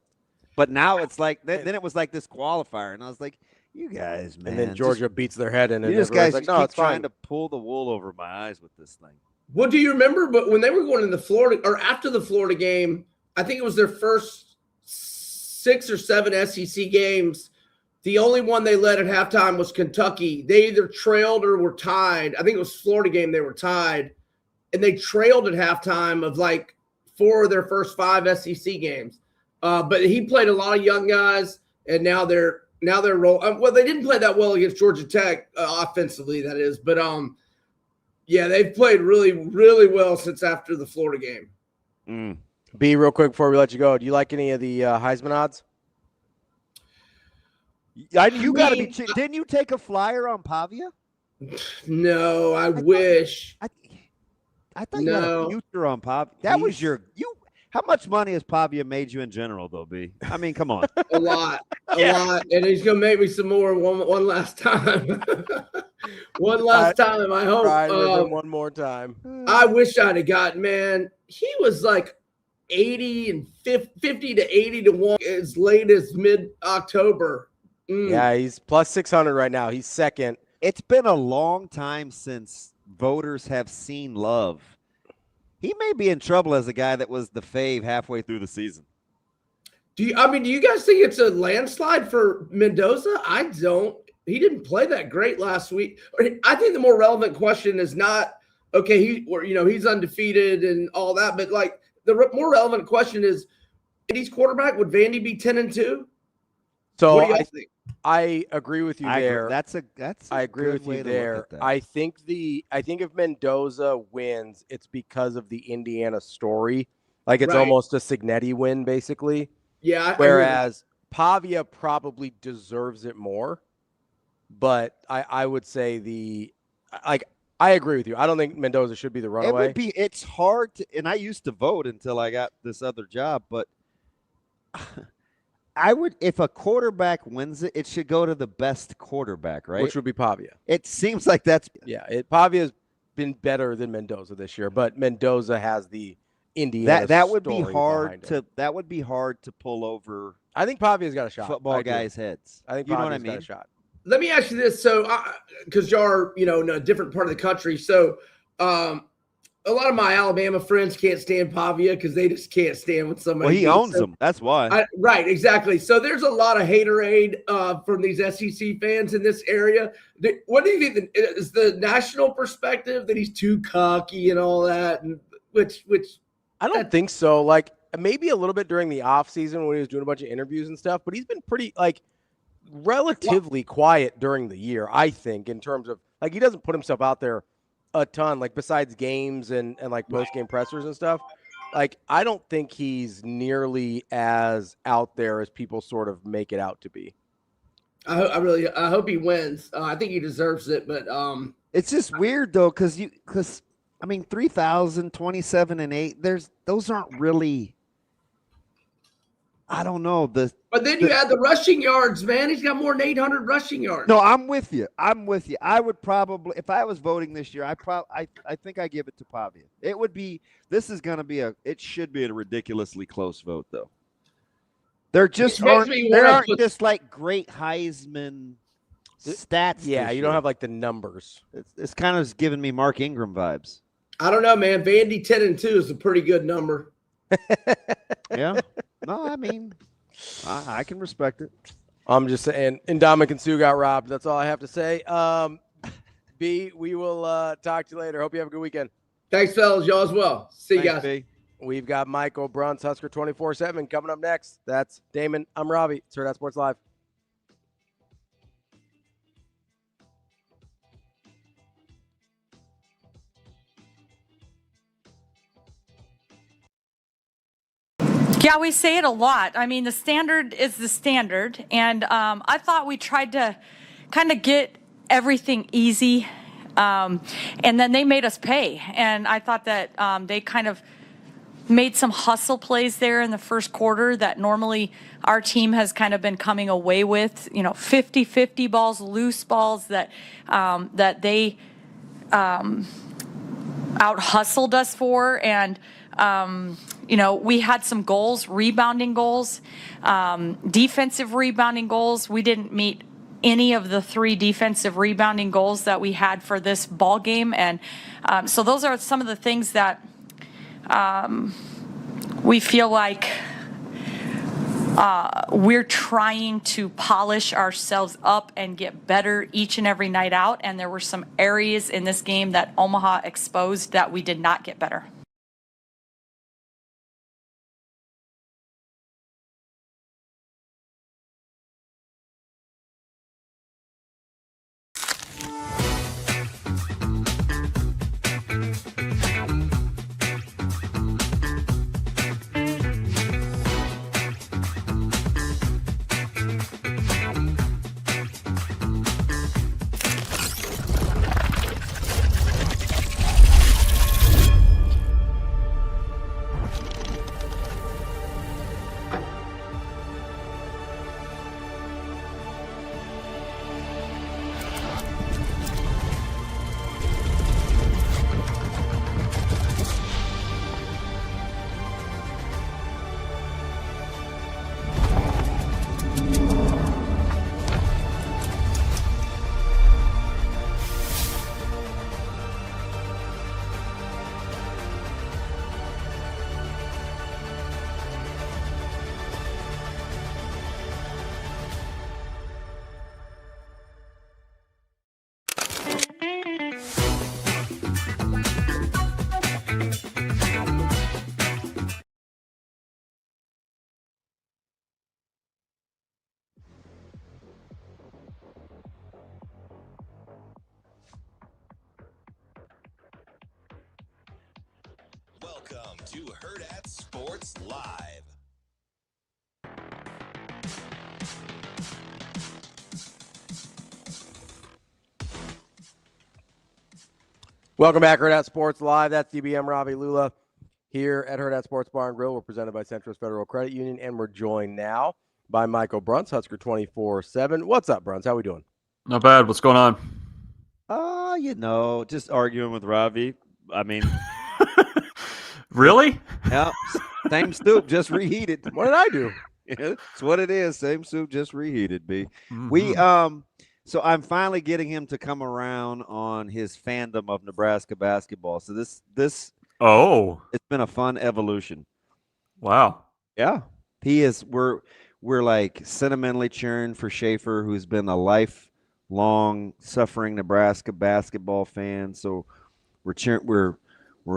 But now it's like then it was like this qualifier, and I was like, you guys, man. And then Georgia beats their head in, and you guys like, no, it's trying fine to pull the wool over my eyes with this thing. What do you remember? But when they were going into Florida, or after the Florida game, I think it was their first 6 or 7 SEC games. The only one they led at halftime was Kentucky. They either trailed or were tied. I think it was Florida game they were tied, and they trailed at halftime of like 4 of their first 5 SEC games. But he played a lot of young guys, and now they're rolling. Well, they didn't play that well against Georgia Tech offensively, that is. But yeah, they've played really, really well since after the Florida game. B, real quick before we let you go, do you like any of the Heisman odds? You got to be. Didn't you take a flyer on Pavia? No, I wish. I thought you had a future on Pavia. That was your you. How much money has Pavia made you in general, though, B? I mean, come on. A lot. And he's going to make me some more one last time. One last time, I hope. One more time. I wish I'd have gotten, man. He was like 80 and 50 to 80 to 1 as late as mid-October. Yeah, he's plus 600 right now. He's second. It's been a long time since voters have seen love. He may be in trouble as a guy that was the fave halfway through the season. Do you guys think it's a landslide for Mendoza? I don't. He didn't play that great last week. I think the more relevant question is not, okay, he's undefeated and all that, but like the more relevant question is, Vandy's quarterback, would Vandy be 10-2? So what do you think? I agree with you there. I agree with you there. I think if Mendoza wins, it's because of the Indiana story. Like it's almost a Signetti win, basically. Yeah. Whereas Pavia probably deserves it more. But I would say I agree with you. I don't think Mendoza should be the runaway. It's hard to, and I used to vote until I got this other job, but I would, if a quarterback wins it, it should go to the best quarterback, right? Which would be Pavia. It seems like that's Pavia's been better than Mendoza this year, but Mendoza has the Indiana. That would be hard to pull over. I think Pavia's got a shot. Football guys' heads. I think you know Pavia's what I mean. Got a shot. Let me ask you this, so because you are in a different part of the country, so a lot of my Alabama friends can't stand Pavia because they just can't stand when somebody. Well, he owns them. That's why. Right, exactly. So there's a lot of haterade from these SEC fans in this area. What do you think is the national perspective that he's too cocky and all that? And which I don't think so. Like maybe a little bit during the off season when he was doing a bunch of interviews and stuff, but he's been pretty relatively quiet during the year, I think, in terms of he doesn't put himself out there a ton, besides games and post-game pressers and stuff. I don't think he's nearly as out there as people sort of make it out to be. I hope he wins. I think he deserves it, but it's just weird though, because 3,000, 27 and 8. Those aren't really. I don't know. But then you add the rushing yards, man. He's got more than 800 rushing yards. No, I'm with you. I would probably, if I was voting this year, I think I give it to Pavia. It would be. This is going to be it should be a ridiculously close vote though. They're just aren't just great Heisman stats. Yeah, you don't have the numbers. It's kind of giving me Mark Ingram vibes. I don't know, man. Vandy 10-2 is a pretty good number. Yeah. No, I can respect it. I'm just saying, Indomitian Sue got robbed. That's all I have to say. B, we will talk to you later. Hope you have a good weekend. Thanks, fellas. Y'all as well. See you guys. B. We've got Michael BRUNTZ, Husker 24/7 coming up next. That's Damon. I'm Ravi. It's Hurrdat Sports Live. Yeah, we say it a lot. The standard is the standard. And I thought we tried to kind of get everything easy. And then they made us pay. And I thought that they kind of made some hustle plays there in the first quarter that normally our team has kind of been coming away with, 50-50 balls, loose balls that they out-hustled us for. And, we had some goals, rebounding goals, defensive rebounding goals. We didn't meet any of the 3 defensive rebounding goals that we had for this ball game. And so those are some of the things that we feel like we're trying to polish ourselves up and get better each and every night out. And there were some areas in this game that Omaha exposed that we did not get better. Welcome to Hurrdat Sports Live. Welcome back, Hurrdat Sports Live. That's DBM Ravi Lulla here at Hurrdat Sports Bar and Grill. We're presented by Centris Federal Credit Union, and we're joined now by Michael BRUNTZ, Husker 24/7. What's up, BRUNTZ? How we doing? Not bad. What's going on? Just arguing with Ravi. Really? Yeah. Same soup, just reheated. What did I do? It's what it is. Same soup, just reheated, B. Mm-hmm. So I'm finally getting him to come around on his fandom of Nebraska basketball. So it's been a fun evolution. Wow. Yeah. He is. We're sentimentally cheering for Schaefer, who's been a lifelong suffering Nebraska basketball fan. So we're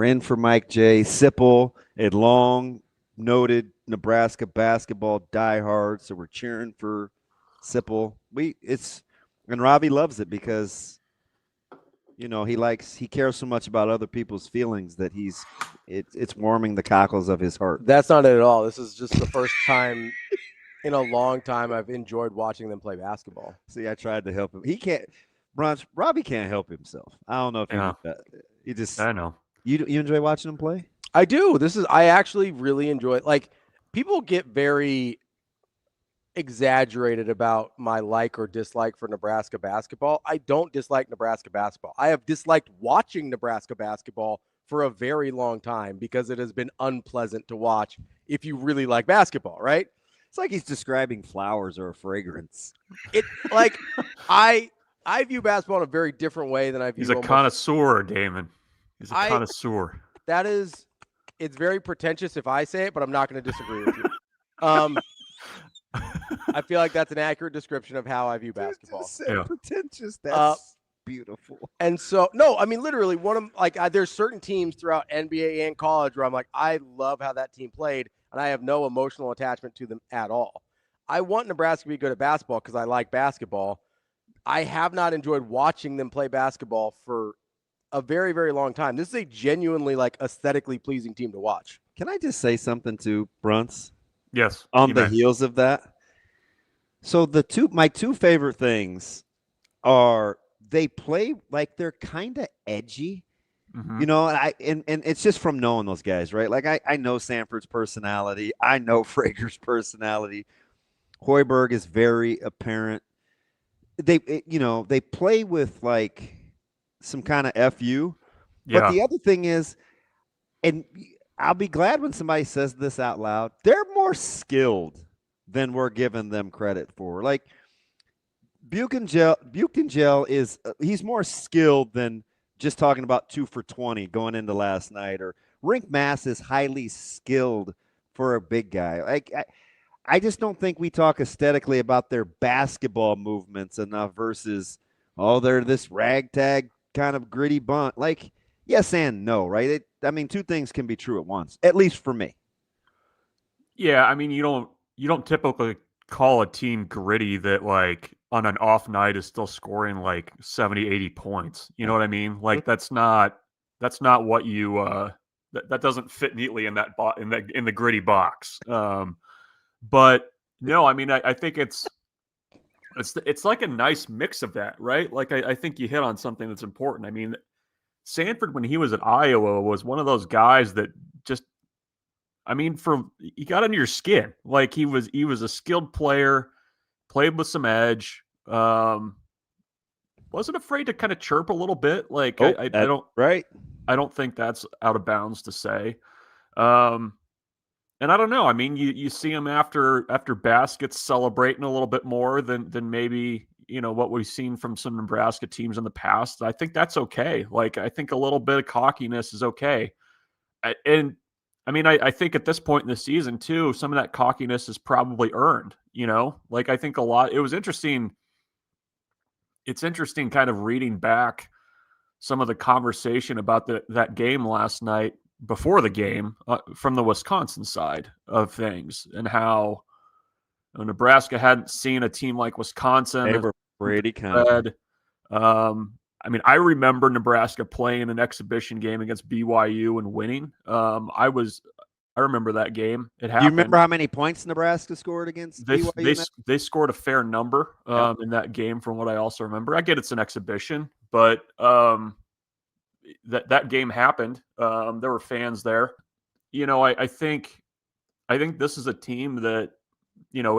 in for Mike J. SIPPLE at Long noted Nebraska basketball diehard, so we're cheering for SIPPLE. And Ravi loves it because he cares so much about other people's feelings that it's warming the cockles of his heart. That's not it at all. This is just the first time in a long time I've enjoyed watching them play basketball. See, I tried to help him. He can't. Robbie can't help himself. I don't know if you just. I know. You enjoy watching him play? I do. I actually really enjoy it. Like, people get very exaggerated about my like or dislike for Nebraska basketball. I don't dislike Nebraska basketball. I have disliked watching Nebraska basketball for a very long time because it has been unpleasant to watch if you really like basketball, right? It's like he's describing flowers or a fragrance. I view basketball in a very different way than I view. He's a connoisseur, Damon. He's a connoisseur. It's very pretentious if I say it, but I'm not going to disagree with you. I feel like that's an accurate description of how I view basketball. Pretentious. That's beautiful. And so, no, I mean, literally, there's certain teams throughout NBA and college where I'm like, I love how that team played, and I have no emotional attachment to them at all. I want Nebraska to be good at basketball because I like basketball. I have not enjoyed watching them play basketball for a very, very long time. This is a genuinely aesthetically pleasing team to watch. Can I just say something to BRUNTZ? Yes. On the heels of that. So my two favorite things are they play like they're kind of edgy. Mm-hmm. And it's just from knowing those guys, right? Like I know Sanford's personality. I know Frager's personality. Hoiberg is very apparent. They play with some kind of FU. Yeah. But the other thing is, and I'll be glad when somebody says this out loud, they're more skilled than we're giving them credit for. Like Buchengel is he's more skilled than just talking about 2 for 20 going into last night, or Rink Mass is highly skilled for a big guy. I just don't think we talk aesthetically about their basketball movements enough versus, they're this ragtag kind of gritty bunt. Yes and no, right? Two things can be true at once, at least for me. Yeah, I mean, you don't typically call a team gritty that on an off night is still scoring 70, 80 points. You know what I mean? That's not what you that doesn't fit neatly in that in the gritty box. But no, I mean, I think it's like a nice mix of that, right? I think you hit on something that's important. I mean, Sanford, when he was at Iowa, was one of those guys that just, he got under your skin. He was a skilled player, played with some edge, wasn't afraid to kind of chirp a little bit. I don't think that's out of bounds to say. And I don't know. I mean, you see him after baskets celebrating a little bit more than maybe, what we've seen from some Nebraska teams in the past. I think that's okay. I think a little bit of cockiness is okay. I think at this point in the season too, some of that cockiness is probably earned, I think a lot, it was interesting. It's interesting kind of reading back some of the conversation about that game last night before the game from the Wisconsin side of things, and how Nebraska hadn't seen a team like Wisconsin. They were pretty kind of. I remember Nebraska playing an exhibition game against BYU and winning. I remember that game. It happened. Do you remember how many points Nebraska scored against BYU? They scored a fair number in that game, from what I also remember. I get it's an exhibition, but that game happened. There were fans there. I think this is a team that,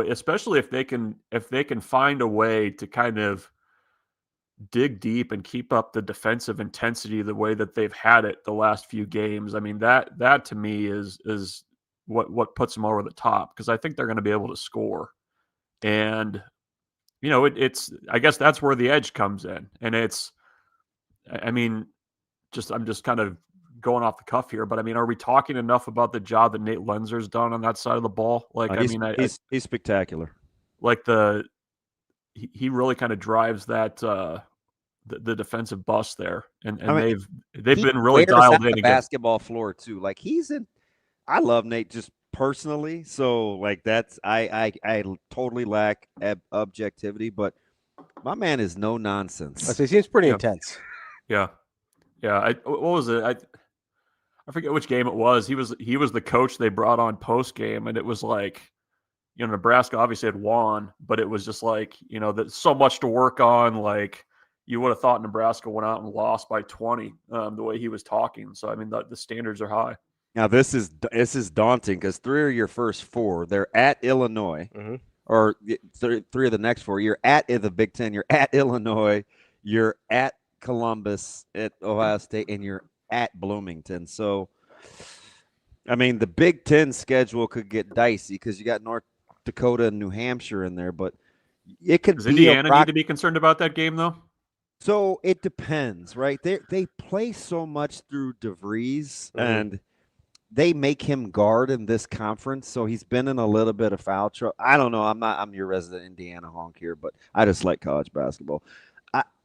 especially if they can find a way to kind of dig deep and keep up the defensive intensity the way that they've had it the last few games. I mean, that to me is what puts them over the top, because I think they're going to be able to score. And, it's I guess that's where the edge comes in. And I'm just kind of going off the cuff here, but are we talking enough about the job that Nate Lenzer's done on that side of the ball? He's spectacular. He really kind of drives that the defensive bus there, and they've been really dialed in the basketball floor too. I love Nate just personally. So like that's I totally lack objectivity, but my man is no nonsense. I say he seems pretty intense. Yeah. What was it? I forget which game it was. He was the coach they brought on post game, and it was like, Nebraska obviously had won, but it was just like, there's so much to work on. Like you would have thought Nebraska went out and lost by 20, the way he was talking. So I mean, the standards are high. Now this is daunting because 3 of your first 4, they're at Illinois, or 3 of the next 4. You're at the Big Ten. You're at Illinois. You're at Columbus, at Ohio State, and you're at Bloomington. So, I mean, the Big Ten schedule could get dicey because you got North Dakota and New Hampshire in there, but it could Does be Indiana need to be concerned about that game, though? So it depends, right? They play so much through DeVries, and they make him guard in this conference, so he's been in a little bit of foul trouble. I don't know. I'm your resident Indiana honk here, but I just like college basketball.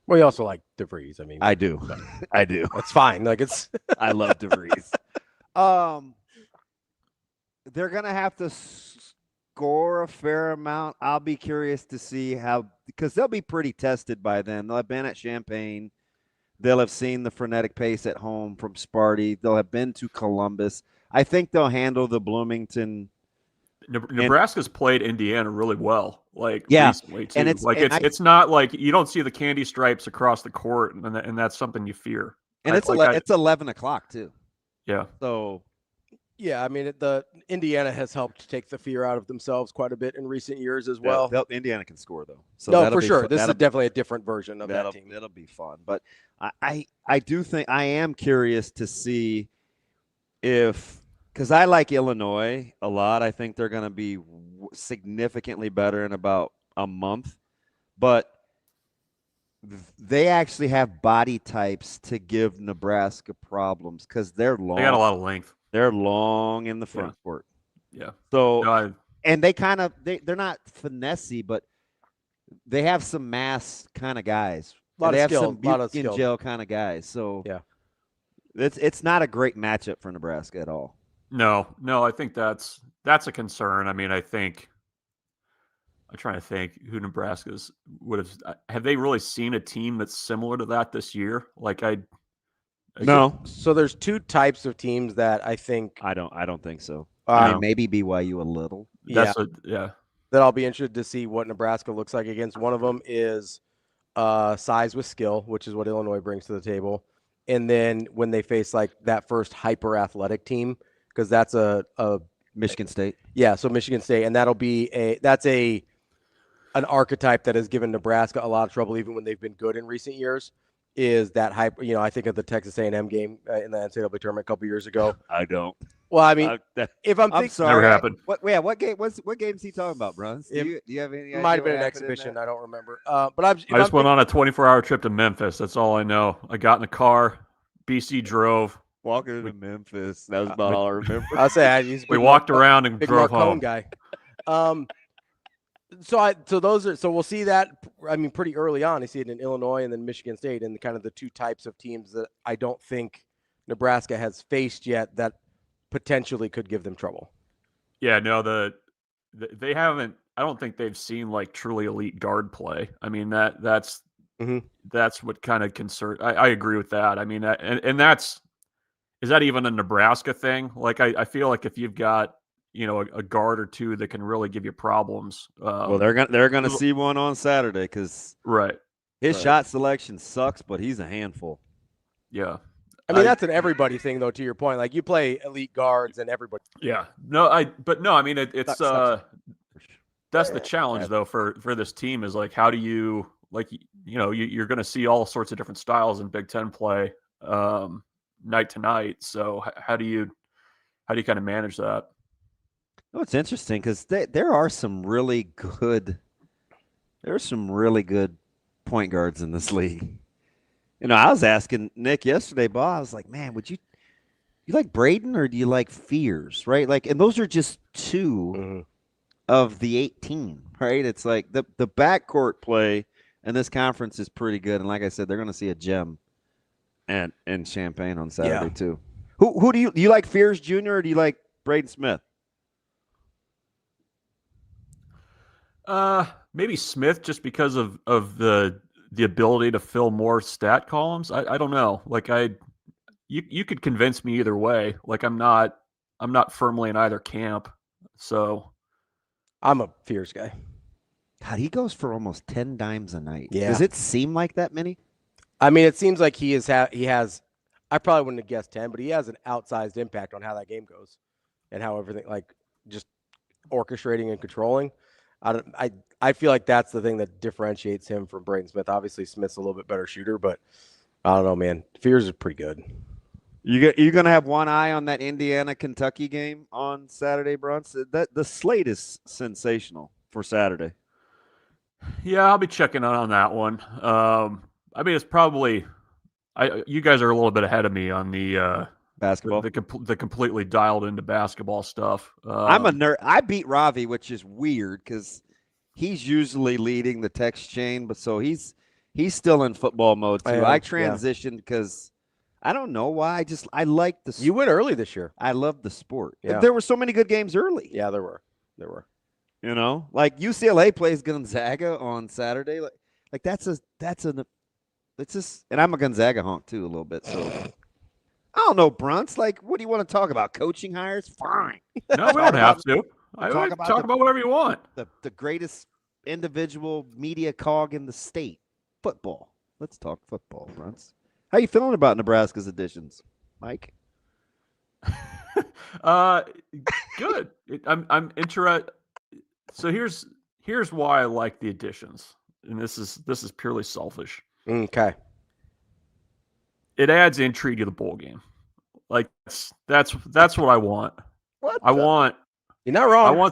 Well, you also like DeVries. I mean, I do. I do. That's fine. Like it's. I love DeVries. They're gonna have to score a fair amount. I'll be curious to see how, because they'll be pretty tested by then. They'll have been at Champaign. They'll have seen the frenetic pace at home from Sparty. They'll have been to Columbus. I think they'll handle the Bloomington. Nebraska's played Indiana really well, recently too. And it's not like you don't see the candy stripes across the court, and that's something you fear. And it's 11 o'clock too. Yeah. So. Yeah, I mean, the Indiana has helped take the fear out of themselves quite a bit in recent years as well. Indiana can score though. So no, for sure. This is definitely a different version of that team. It'll be fun, but I do think I am curious to see because I like Illinois a lot. I think they're going to be significantly better in about a month, but they actually have body types to give Nebraska problems because they're long. They got a lot of length. They're long in the front court. Yeah. So, and they kind of they're not finessey, but they have some mass kind of guys. A lot they of have skill, some in gel kind of guys. So yeah, it's not a great matchup for Nebraska at all. No, I think that's a concern. I mean, I'm trying to think who Nebraska's would have they really seen a team that's similar to that this year? No. So there's 2 types of teams that I think I don't think so. I mean, maybe BYU a little. That I'll be interested to see what Nebraska looks like against. One of them is size with skill, which is what Illinois brings to the table. And then when they face like that first hyper athletic team, because that's a Michigan State. Yeah, so Michigan State, and that'll be an archetype that has given Nebraska a lot of trouble even when they've been good in recent years. Is that hype? I think of the Texas A&M game in the NCAA tournament a couple years ago. I don't. Well, I mean, if I'm sorry, never happened. What game? What game is he talking about, Bruns? Do you have any idea? It might have been an exhibition. I don't remember. But I just went on a 24-hour trip to Memphis. That's all I know. I got in the car. BC drove. Walking to Memphis. That was about all I remember. I'll say we walked around and drove home. Guy. So we'll see that. I mean, pretty early on, I see it in Illinois and then Michigan State, and kind of the 2 types of teams that I don't think Nebraska has faced yet that potentially could give them trouble. Yeah, no, they haven't. I don't think they've seen like truly elite guard play. I mean that's what kind of concern. I agree with that. I mean, and is that even a Nebraska thing? Like I feel like if you've got a guard or 2 that can really give you problems. Well, they're gonna see one on Saturday because his shot selection sucks, but he's a handful. Yeah, I mean that's an everybody thing though. To your point, like you play elite guards and everybody. Yeah, I mean it's that's the challenge though for this team is like how do you you're going to see all sorts of different styles in Big Ten play night to night. So how do you kind of manage that? Oh, it's interesting because there are some really good point guards in this league. I was asking Nick yesterday, Bob. I was like, man, would you like Braden or do you like Fears, right? Like, and those are just 2 of the 18, right? It's like the backcourt play in this conference is pretty good, and like I said, they're going to see a gem in Champaign on Saturday too. Who do you like Fears Jr. or do you like Braden Smith? Maybe Smith, just because of the ability to fill more stat columns. I don't know. Like you could convince me either way. Like I'm not firmly in either camp. So I'm a Fears guy. God, he goes for almost 10 dimes a night. Yeah. Does it seem like that many? I mean, it seems like he has. I probably wouldn't have guessed 10, but he has an outsized impact on how that game goes and how everything, like just orchestrating and controlling. I feel like that's the thing that differentiates him from Braden Smith. Obviously, Smith's a little bit better shooter, but I don't know, man. Fears is pretty good. You're going to have one eye on that Indiana-Kentucky game on Saturday, BRUNTZ. The slate is sensational for Saturday. Yeah, I'll be checking on that one. I mean, it's probably you guys are a little bit ahead of me on the basketball, the completely dialed into basketball stuff. I'm a nerd. I beat Ravi, which is weird because he's usually leading the text chain, but so he's still in football mode too. I transitioned because I don't know why. I like the. You went early this year. I love the sport. Yeah. There were so many good games early. Yeah, there were. You know, like UCLA plays Gonzaga on Saturday. Like it's just, and I'm a Gonzaga honk too a little bit. So I don't know, BRUNTZ. Like, what do you want to talk about? Coaching hires? Fine. No, we don't have to. Talk about whatever you want. The greatest individual media cog in the state, football. Let's talk football, BRUNTZ. How you feeling about Nebraska's additions, Mike? Good. I'm interested. So here's why I like the additions, and this is purely selfish. Okay. It adds intrigue to the bowl game. Like that's what I want. You're not wrong.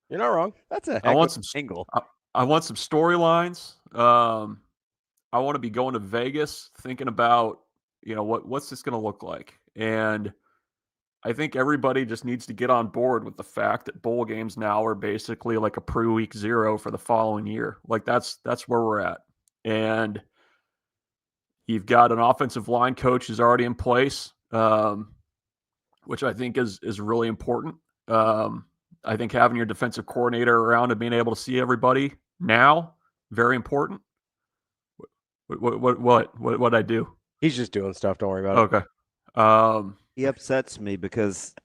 You're not wrong. That's a I want some angle. I want some storylines. I want to be going to Vegas thinking about, what's this going to look like? And I think everybody just needs to get on board with the fact that bowl games now are basically like a pre-week 0 for the following year. Like that's where we're at. And you've got an offensive line coach who's already in place, which I think is really important. I think having your defensive coordinator around and being able to see everybody now, very important. What I do? He's just doing stuff. Don't worry about it. Okay. He upsets me because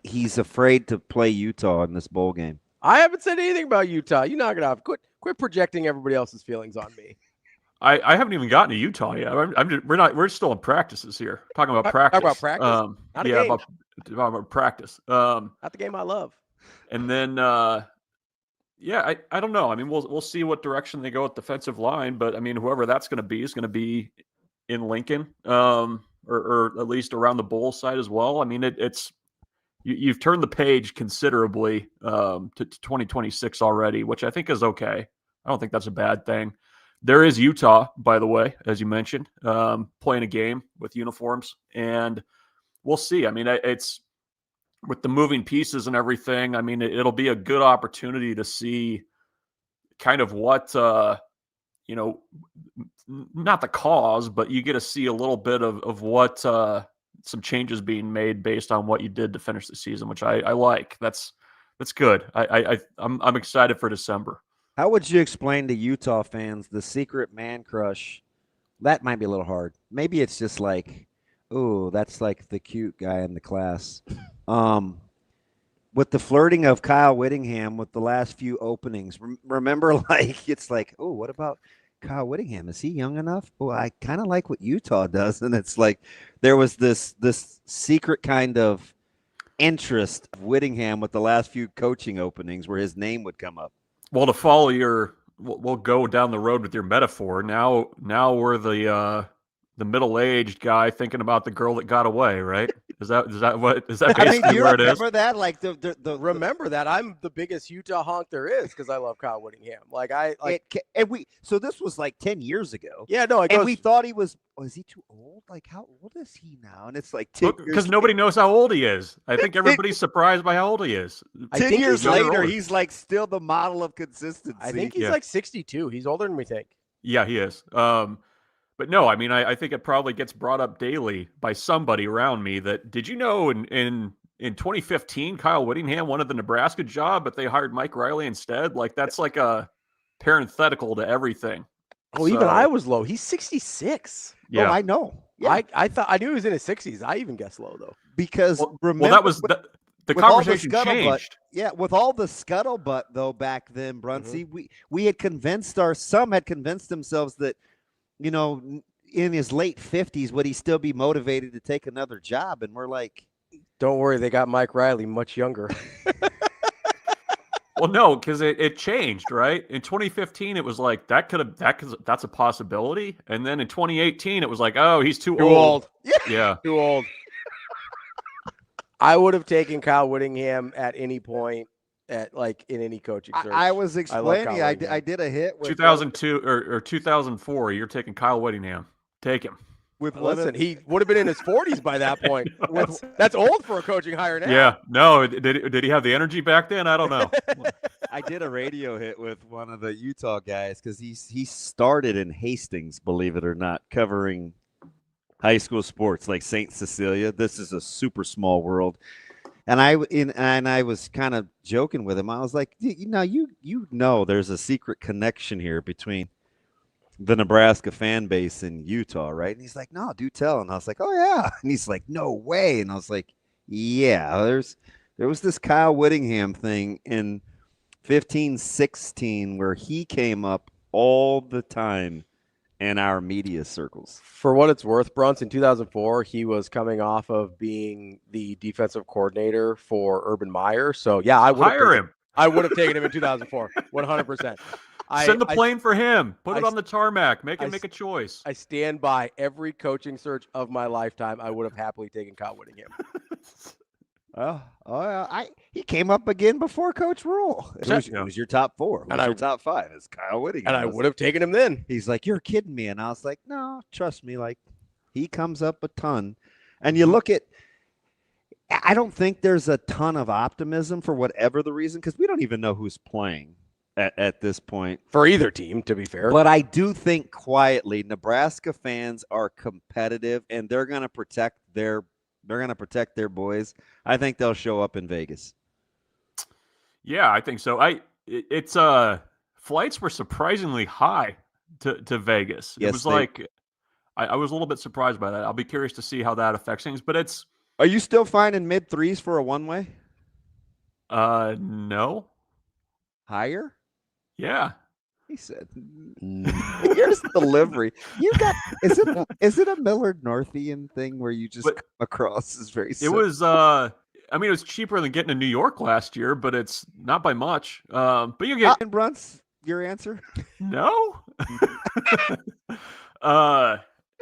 he's afraid to play Utah in this bowl game. I haven't said anything about Utah. You knock it off. Quit projecting everybody else's feelings on me. I haven't even gotten to Utah yet. We're still in practices here. Talking about practice. Talk about practice. Not a game. About practice. Not the game I love. And then I don't know. I mean, we'll see what direction they go with defensive line, but I mean, whoever that's going to be is going to be in Lincoln, or at least around the bowl side as well. I mean, you've turned the page considerably to 2026 already, which I think is okay. I don't think that's a bad thing. There is Utah, by the way, as you mentioned, playing a game with uniforms, and we'll see. I mean, it's with the moving pieces and everything. I mean, it'll be a good opportunity to see kind of what, not the cause, but you get to see a little bit of what some changes being made based on what you did to finish the season, which I like. That's good. I'm excited for December. How would you explain to Utah fans the secret man crush? That might be a little hard. Maybe it's just like, oh, that's like the cute guy in the class. With the flirting of Kyle Whittingham with the last few openings. Remember, like, it's like, oh, what about Kyle Whittingham? Is he young enough? Oh, I kind of like what Utah does. And it's like there was this secret kind of interest of Whittingham with the last few coaching openings where his name would come up. Well, to follow we'll go down the road with your metaphor. Now we're the middle-aged guy thinking about the girl that got away, right? Is that basically where it is? Remember that? Like remember that I'm the biggest Utah honk there is because I love Kyle Whittingham. So this was like 10 years ago. Yeah, no, we thought he was he too old? Like, how old is he now? And it's like 10 because nobody knows how old he is. I think everybody's surprised by how old he is. 10 years later, he's like still the model of consistency. I think he's like 62. He's older than we think. Yeah, he is. But no, I mean, I think it probably gets brought up daily by somebody around me that, did you know in in 2015, Kyle Whittingham wanted the Nebraska job, but they hired Mike Riley instead. Like, that's like a parenthetical to everything. Oh, even I was low. He's 66. Yeah. Oh, I know. Yeah. I knew he was in his 60s. I even guessed low, though. Because remember, that was the conversation changed. Yeah, with all the scuttlebutt though back then, BRUNTZ, we had some had convinced themselves that, you know, in his late 50s would he still be motivated to take another job, and we're like, don't worry, they got Mike Riley much younger. Well, no, because it changed, right? In 2015, it was like that's a possibility, and then in 2018, it was like, oh, he's too old. Yeah, too old. I would have taken Kyle Whittingham at any point in any coaching search. I was explaining. I did a hit with 2002 or 2004. You're taking Kyle Whittingham. Take him. Listen, he would have been in his 40s by that point. That's old for a coaching hire now. Yeah. No, did he have the energy back then? I don't know. I did a radio hit with one of the Utah guys because he started in Hastings, believe it or not, covering high school sports like St. Cecilia. This is a super small world. And I was kind of joking with him. I was like, you know, there's a secret connection here between the Nebraska fan base in Utah, right? And he's like, no, do tell. And I was like, oh yeah. And he's like, no way. And I was like, yeah, there was this Kyle Whittingham thing in 15-16 where he came up all the time in our media circles. For what it's worth, BRUNTZ, in 2004, he was coming off of being the defensive coordinator for Urban Meyer. So yeah, I would hire him. I would have taken him in 2004, 100%. Send the plane for him. Put it on the tarmac. Make him make a choice. I stand by every coaching search of my lifetime. I would have happily taken Kyle Whittingham. He came up again before Coach Rule. It was your top four. It was your top five. It's Kyle Whittingham. And I would have taken him then. He's like, you're kidding me. And I was like, no, trust me. Like, he comes up a ton. And you look at, I don't think there's a ton of optimism for whatever the reason, because we don't even know who's playing at this point. For either team, to be fair. But I do think quietly Nebraska fans are competitive, and they're going to protect their boys. I think they'll show up in Vegas. Yeah, I think so. It's flights were surprisingly high to Vegas. Yes, it was like I was a little bit surprised by that. I'll be curious to see how that affects things. But it's. Are you still finding mid-3s for a one-way? No. Higher? Yeah. He said, here's the delivery. You got, is it a Millard Northian thing where you just come across as very simple? It was, I mean, it was cheaper than getting to New York last year, but it's not by much. But you get. BRUNTZ, your answer? No.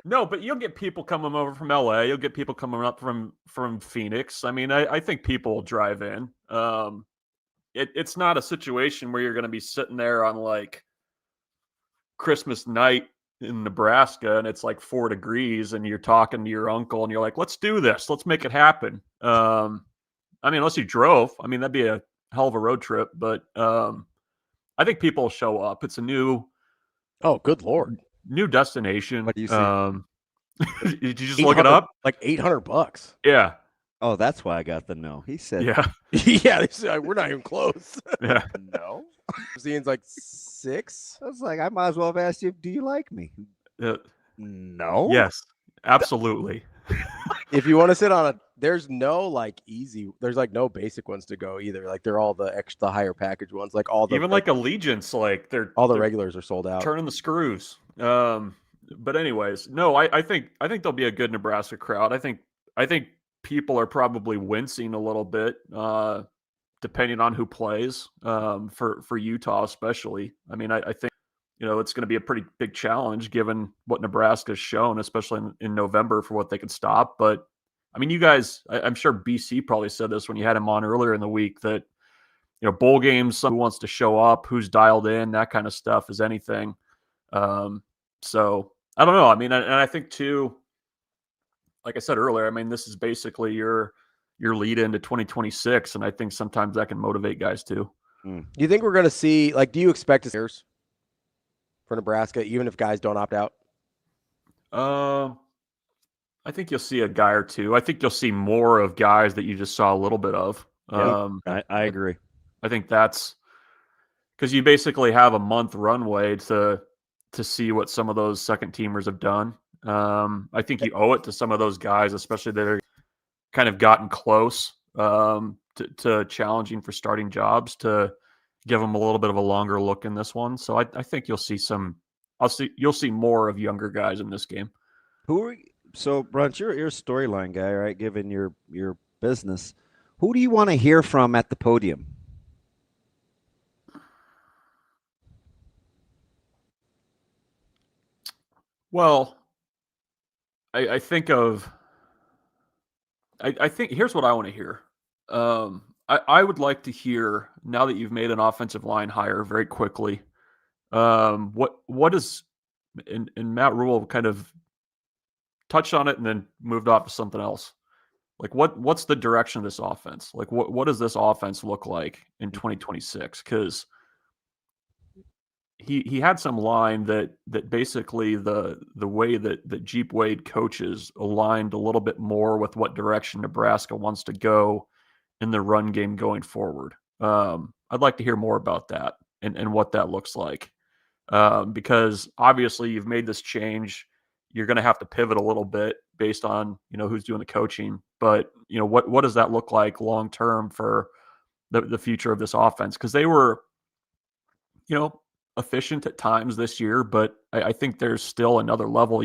No, but you'll get people coming over from LA. You'll get people coming up from Phoenix. I mean, I think people will drive in. It's not a situation where you're going to be sitting there on like Christmas night in Nebraska and it's like 4 degrees and you're talking to your uncle and you're like, let's do this. Let's make it happen. I mean, unless you drove, I mean, that'd be a hell of a road trip, but I think people will show up. It's a new. Oh, good Lord. New destination. What do you see? Did you just look it up? Like $800. Yeah. Oh, that's why I got the no. He said, yeah. Yeah, we're not even close. Yeah. No. Seems like 6. I was like, I might as well have asked you, do you like me? No. Yes, absolutely. If you want to sit on there's no like easy, there's like no basic ones to go either. Like they're all the higher package ones. Like all the even like Allegiance, like they're regulars are sold out. Turning the screws. But anyways, no, I think there'll be a good Nebraska crowd. I think people are probably wincing a little bit, depending on who plays, for Utah especially. I mean, I think, it's going to be a pretty big challenge given what Nebraska's shown, especially in November, for what they can stop. But I mean, you guys, I'm sure BC probably said this when you had him on earlier in the week that, bowl games, who wants to show up, who's dialed in, that kind of stuff is anything. So I don't know. I mean, and I think too, like I said earlier, I mean, this is basically your lead into 2026. And I think sometimes that can motivate guys too. Do you think we're going to see, do you expect years for Nebraska, even if guys don't opt out? I think you'll see a guy or two. I think you'll see more of guys that you just saw a little bit of. I agree. I think that's because you basically have a month runway to see what some of those second teamers have done. I think you owe it to some of those guys, especially that are kind of gotten close to challenging for starting jobs, to give them a little bit of a longer look in this one. So I think you'll see you'll see more of younger guys in this game. So BRUNTZ, you're a storyline guy, right? Given your business, who do you want to hear from at the podium? Well, I think here's what I want to hear. I would like to hear, now that you've made an offensive line hire very quickly, what is, and Matt Rule kind of touched on it and then moved off to something else. Like what's the direction of this offense? Like what does this offense look like in 2026? Because he had some line that basically the way that Jeep Wade coaches aligned a little bit more with what direction Nebraska wants to go in the run game going forward. I'd like to hear more about that and what that looks like. Because obviously you've made this change. You're going to have to pivot a little bit based on, who's doing the coaching, but what does that look like long-term for the future of this offense? Cause they were, efficient at times this year, but I think there's still another level,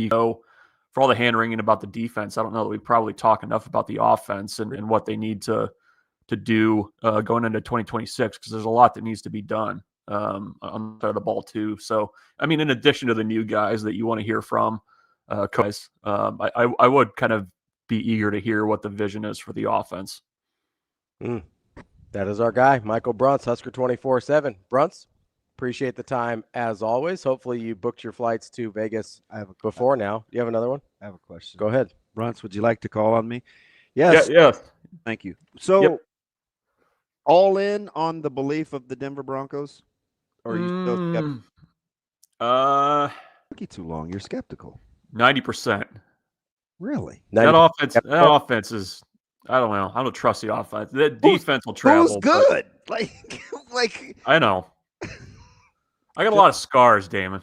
for all the hand-wringing about the defense. I don't know that we probably talk enough about the offense and what they need to do going into 2026, because there's a lot that needs to be done on the side of the ball too. So, in addition to the new guys that you want to hear from, guys, I would kind of be eager to hear what the vision is for the offense. That is our guy, Michael BRUNTZ, Husker 24/7. BRUNTZ, appreciate the time as always. Hopefully you booked your flights to Vegas before now. Do you have another one? I have a question. Go ahead. BRUNTZ, would you like to call on me? Yes. Yes. Thank you. So, all in on the belief of the Denver Broncos? Or are you still skeptical? Took you too long. You're skeptical. 90%. Really? That offense is, I don't know. I don't trust the offense. The defense will travel. Who's good? Like I know. I got a lot of scars, Damon.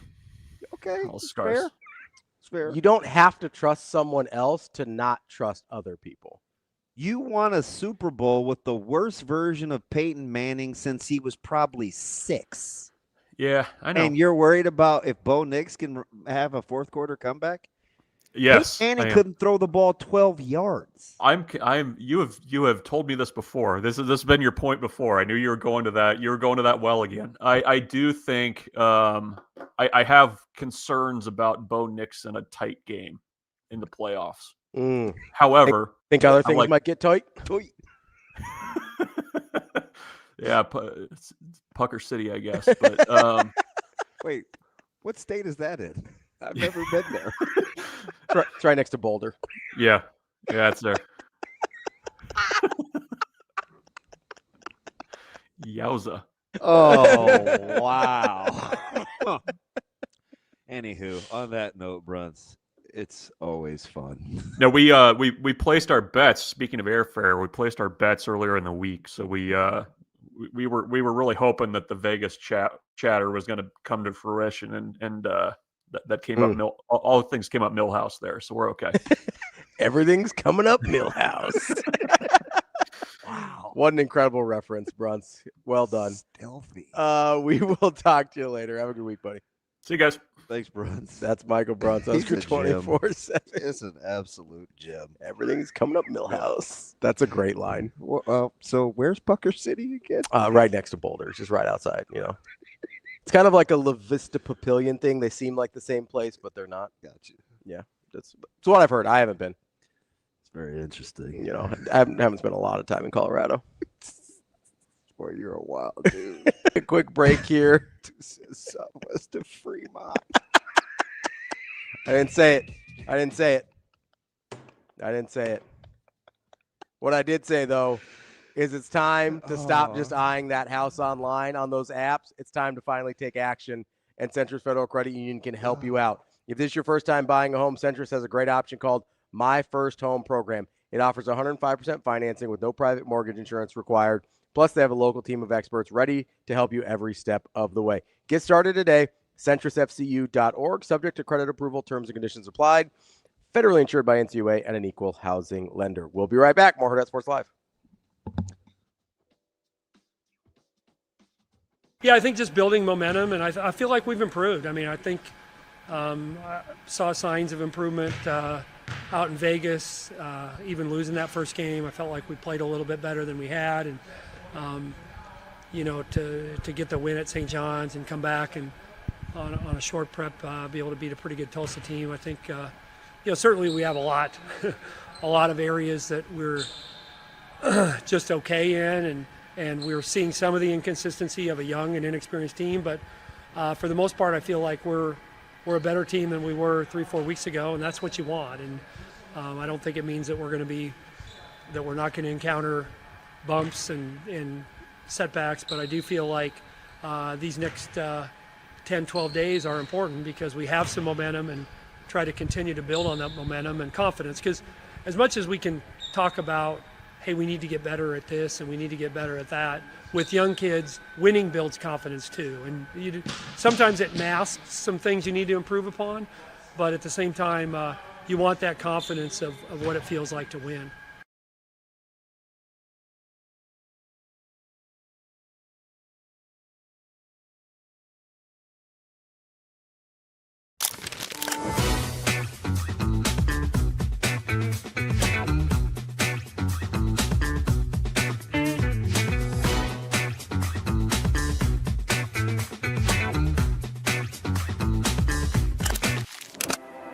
Okay. Scars. It's fair. You don't have to trust someone else to not trust other people. You won a Super Bowl with the worst version of Peyton Manning since he was probably 6. Yeah, I know. And you're worried about if Bo Nix can have a fourth quarter comeback? Yes. Peyton Manning couldn't throw the ball 12 yards. You have told me this before. This has been your point before. I knew you were going to that. You were going to that well again. I do think I have concerns about Bo Nix in a tight game in the playoffs. However, think other things might get tight. Yeah, Pucker City, I guess. But wait, what state is that in? I've never been there. It's right next to Boulder. Yeah, it's there. Yowza! Oh wow. Anywho, on that note, BRUNTZ, it's always fun. No, we placed our bets. Speaking of airfare, we placed our bets earlier in the week. So we were really hoping that the Vegas chatter was going to come to fruition, and that came up. All things came up Millhouse there, so we're okay. Everything's coming up Millhouse. Wow, what an incredible reference, BRUNTZ. Well done. Stealthy. We will talk to you later. Have a good week, buddy. See you guys. Thanks, BRUNTZ. That's Michael BRUNTZ. Husker 24/7. It's an absolute gem. Everything's coming up Millhouse. That's a great line. Well, so where's Pucker City again? Right next to Boulder, just right outside. It's kind of like a La Vista Papillion thing. They seem like the same place, but they're not. Got you. Yeah, that's what I've heard. I haven't been. It's very interesting. I haven't spent a lot of time in Colorado. Boy, you're a wild dude. A quick break here. Southwest of Fremont. I didn't say it. What I did say, though, is it's time to stop just eyeing that house online on those apps. It's time to finally take action, and Centris Federal Credit Union can help you out. If this is your first time buying a home, Centris has a great option called My First Home program. It offers 105% financing with no private mortgage insurance required. Plus, they have a local team of experts ready to help you every step of the way. Get started today. CentrusFCU.org. Subject to credit approval. Terms and conditions applied. Federally insured by NCUA and an equal housing lender. We'll be right back. More Hurrdat Sports Live. Yeah, I think just building momentum, and I feel like we've improved. I mean, I think I saw signs of improvement out in Vegas. Even losing that first game, I felt like we played a little bit better than we had, and to get the win at St. John's and come back and on a short prep, be able to beat a pretty good Tulsa team. I think certainly we have a lot of areas that we're just okay in, and we're seeing some of the inconsistency of a young and inexperienced team. But for the most part, I feel like we're a better team than we were 3-4 weeks ago, and that's what you want. And I don't think it means that we're not going to encounter bumps and setbacks. But I do feel like these next 10, 12 days are important because we have some momentum and try to continue to build on that momentum and confidence. Because as much as we can talk about, hey, we need to get better at this and we need to get better at that, with young kids, winning builds confidence too. And sometimes it masks some things you need to improve upon, but at the same time, you want that confidence of what it feels like to win.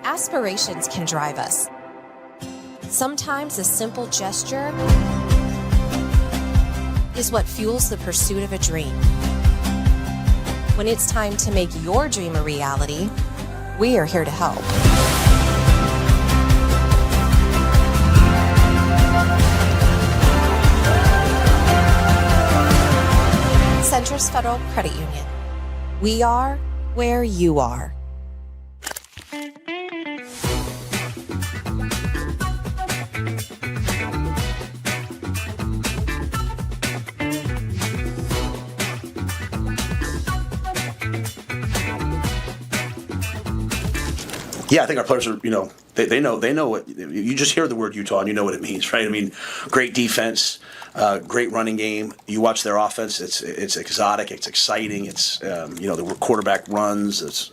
Aspirations can drive us. Sometimes a simple gesture is what fuels the pursuit of a dream. When it's time to make your dream a reality, we are here to help. Centrus Federal Credit Union. We are where you are. Yeah, I think our players are, they know what, you just hear the word Utah and you know what it means, right? I mean, great defense, great running game. You watch their offense, it's exotic, it's exciting, it's, the quarterback runs, it's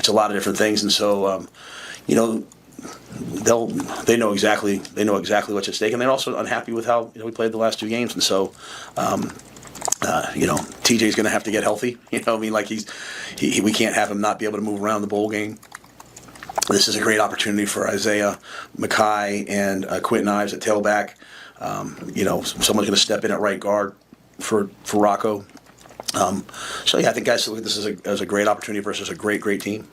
a lot of different things. And so, they know exactly what's at stake, and they're also unhappy with how, we played the last two games. And so, TJ's going to have to get healthy. We can't have him not be able to move around the bowl game. This is a great opportunity for Isaiah Mackay and Quentin Ives at tailback. Someone's going to step in at right guard for Rocco. I think guys look at this as a great opportunity versus a great team.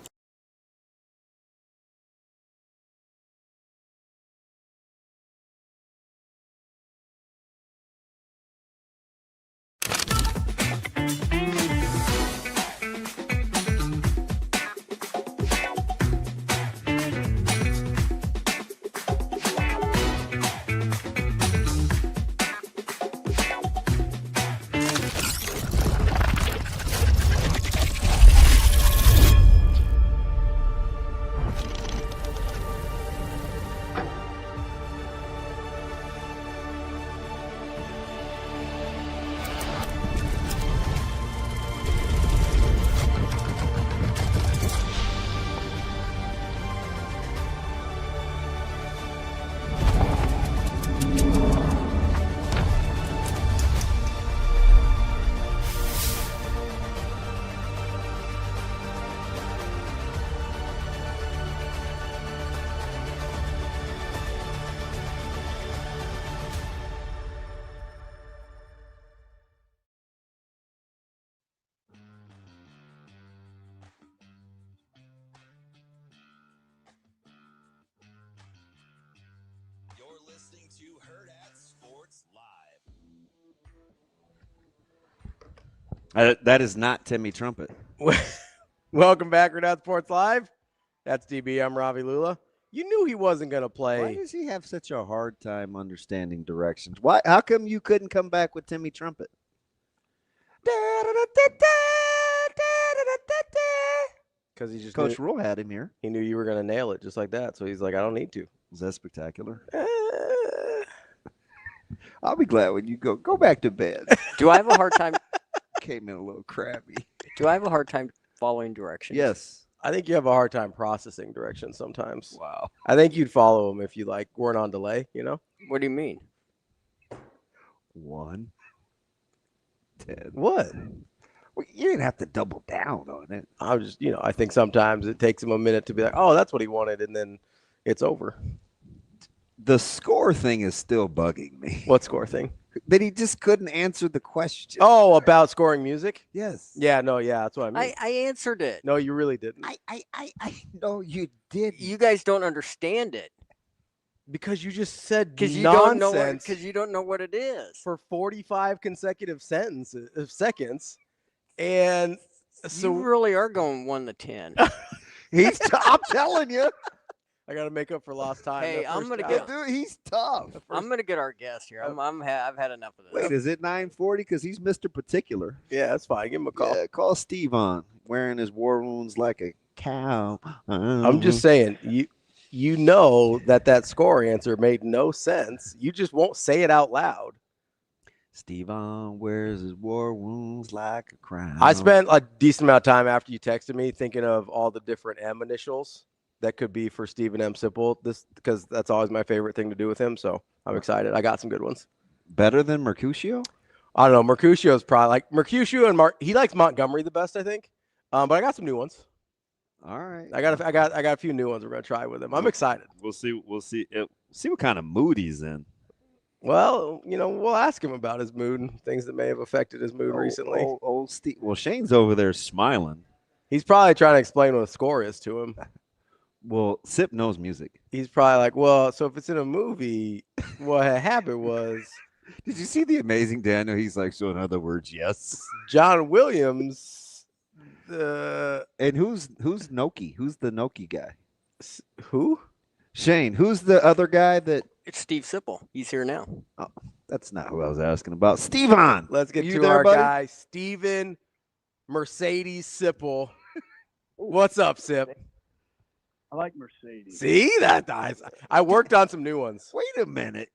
To Hurrdat Sports Live. That is not Timmy Trumpet. Welcome back, Hurrdat Sports Live. That's DB. I'm Ravi Lulla. You knew he wasn't going to play. Why does he have such a hard time understanding directions? Why? How come you couldn't come back with Timmy Trumpet? Because he just Coach Rule had him here. He knew you were going to nail it just like that. So he's like, I don't need to. Was that spectacular? I'll be glad when you go back to bed. Do I have a hard time? Came in a little crabby. Do I have a hard time following directions? Yes. I think you have a hard time processing directions sometimes. Wow. I think you'd follow them if you weren't on delay, you know? What do you mean? 1, 10. What? Well, you didn't have to double down on it. I was just, I think sometimes it takes him a minute to be like, oh, that's what he wanted, and then it's over. The score thing is still bugging me. What score thing? That he just couldn't answer the question. Oh, about scoring music? Yes. Yeah, that's what I mean. I answered it. No, you really didn't. I know you did. You guys don't understand it. Because you just said Because you don't know what it is. For 45 consecutive seconds. And so you really are going 1 to 10. I'm telling you. I got to make up for lost time. Hey, I'm gonna get. Dude, he's tough. I'm gonna get our guest here. I've had enough of this. Wait, is it 9:40? Because he's Mr. Particular. Yeah, that's fine. Give him a call. Yeah, call Steve on wearing his war wounds like a cow. I'm just saying, you know that score answer made no sense. You just won't say it out loud. Steve on wears his war wounds like a crown. I spent a decent amount of time after you texted me thinking of all the different M initials that could be for Stephen M. Sipple, because that's always my favorite thing to do with him. So I'm excited. I got some good ones. Better than Mercutio? I don't know. Mercutio's probably Mercutio and he likes Montgomery the best, I think. But I got some new ones. All right. I got a few new ones we're gonna try with him. I'm excited. We'll see what kind of mood he's in. Well, we'll ask him about his mood and things that may have affected his mood recently. Old Steve. Well, Shane's over there smiling. He's probably trying to explain what the score is to him. Well, Sip knows music. He's probably like, well, so if it's in a movie, what had happened was. Did you see the Amazing Daniel? He's like, so in other words, yes. John Williams. And who's Noki? Who's the Noki guy? Who? Shane. Who's the other guy that? It's Steve Sipple. He's here now. Oh, that's not who I was asking about. Steven. Let's get to our guy, Steven Mercedes Sipple. What's up, Sip? I like Mercedes. See that dies. I worked on some new ones. Wait a minute.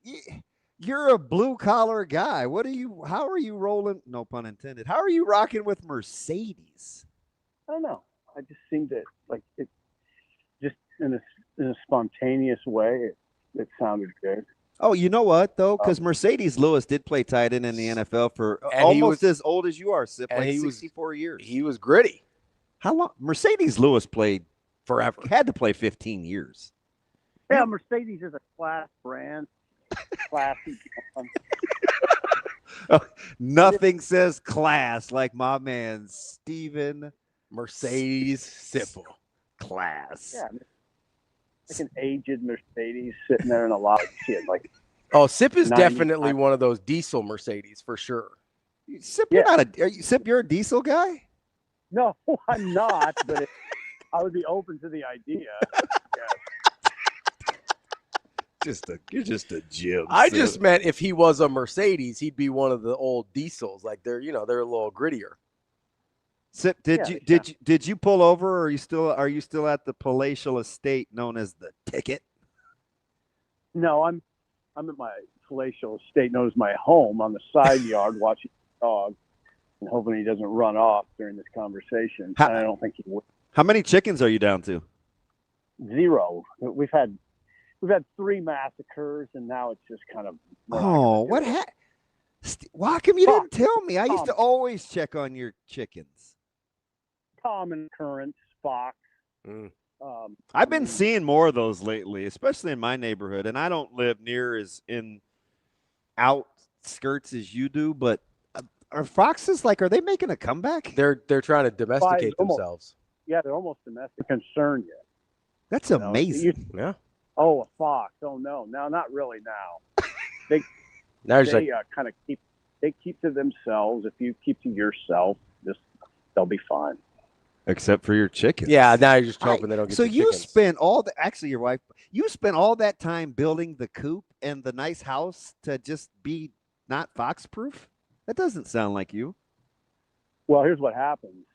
You're a blue collar guy. How are you rolling? No pun intended. How are you rocking with Mercedes? I don't know. I just seem to like it. Just in a spontaneous way, it sounded good. Oh, you know what though? Because Mercedes Lewis did play tight end in the NFL for almost as old as you are, Sip. Like 64 years. He was gritty. How long? Mercedes Lewis played forever. Had to play 15 years. Yeah, Mercedes is a class brand. Classy. Nothing says class like my man Steven Mercedes Sipple. Class. Yeah, like an aged Mercedes sitting there in a lot of shit. Like, Sip is definitely one of those diesel Mercedes for sure. Sip, you're a diesel guy? No, I'm not. But I would be open to the idea. You're just a Jim. I just meant if he was a Mercedes, he'd be one of the old diesels. Like they're a little grittier. Sip, did you pull over, or are you still at the palatial estate known as the Ticket? No, I'm at my palatial estate known as my home on the side yard watching the dog and hoping he doesn't run off during this conversation. And I don't think he would. How many chickens are you down to? 0. We've had 3 massacres, and now it's just kind of. Oh, what happened? Why come you didn't tell me? I used to always check on your chickens. Common occurrence, fox. I've been seeing more of those lately, especially in my neighborhood, and I don't live near as in outskirts as you do. But are foxes are they making a comeback? They're trying to domesticate themselves. Yeah, they're almost domestic. Concern you. That's amazing. Yeah. Oh, a fox. Oh no, not really. Now they kind of keep to themselves. If you keep to yourself, they'll be fine. Except for your chickens. Yeah, now you're just hoping they don't get So your you chickens. spent your wife, you spent all that time building the coop and the nice house to just be not fox-proof? That doesn't sound like you. Well, here's what happens.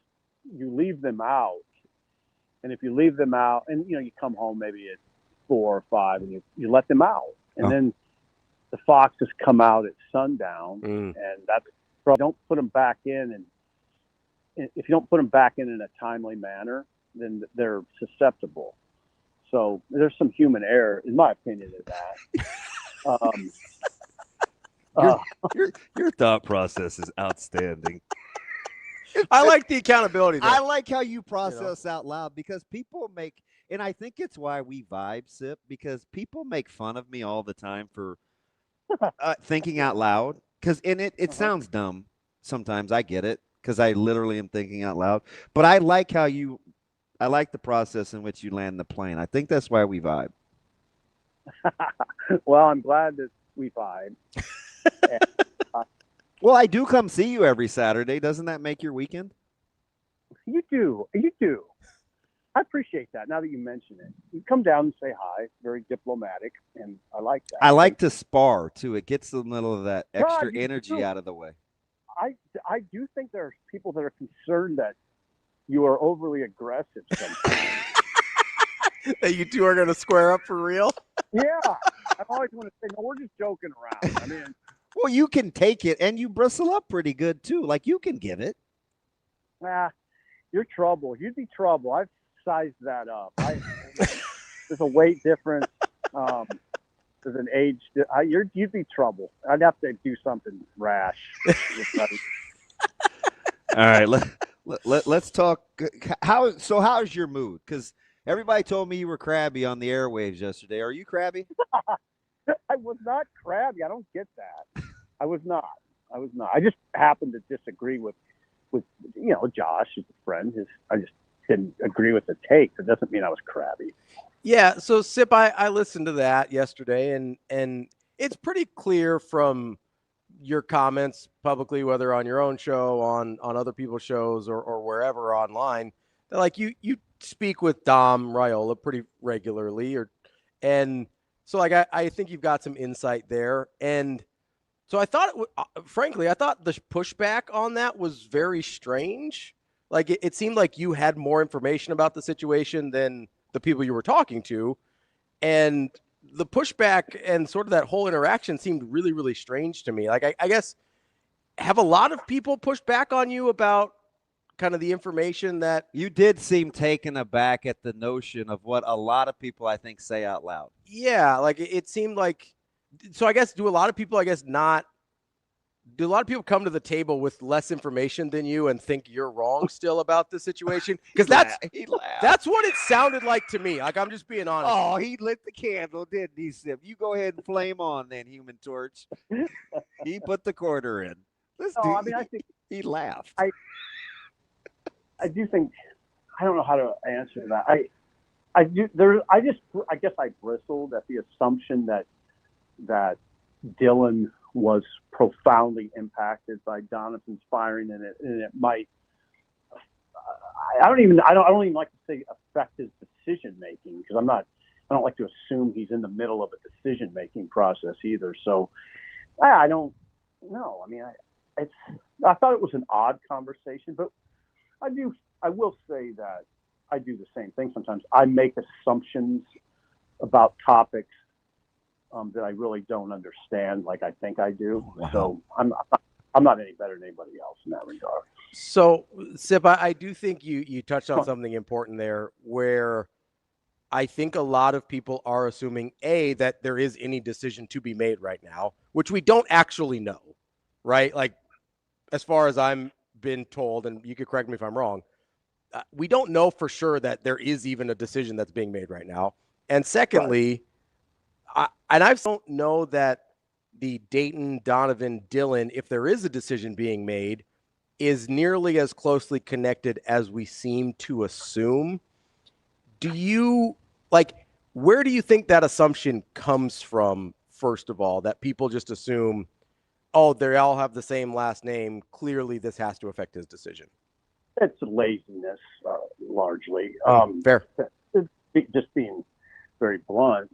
You leave them out. And if you leave them out, and, you come home maybe at 4 or 5, and you let them out. And then the foxes come out at sundown, and that's don't put them back in. And if you don't put them back in a timely manner, then they're susceptible. So there's some human error, in my opinion, in that. Your thought process is outstanding. I like the accountability there. I like how you process out loud, because people make, and I think it's why we vibe, Sip, because people make fun of me all the time for thinking out loud. And it sounds dumb sometimes. I get it, because I literally am thinking out loud. But I like I like the process in which you land the plane. I think that's why we vibe. Well, I'm glad that we vibe. Well, I do come see you every Saturday. Doesn't that make your weekend? You do. I appreciate that. Now that you mention it, you come down and say hi. Very diplomatic, and I like that. I like to spar too. It gets a little of that extra God, energy out of the way. I do think there are people that are concerned that you are overly aggressive sometimes. That you two are going to square up for real? Yeah. I always want to say, no, we're just joking around. I mean, well, you can take it, and you bristle up pretty good too. Like, you can give it. You're trouble. You'd be trouble. I've sized that up. There's a weight difference. There's an age. You'd be trouble. I'd have to do something rash. All right, let's talk. How's your mood? Because everybody told me you were crabby on the airwaves yesterday. Are you crabby? I was not crabby. I don't get that. I was not. I just happened to disagree with Josh, who's a friend. I just didn't agree with the take. It doesn't mean I was crabby. Yeah. So Sip, I listened to that yesterday, and it's pretty clear from your comments publicly, whether on your own show, on other people's shows, or wherever online, that like you speak with Dom Raiola pretty regularly, and so like I think you've got some insight there. And so I thought, frankly, I thought the pushback on that was very strange. Like it seemed like you had more information about the situation than the people you were talking to. And the pushback and sort of that whole interaction seemed really, really strange to me. Like, I guess, have a lot of people pushed back on you about kind of the information that you did seem taken aback at the notion of what a lot of people, I think, say out loud. Yeah. Like it seemed like, so I guess, do a lot of people come to the table with less information than you and think you're wrong still about the situation? Because that's what it sounded like to me. Like, I'm just being honest. Oh, he lit the candle, didn't he, Sip? You go ahead and flame on then, Human Torch. He put the quarter in. I think he laughed. I do think, I don't know how to answer that. I guess I bristled at the assumption that Dylan was profoundly impacted by Donovan's firing, and it might. I don't even like to say affect his decision making, because I don't like to assume he's in the middle of a decision making process either. So I don't know. I mean, I thought it was an odd conversation, but I will say that I do the same thing sometimes. I make assumptions about topics that I really don't understand, like I think I do. Wow. So I'm not any better than anybody else in that regard. So, Sip, I do think you touched on something important there, where I think a lot of people are assuming, A, that there is any decision to be made right now, which we don't actually know, right? Like, as far as I'm been told, and you could correct me if I'm wrong, we don't know for sure that there is even a decision that's being made right now. And secondly, I don't know that the Dayton, Donovan, Dylan, if there is a decision being made, is nearly as closely connected as we seem to assume. Where do you think that assumption comes from, first of all, that people just assume, oh, they all have the same last name, clearly this has to affect his decision? It's laziness, largely. Fair. Just being very blunt,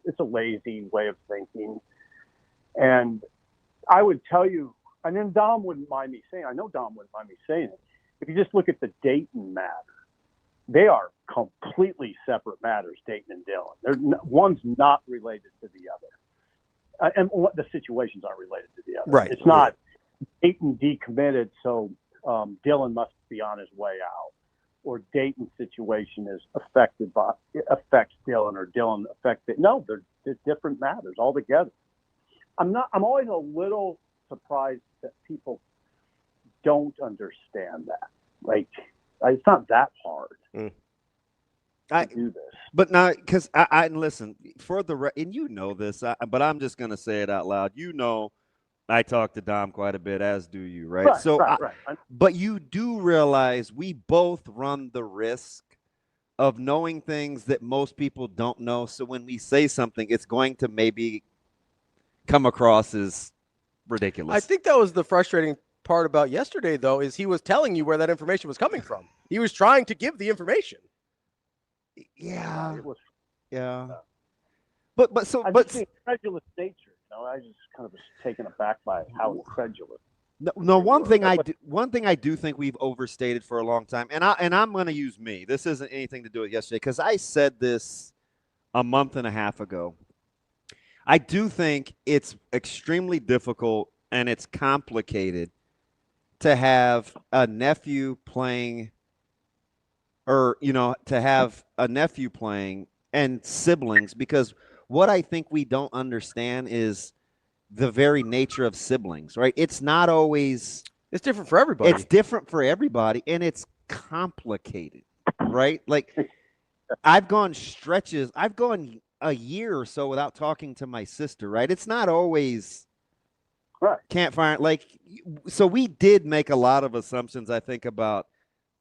it's a lazy way of thinking. And I would tell you, and then Dom wouldn't mind me saying, I know Dom wouldn't mind me saying it. If you just look at the Dayton matter, they are completely separate matters, Dayton and Dylan. One's not related to the other. And the situations aren't related to the other. Right. It's not Dayton decommitted, so Dylan must be on his way out. Or Dayton's situation is affects Dylan, or Dylan affects it. No, they're different matters altogether. I'm always a little surprised that people don't understand that. Like, it's not that hard to do this. But now, because I listen for and you know this, but I'm just gonna say it out loud. You know, I talk to Dom quite a bit, as do you, right? Right. But you do realize we both run the risk of knowing things that most people don't know. So when we say something, it's going to maybe come across as ridiculous. I think that was the frustrating part about yesterday, though, is he was telling you where that information was coming from. He was trying to give the information. Yeah. It was. Yeah. But the incredulous nature. I just kind of was taken aback by how incredulous. No, one thing I do think we've overstated for a long time, and I'm going to use me. This isn't anything to do with yesterday, because I said this a month and a half ago. I do think it's extremely difficult and it's complicated to have a nephew playing, to have a nephew playing and siblings, because what I think we don't understand is the very nature of siblings, right? It's not always. It's different for everybody. It's different for everybody, and it's complicated, right? Like, I've gone a year or so without talking to my sister, right? It's not always right. Can't find, like, so we did make a lot of assumptions, I think, about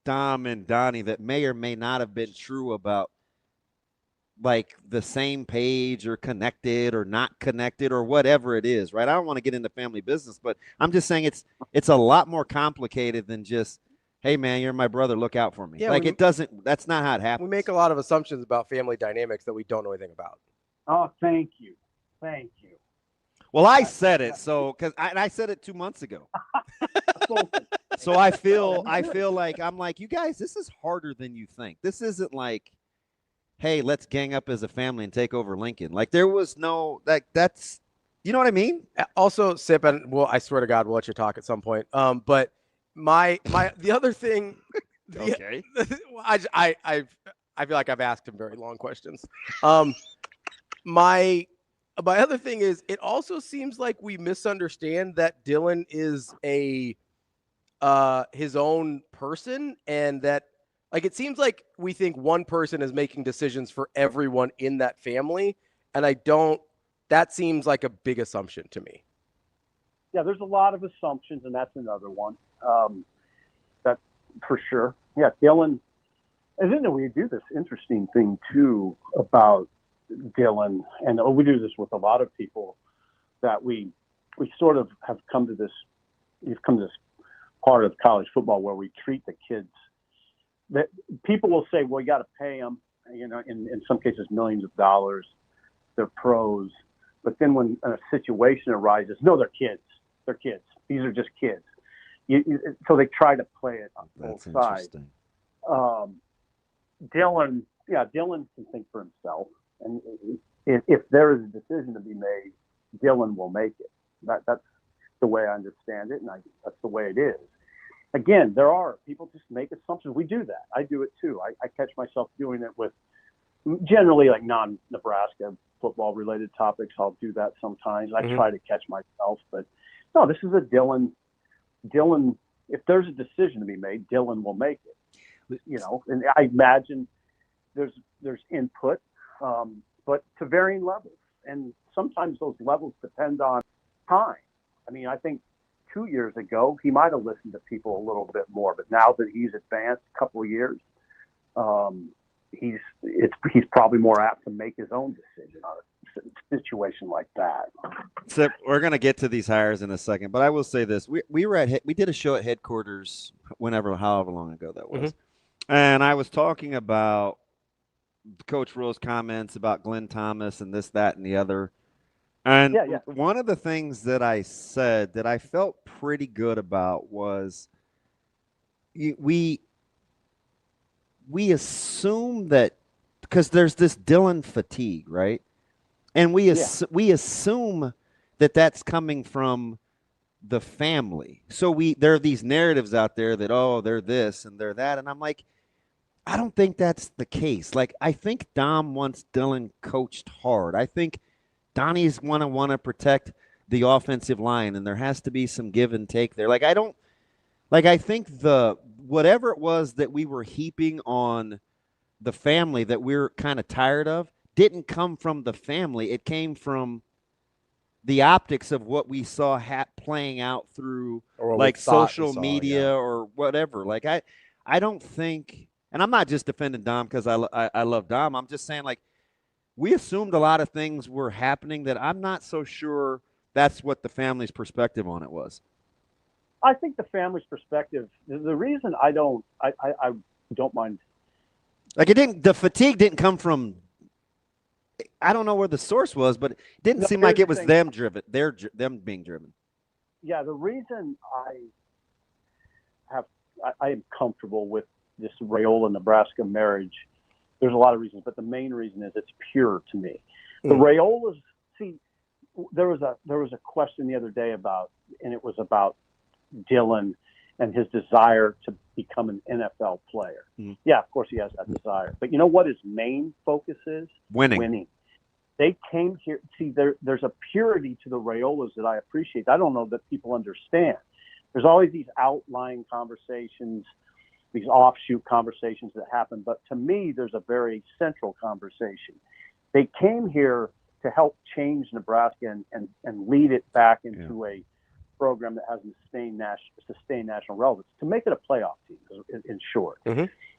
Dom and Donnie that may or may not have been true about, like, the same page or connected or not connected or whatever it is, right? I don't want to get into family business, but I'm just saying it's a lot more complicated than just, hey, man, you're my brother, look out for me. Yeah, that's not how it happens. We make a lot of assumptions about family dynamics that we don't know anything about. Oh, thank you. Well, I said it, I said it 2 months ago. So I feel like I'm like, you guys, this is harder than you think. This isn't like, hey, let's gang up as a family and take over Lincoln. Like, there was no, that's, you know what I mean? Also, Sip, and well, I swear to God, we'll let you talk at some point. But the other thing, okay, I feel like I've asked him very long questions. My other thing is, it also seems like we misunderstand that Dylan is his own person, and that, like, it seems like we think one person is making decisions for everyone in that family, and that seems like a big assumption to me. Yeah, there's a lot of assumptions, and that's another one. That for sure. Yeah, Dylan, and then we do this interesting thing too about Dylan, and we do this with a lot of people, that we sort of have come to this. We've come to this part of college football where we treat the kids. That people will say, well, you got to pay them, in some cases millions of dollars. They're pros. But then when a situation arises, no, they're kids. They're kids. These are just kids. So they try to play it on both sides. Dylan can think for himself. And if there is a decision to be made, Dylan will make it. That's the way I understand it, and that's the way it is. Again, there are people just make assumptions. We do that. I do it too. I catch myself doing it with generally like non-Nebraska football related topics. I'll do that sometimes. I try to catch myself, but no, this is a Dylan. If there's a decision to be made, Dylan will make it. And I imagine there's input, but to varying levels, and sometimes those levels depend on time. I mean, I think 2 years ago, he might have listened to people a little bit more, but now that he's advanced a couple of years, he's probably more apt to make his own decision on a situation like that. So we're going to get to these hires in a second, but I will say this: we did a show at headquarters however long ago that was, and I was talking about Coach Rule's comments about Glenn Thomas and this, that, and the other. And one of the things that I said that I felt pretty good about was we assume that because there's this Dylan fatigue, right? And we assume that that's coming from the family. So there are these narratives out there that, oh, they're this and they're that. And I'm like, I don't think that's the case. Like, I think Dom wants Dylan coached hard. I think Donnie's want to protect the offensive line, and there has to be some give and take there. I think whatever it was that we were heaping on the family that we're kind of tired of didn't come from the family. It came from the optics of what we saw playing out through social media or whatever. Like, I don't think, and I'm not just defending Dom because I love Dom. I'm just saying, like, we assumed a lot of things were happening that I'm not so sure that's what the family's perspective on it was. I think the family's perspective, the reason I don't mind. Like, the fatigue didn't come from, I don't know where the source was, but it didn't seem like it was them being driven. Yeah, the reason I am comfortable with this Raiola Nebraska marriage, there's a lot of reasons, but the main reason is it's pure to me. The Raiolas, there was a question the other day about Dylan and his desire to become an NFL player. Yeah, of course he has that desire. But you know what his main focus is? Winning. They came here. See, there's a purity to the Raiolas that I appreciate. I don't know that people understand. There's always these outlying conversations, these offshoot conversations that happen. But to me, there's a very central conversation. They came here to help change Nebraska and lead it back into a program that has sustained national relevance, to make it a playoff team, in short.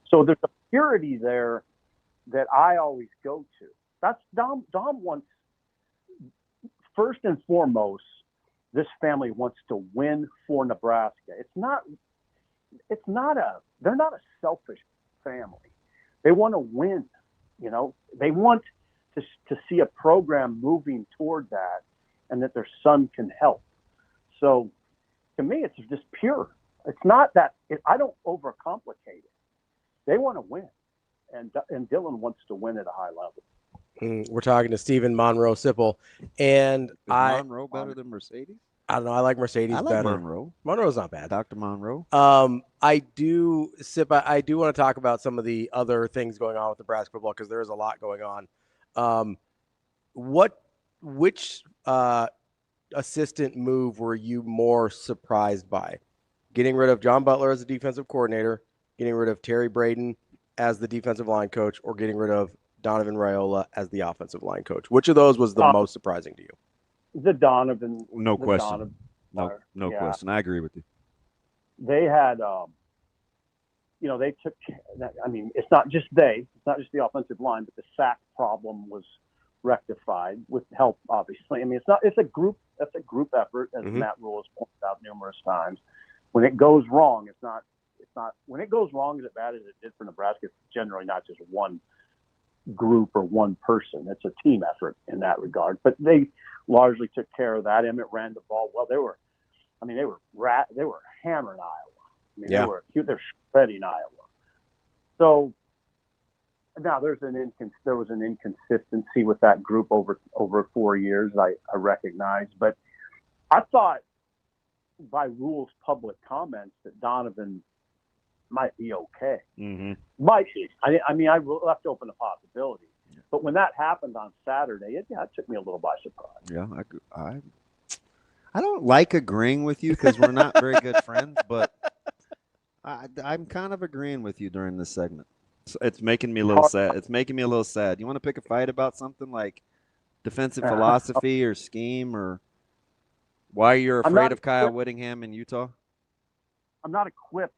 So there's a purity there that I always go to. That's Dom wants, first and foremost, this family wants to win for Nebraska. They're not a selfish family. They want to win. They want to see a program moving toward that, and that their son can help. So to me, it's just pure. It's not that I don't overcomplicate it. They want to win, and Dylan wants to win at a high level. We're talking to Stephen Monroe Sipple, and Is Monroe better than Mercedes? I don't know. I like Mercedes better. Monroe. Monroe's not bad. Dr. Monroe. I do want to talk about some of the other things going on with Nebraska football because there is a lot going on. Which assistant move were you more surprised by? Getting rid of John Butler as the defensive coordinator, getting rid of Terry Braden as the defensive line coach, or getting rid of Donovan Raiola as the offensive line coach? Which of those was the most surprising to you? The Donovan. No question. No question. I agree with you. They had, they took. I mean, it's not just the offensive line, but the sack problem was rectified with help, obviously. I mean, it's a group effort, as Matt Rule has pointed out numerous times. When it goes wrong, it's not when it goes wrong as bad as it did for Nebraska. It's generally not just one group or one person. It's a team effort in that regard. But they largely took care of that. Emmett ran the ball well. They were hammering Iowa. I mean, they're shredding Iowa. So now there was an inconsistency with that group over 4 years. I recognize, but I thought by Rule's public comments that Donovan might be okay. Might be. I mean, I left open a possibility. But when that happened on Saturday, it took me a little by surprise. Yeah, I don't like agreeing with you because we're not very good friends, but I'm kind of agreeing with you during this segment. So it's making me a little sad. You want to pick a fight about something like defensive philosophy or scheme, or why you're afraid of Kyle Whittingham in Utah? I'm not equipped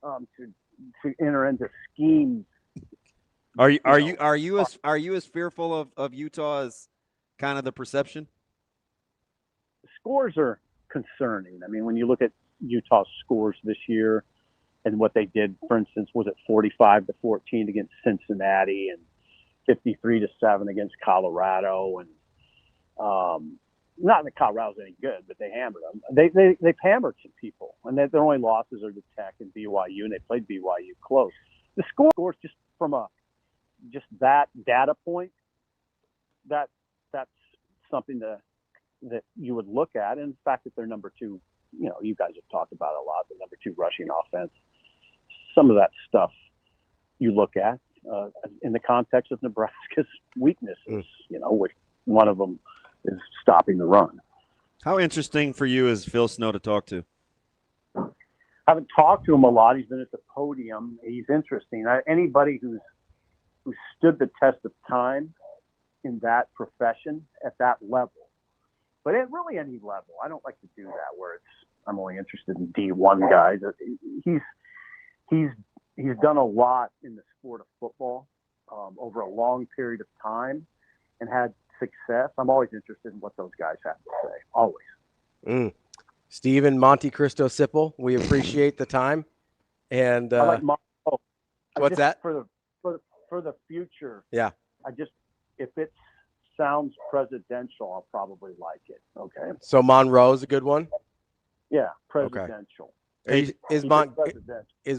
to enter into schemes. Are you as fearful of Utah kind of the perception? The scores are concerning. I mean, when you look at Utah's scores this year and what they did, for instance, was it 45-14 against Cincinnati and 53-7 against Colorado, and not that Colorado's any good, but they hammered them. They've hammered some people, and their only losses are to Tech and BYU, and they played BYU close. The scores just from just that data point, that's something that you would look at, and the fact that they're number 2, you guys have talked about it a lot, the number 2 rushing offense. Some of that stuff you look at in the context of Nebraska's weaknesses, which one of them is stopping the run. How interesting for you is Phil Snow to talk to? I haven't talked to him a lot. He's been at the podium. He's interesting. Anybody who stood the test of time in that profession at that level, but at really any level, I don't like to do that where I'm only interested in D1 guys. He's done a lot in the sport of football over a long period of time and had success. I'm always interested in what those guys have to say. Always. Steven Monte Cristo Sipple, we appreciate the time. And I like what's that? For the future. Yeah. If it sounds presidential, I'll probably like it. Okay. So Monroe's a good one? Yeah, presidential. Okay. Is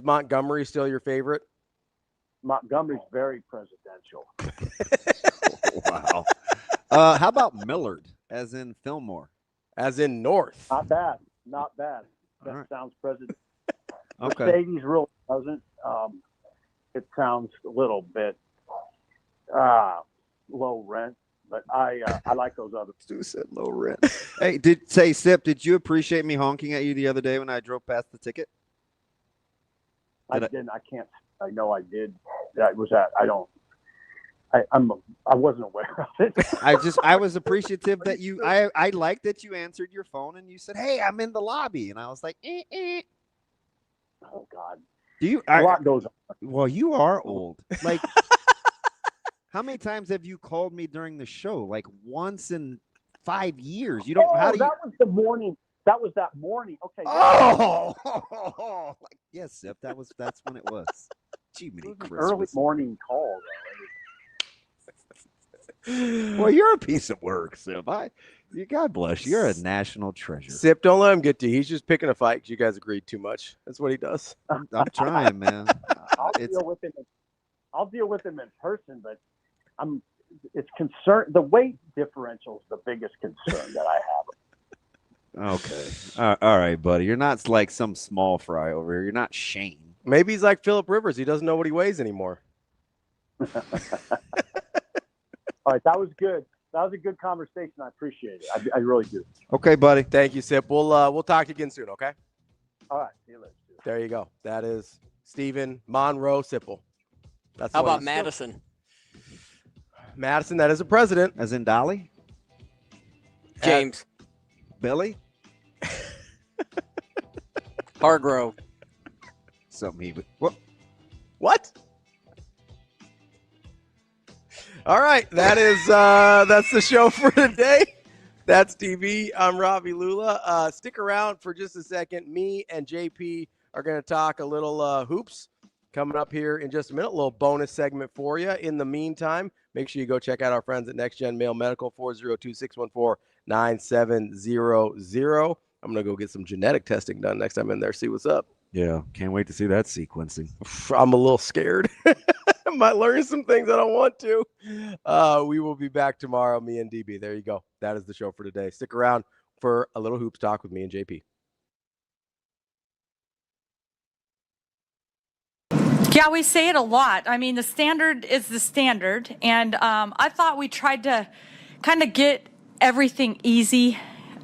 Montgomery still your favorite? Montgomery's very presidential. Wow. How about Millard, as in Fillmore? As in North? Not bad. That sounds presidential. Okay. Mercedes really doesn't. It sounds a little bit low rent, but I like those others. Stu said low rent. Hey, Sip, did you appreciate me honking at you the other day when I drove past the ticket? I didn't. I can't. I know I did. That was that. I don't. I wasn't aware of it. I was appreciative that you. I liked that you answered your phone and you said, "Hey, I'm in the lobby," and I was like, Oh God. A lot goes on. Well, you are old. Like, how many times have you called me during the show? Like once in 5 years. You don't. Was the morning. That was that morning. Okay. Oh, yes, Sip. That's when it was. Jiminy Christmas. Early morning call. Well, you're a piece of work, Sip. God bless you. You're a national treasure. Sip, don't let him get to you. He's just picking a fight because you guys agreed too much. That's what he does. I'm trying, man. I'll deal with him in person, but it's concern. The weight differential is the biggest concern that I have. Okay. All right, buddy. You're not like some small fry over here. You're not Shane. Maybe he's like Phillip Rivers. He doesn't know what he weighs anymore. All right, that was good. That was a good conversation. I appreciate it. I really do. Okay, buddy. Thank you, Sip. We'll talk to you again soon, okay? All right. See you later. There you go. That is Stephen Monroe Sipple. How about Madison? Madison, that is a president. As in Dolly? James. Billy? Hargrove. What? All right, that's the show for today. That's DB. I'm Ravi Lulla. Stick around for just a second. Me and JP are going to talk a little hoops coming up here in just a minute. A little bonus segment for you. In the meantime, make sure you go check out our friends at Next Gen Male Medical, 402-614-9700. I'm going to go get some genetic testing done next time in there, see what's up. Yeah, can't wait to see that sequencing. I'm a little scared. I might learn some things I don't want to. We will be back tomorrow, me and DB. There you go. That is the show for today. Stick around for a little hoops talk with me and JP. Yeah, we say it a lot. I mean, the standard is the standard. And I thought we tried to kind of get everything easy.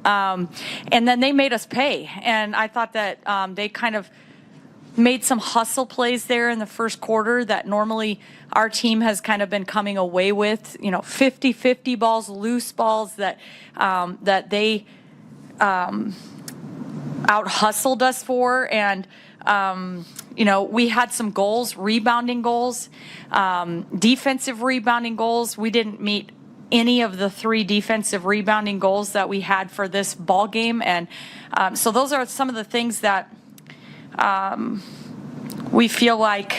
And then they made us pay. And I thought that they kind of made some hustle plays there in the first quarter that normally our team has kind of been coming away with, 50-50 balls, loose balls that they out-hustled us for. And, we had some goals, rebounding goals, defensive rebounding goals. We didn't meet any of the 3 defensive rebounding goals that we had for this ball game. And so those are some of the things that we feel like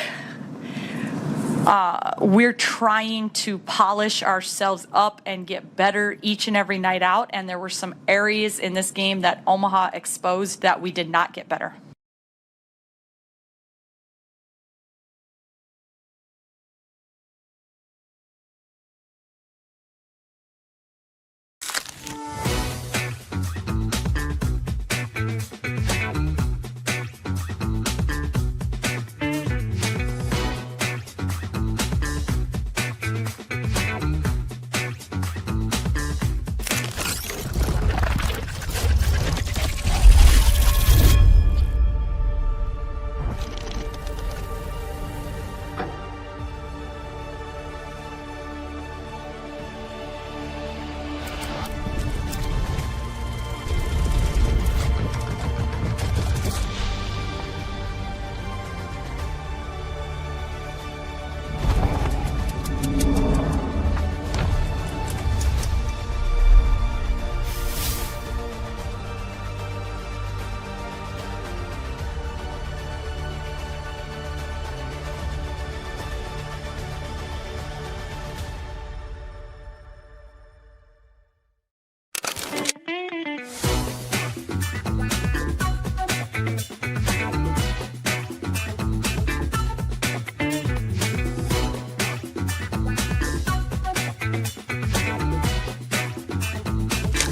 we're trying to polish ourselves up and get better each and every night out. And there were some areas in this game that Omaha exposed that we did not get better.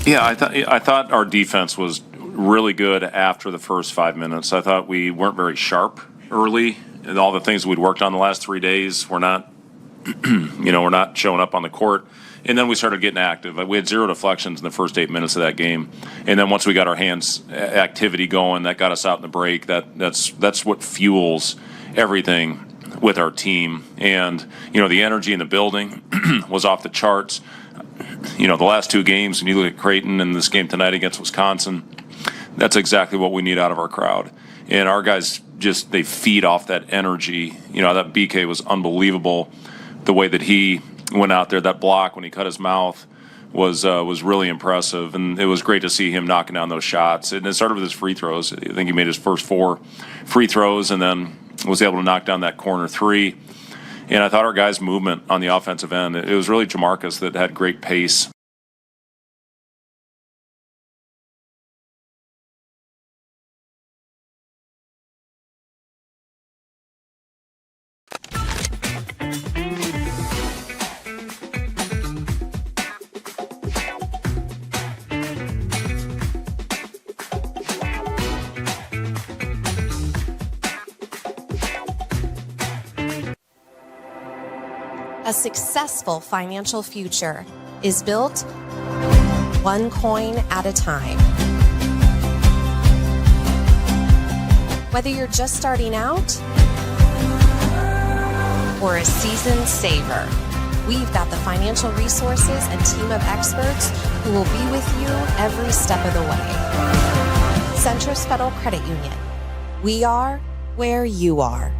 Yeah, I thought our defense was really good after the first 5 minutes. I thought we weren't very sharp early, and all the things we'd worked on the last 3 days were not, we're not showing up on the court. And then we started getting active. We had 0 deflections in the first 8 minutes of that game, and then once we got our hands activity going, that got us out in the break. That's what fuels everything with our team. And the energy in the building was off the charts. The last 2 games, when you look at Creighton and this game tonight against Wisconsin, that's exactly what we need out of our crowd. And our guys they feed off that energy. That BK was unbelievable. The way that he went out there, that block when he cut his mouth was really impressive. And it was great to see him knocking down those shots. And it started with his free throws. I think he made his first 4 free throws and then was able to knock down that corner 3. And I thought our guys' movement on the offensive end, it was really Jamarcus that had great pace. A successful financial future is built one coin at a time. Whether you're just starting out or a seasoned saver, we've got the financial resources and team of experts who will be with you every step of the way. Centris Federal Credit Union. We are where you are.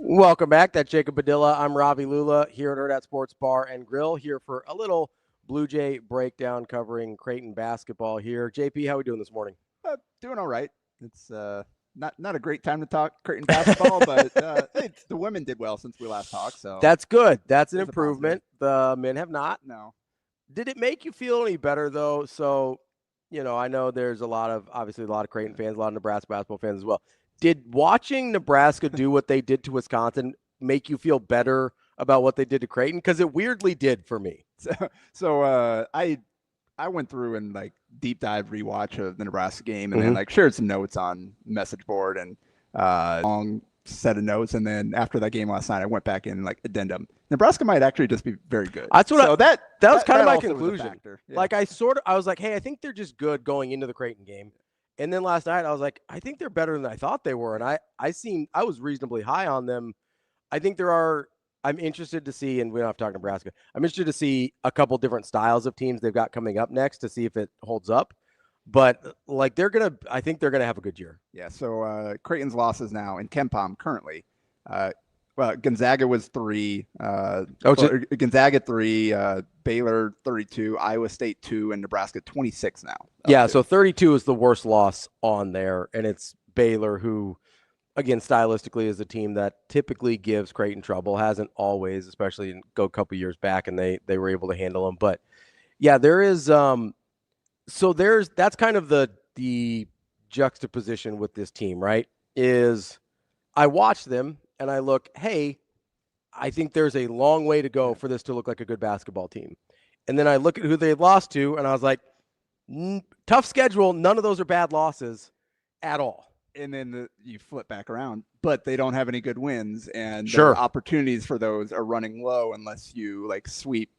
Welcome back. That's Jacob Padilla. I'm Ravi Lulla here at Hurrdat Sports Bar and Grill, here for a little Bluejay Breakdown covering Creighton basketball here. JP, how are we doing this morning? Doing all right. It's not a great time to talk Creighton basketball, but hey, the women did well since we last talked. So that's good. That's an improvement. The men have not. No. Did it make you feel any better though? So, I know there's obviously a lot of Creighton fans, a lot of Nebraska basketball fans as well. Did watching Nebraska do what they did to Wisconsin make you feel better about what they did to Creighton? Because it weirdly did for me. So I went through and deep dive rewatch of the Nebraska game, and then shared some notes on message board and long set of notes. And then after that game last night, I went back in addendum. Nebraska might actually just be very good. That's what that was kind of my also was a conclusion. factor. Yeah. I was like, hey, I think they're just good going into the Creighton game. And then last night I was like, I think they're better than I thought they were. And I was reasonably high on them. I think I'm interested to see, and we don't have to talk Nebraska. I'm interested to see a couple different styles of teams they've got coming up next to see if it holds up. But I think they're gonna have a good year. Yeah. So Creighton's losses now in KenPom currently. Gonzaga was 3. Gonzaga 3. Baylor 32. Iowa State 2, and Nebraska 26 now. Yeah. So 32 is the worst loss on there, and it's Baylor, who, again, stylistically is a team that typically gives Creighton trouble. Hasn't always, especially a couple years back, and they were able to handle them. But yeah, there is that's kind of the juxtaposition with this team, right? Is I watch them and I look, hey, I think there's a long way to go for this to look like a good basketball team. And then I look at who they lost to, and I was like, tough schedule. None of those are bad losses at all. And then you flip back around, but they don't have any good wins, and Sure. the opportunities for those are running low unless you sweep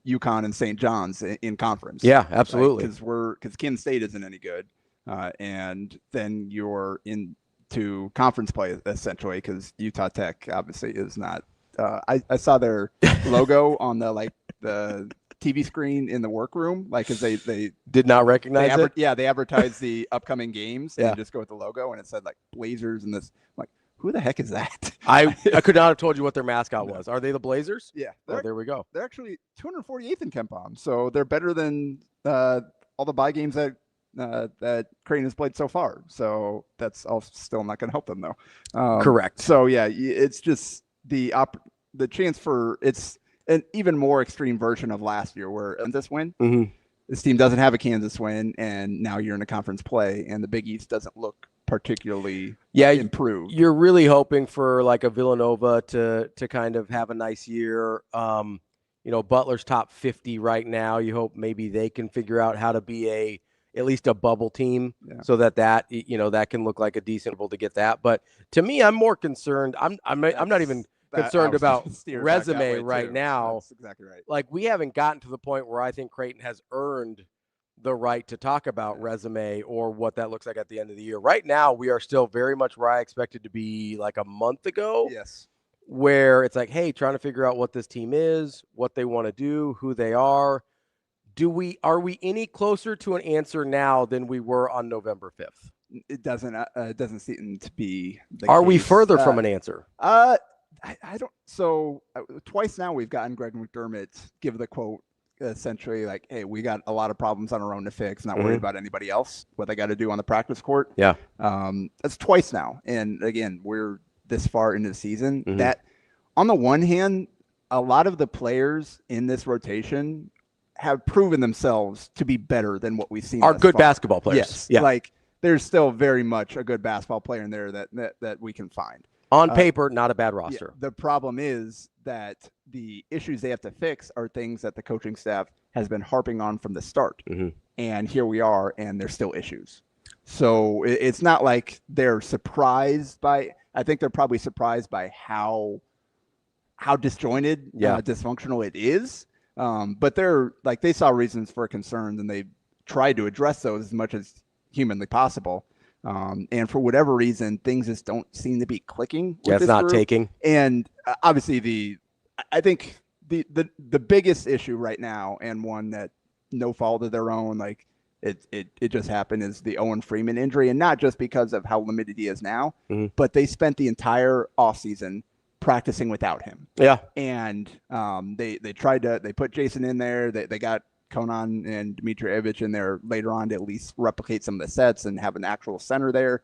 UConn and St. John's in conference. Yeah, absolutely. Because Kansas State isn't any good, and then you're into conference play essentially because Utah Tech obviously is not. I saw their logo on the TV screen in the workroom, because they did not recognize it. Yeah, they advertised the upcoming games Yeah. and just go with the logo, and it said Blazers and this. I'm like, who the heck is that? I could not have told you what their mascot was. Are they the Blazers? Yeah. Oh, there we go. They're actually 248th in KenPom, so they're better than all the bye games that Creighton has played so far. So that's all still not going to help them though. Correct. So yeah, it's just the chance for it's an even more extreme version of last year where this win, this team doesn't have a Kansas win, and now you're in a conference play, and the Big East doesn't look particularly improved. You're really hoping for a Villanova to kind of have a nice year. Butler's top 50 right now. You hope maybe they can figure out how to be at least a bubble team, so that can look like a decent able to get that. But to me, I'm more concerned. I'm not even concerned about resume right now. That's exactly right. We haven't gotten to the point where I think Creighton has earned the right to talk about resume or what that looks like at the end of the year. Right now, we are still very much where I expected to be a month ago. Yes. Where it's hey, trying to figure out what this team is, what they want to do, who they are. Are we any closer to an answer now than we were on November 5th? It doesn't seem to be the Are case. we further from an answer? I don't. So twice now we've gotten Greg McDermott give the quote essentially hey, we got a lot of problems on our own to fix. Not worried about anybody else. What they got to do on the practice court. Yeah. That's twice now, and again, we're this far into the season. That on the one hand, a lot of the players in this rotation have proven themselves to be better than what we've seen. Are thus good far. basketball players. Yes. Yeah. There's still very much a good basketball player in there that we can find. On paper, not a bad roster. Yeah, the problem is that the issues they have to fix are things that the coaching staff has been harping on from the start. And here we are, and there's still issues. So it's not like they're surprised by. I think they're probably surprised by how disjointed, dysfunctional it is. But they're they saw reasons for concern, and they tried to address those as much as humanly possible. And for whatever reason, things just don't seem to be clicking. Yeah, it's not taking. And obviously, I think the biggest issue right now, and one that no fault of their own, it just happened, is the Owen Freeman injury, and not just because of how limited he is now, but they spent the entire offseason practicing without him. Yeah. And they put Jason in there. They got Conan and Dmitrievich in there later on to at least replicate some of the sets and have an actual center there.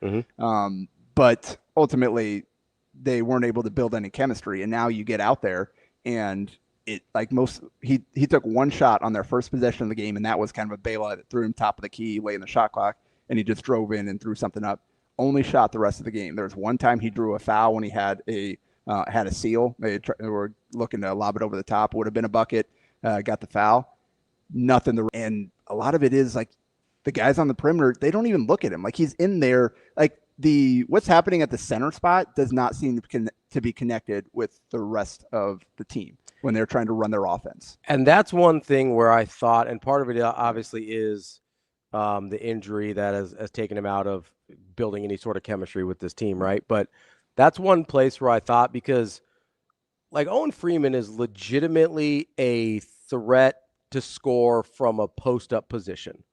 But ultimately, they weren't able to build any chemistry. And now you get out there, and he took one shot on their first possession of the game, and that was kind of a bailout that threw him top of the key late in the shot clock, and he just drove in and threw something up. Only shot the rest of the game. There was one time he drew a foul when he had a seal. They were looking to lob it over the top. It would have been a bucket. Got the foul. Nothing. And a lot of it is like the guys on the perimeter, they don't even look at him. Like he's in there. Like what's happening at the center spot does not seem to be connected with the rest of the team when they're trying to run their offense. And that's one thing where I thought, and part of it obviously is the injury that has taken him out of building any sort of chemistry with this team, right? But that's one place where I thought, because like Owen Freeman is legitimately a threat to score from a post-up position.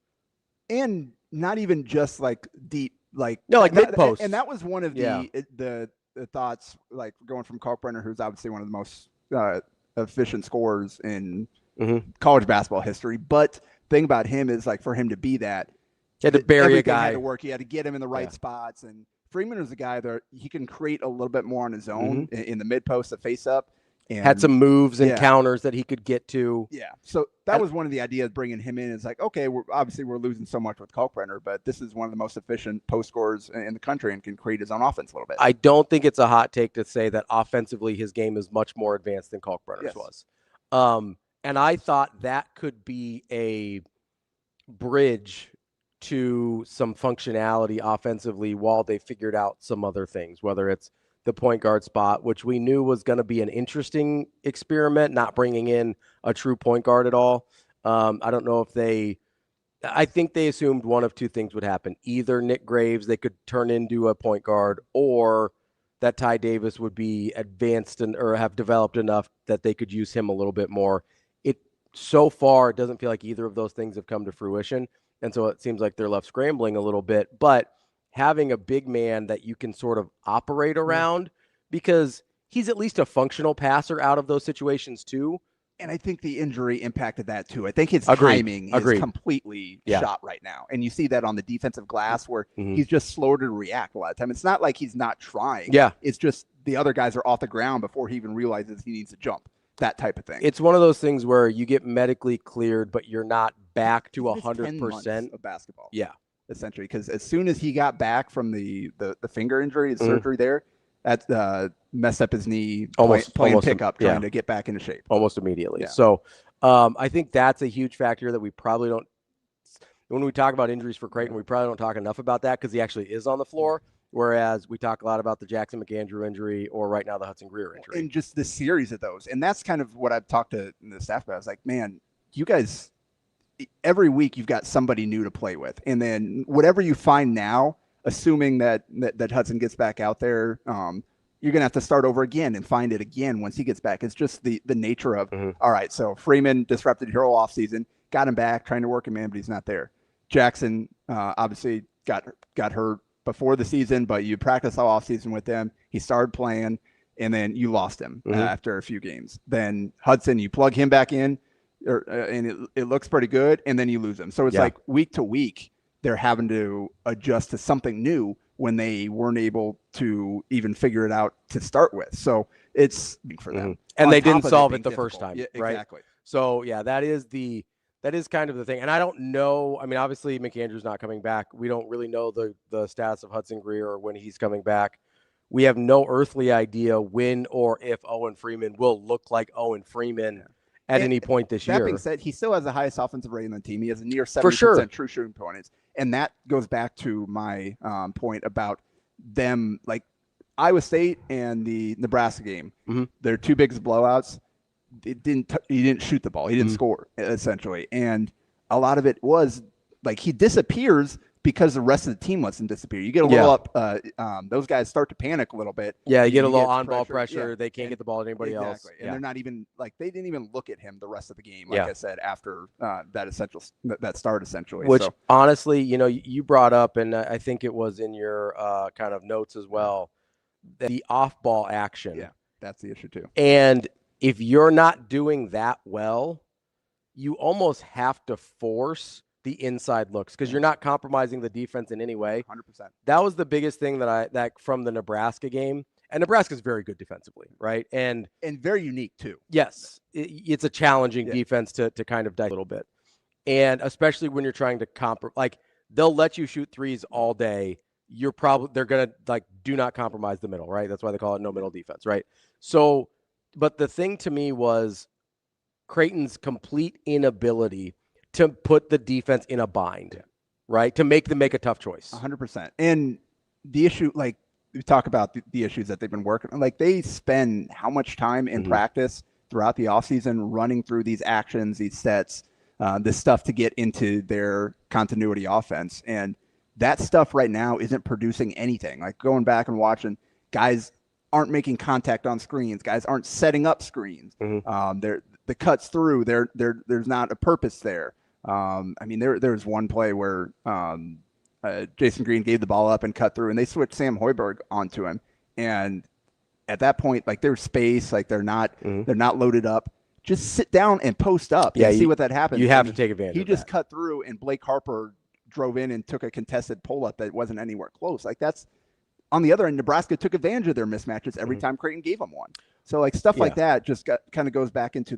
And not even just like deep, like mid-post. And that was one of the thoughts, like going from Kalkbrenner, who's obviously one of the most efficient scorers in college basketball history. But thing about him is, like, for him to be that, he had to bury a guy. Had to work. He had to get him in the right spots. And Freeman is a guy that he can create a little bit more on his own in the mid-post, the face-up. And had some moves and counters that he could get to. Yeah. So that was one of the ideas bringing him in. Is like, okay, we're losing so much with Kalkbrenner, but this is one of the most efficient post scorers in the country and can create his own offense a little bit. I don't think it's a hot take to say that offensively his game is much more advanced than Kalkbrenner's was. And I thought that could be a bridge to some functionality offensively while they figured out some other things, whether it's the point guard spot, which we knew was going to be an interesting experiment, not bringing in a true point guard at all. I don't know if I think they assumed one of two things would happen. Either Nick Graves, they could turn into a point guard, or that Ty Davis would be advanced or have developed enough that they could use him a little bit more. So far, it doesn't feel like either of those things have come to fruition. And so it seems like they're left scrambling a little bit, but having a big man that you can sort of operate around, because he's at least a functional passer out of those situations too. And I think the injury impacted that too. I think his timing is completely shot right now. And you see that on the defensive glass where he's just slower to react a lot of time. It's not like he's not trying. Yeah. It's just the other guys are off the ground before he even realizes he needs to jump. That type of thing. It's one of those things where you get medically cleared, but you're not back to 100% of basketball. Yeah. Essentially, because as soon as he got back from the finger injury, his surgery there, that messed up his knee playing pickup, trying to get back into shape. Almost immediately. Yeah. So I think that's a huge factor that we probably don't, when we talk about injuries for Creighton, we probably don't talk enough about that because he actually is on the floor. Whereas we talk a lot about the Jackson McAndrew injury or right now the Hudson Greer injury. And just the series of those. And that's kind of what I've talked to the staff about. I was like, man, you guys, every week you've got somebody new to play with. And then whatever you find now, assuming that Hudson gets back out there, you're going to have to start over again and find it again once he gets back. It's just the nature of, all right, so Freeman disrupted your whole offseason, got him back, trying to work him in, but he's not there. Jackson obviously got hurt before the season, but you practiced all offseason with him. He started playing, and then you lost him after a few games. Then Hudson, you plug him back in, and it looks pretty good, and then you lose him. So it's like week to week, they're having to adjust to something new when they weren't able to even figure it out to start with. So it's for them. And they didn't solve it the first time, right? Exactly. So, that is kind of the thing. And I don't know. I mean, obviously, McAndrew's not coming back. We don't really know the status of Hudson Greer or when he's coming back. We have no earthly idea when or if Owen Freeman will look like Owen Freeman at any point this year. That being said, he still has the highest offensive rating on the team. He has a near 70% true shooting points. And that goes back to my point about them, like Iowa State and the Nebraska game. Their two biggest blowouts. He didn't shoot the ball. He didn't score, essentially. And a lot of it was like he disappears because the rest of the team lets him disappear. You get a little up. Those guys start to panic a little bit. Yeah, you get a little on-ball pressure. They can't get the ball to anybody else. And they're not even like they didn't even look at him the rest of the game. Like I said, after that start essentially. Which honestly, you brought up, and I think it was in your kind of notes as well, the off-ball action. Yeah, that's the issue too. And if you're not doing that well, you almost have to force the inside looks because you're not compromising the defense in any way. 100%. That was the biggest thing that from the Nebraska game. And Nebraska's very good defensively, right? And very unique too. Yes, it's a challenging defense to kind of dice a little bit. And especially when you're trying to like they'll let you shoot threes all day. They're going to like, do not compromise the middle, right? That's why they call it no middle defense, right? So, but the thing to me was Creighton's complete inability to put the defense in a bind, right? To make them make a tough choice. 100%. And the issue, like we talk about the issues that they've been working on, like they spend how much time in practice throughout the offseason running through these actions, these sets, this stuff to get into their continuity offense. And that stuff right now isn't producing anything. Like going back and watching, guys aren't making contact on screens. Guys aren't setting up screens. The cuts through, there's not a purpose there. I mean, there's one play where Jason Green gave the ball up and cut through, and they switched Sam Hoiberg onto him. And at that point, like there's space, like they're not loaded up. Just sit down and post up and see what that happens. You have to take advantage. He of just that. cut through, and Blake Harper drove in and took a contested pull up that wasn't anywhere close. Like that's on the other end. Nebraska took advantage of their mismatches every time Creighton gave them one. So like stuff like that just kind of goes back into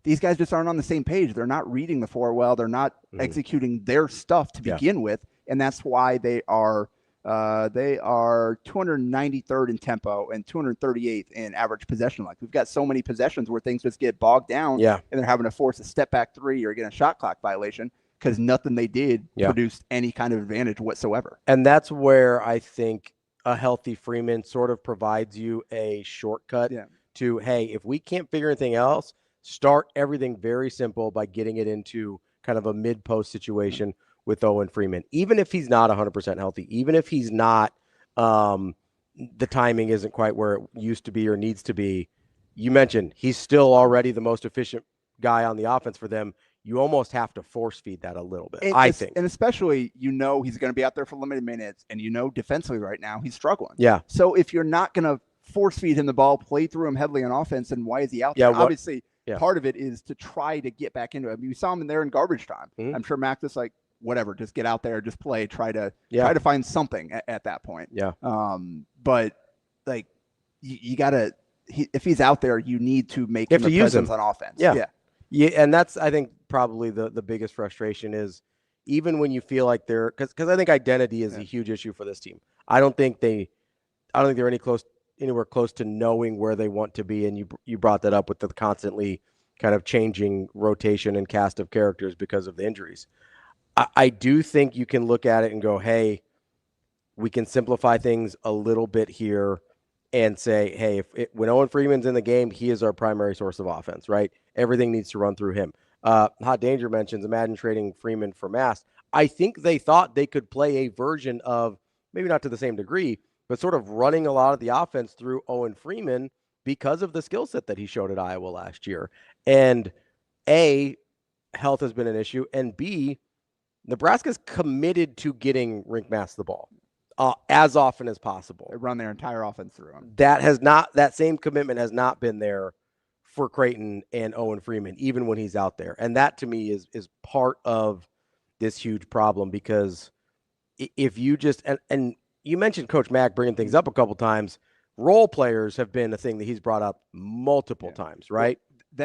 these guys just aren't on the same page. They're not reading the floor well. They're not executing their stuff to begin with, and that's why they are 293rd in tempo and 238th in average possession. Like we've got so many possessions where things just get bogged down, and they're having to force a step back three or get a shot clock violation because nothing they did produced any kind of advantage whatsoever. And that's where I think a healthy Freeman sort of provides you a shortcut to, hey, if we can't figure anything else, start everything very simple by getting it into kind of a mid-post situation with Owen Freeman. Even if he's not 100% healthy, even if he's not, the timing isn't quite where it used to be or needs to be, you mentioned he's still already the most efficient guy on the offense for them. You almost have to force feed that a little bit, I think. And especially, he's going to be out there for limited minutes, and defensively right now he's struggling. Yeah. So if you're not going to force feed him the ball, play through him heavily on offense, then why is he out there? Obviously, part of it is to try to get back into it. I mean, we saw him in there in garbage time. I'm sure Mac just like, whatever, just get out there, just play, try to find something at that point. Yeah. But like you gotta, if he's out there, you need to make him a presence on offense. Yeah. And that's, I think, probably the biggest frustration is even when you feel like they're, because I think identity is a huge issue for this team. I don't think they're anywhere close to knowing where they want to be. And you brought that up with the constantly kind of changing rotation and cast of characters because of the injuries. I do think you can look at it and go, hey, we can simplify things a little bit here and say, hey, when Owen Freeman's in the game, he is our primary source of offense, right? Everything needs to run through him. Hot Danger mentions, imagine trading Freeman for Mast. I think they thought they could play a version of, maybe not to the same degree, but sort of running a lot of the offense through Owen Freeman because of the skill set that he showed at Iowa last year. And A, health has been an issue, and B, Nebraska's committed to getting Rink Mast the ball as often as possible. They run their entire offense through him. That same commitment has not been there for Creighton and Owen Freeman, even when he's out there. And that to me is part of this huge problem, because if you just, and you mentioned Coach Mack bringing things up a couple times, role players have been a thing that he's brought up multiple times, right?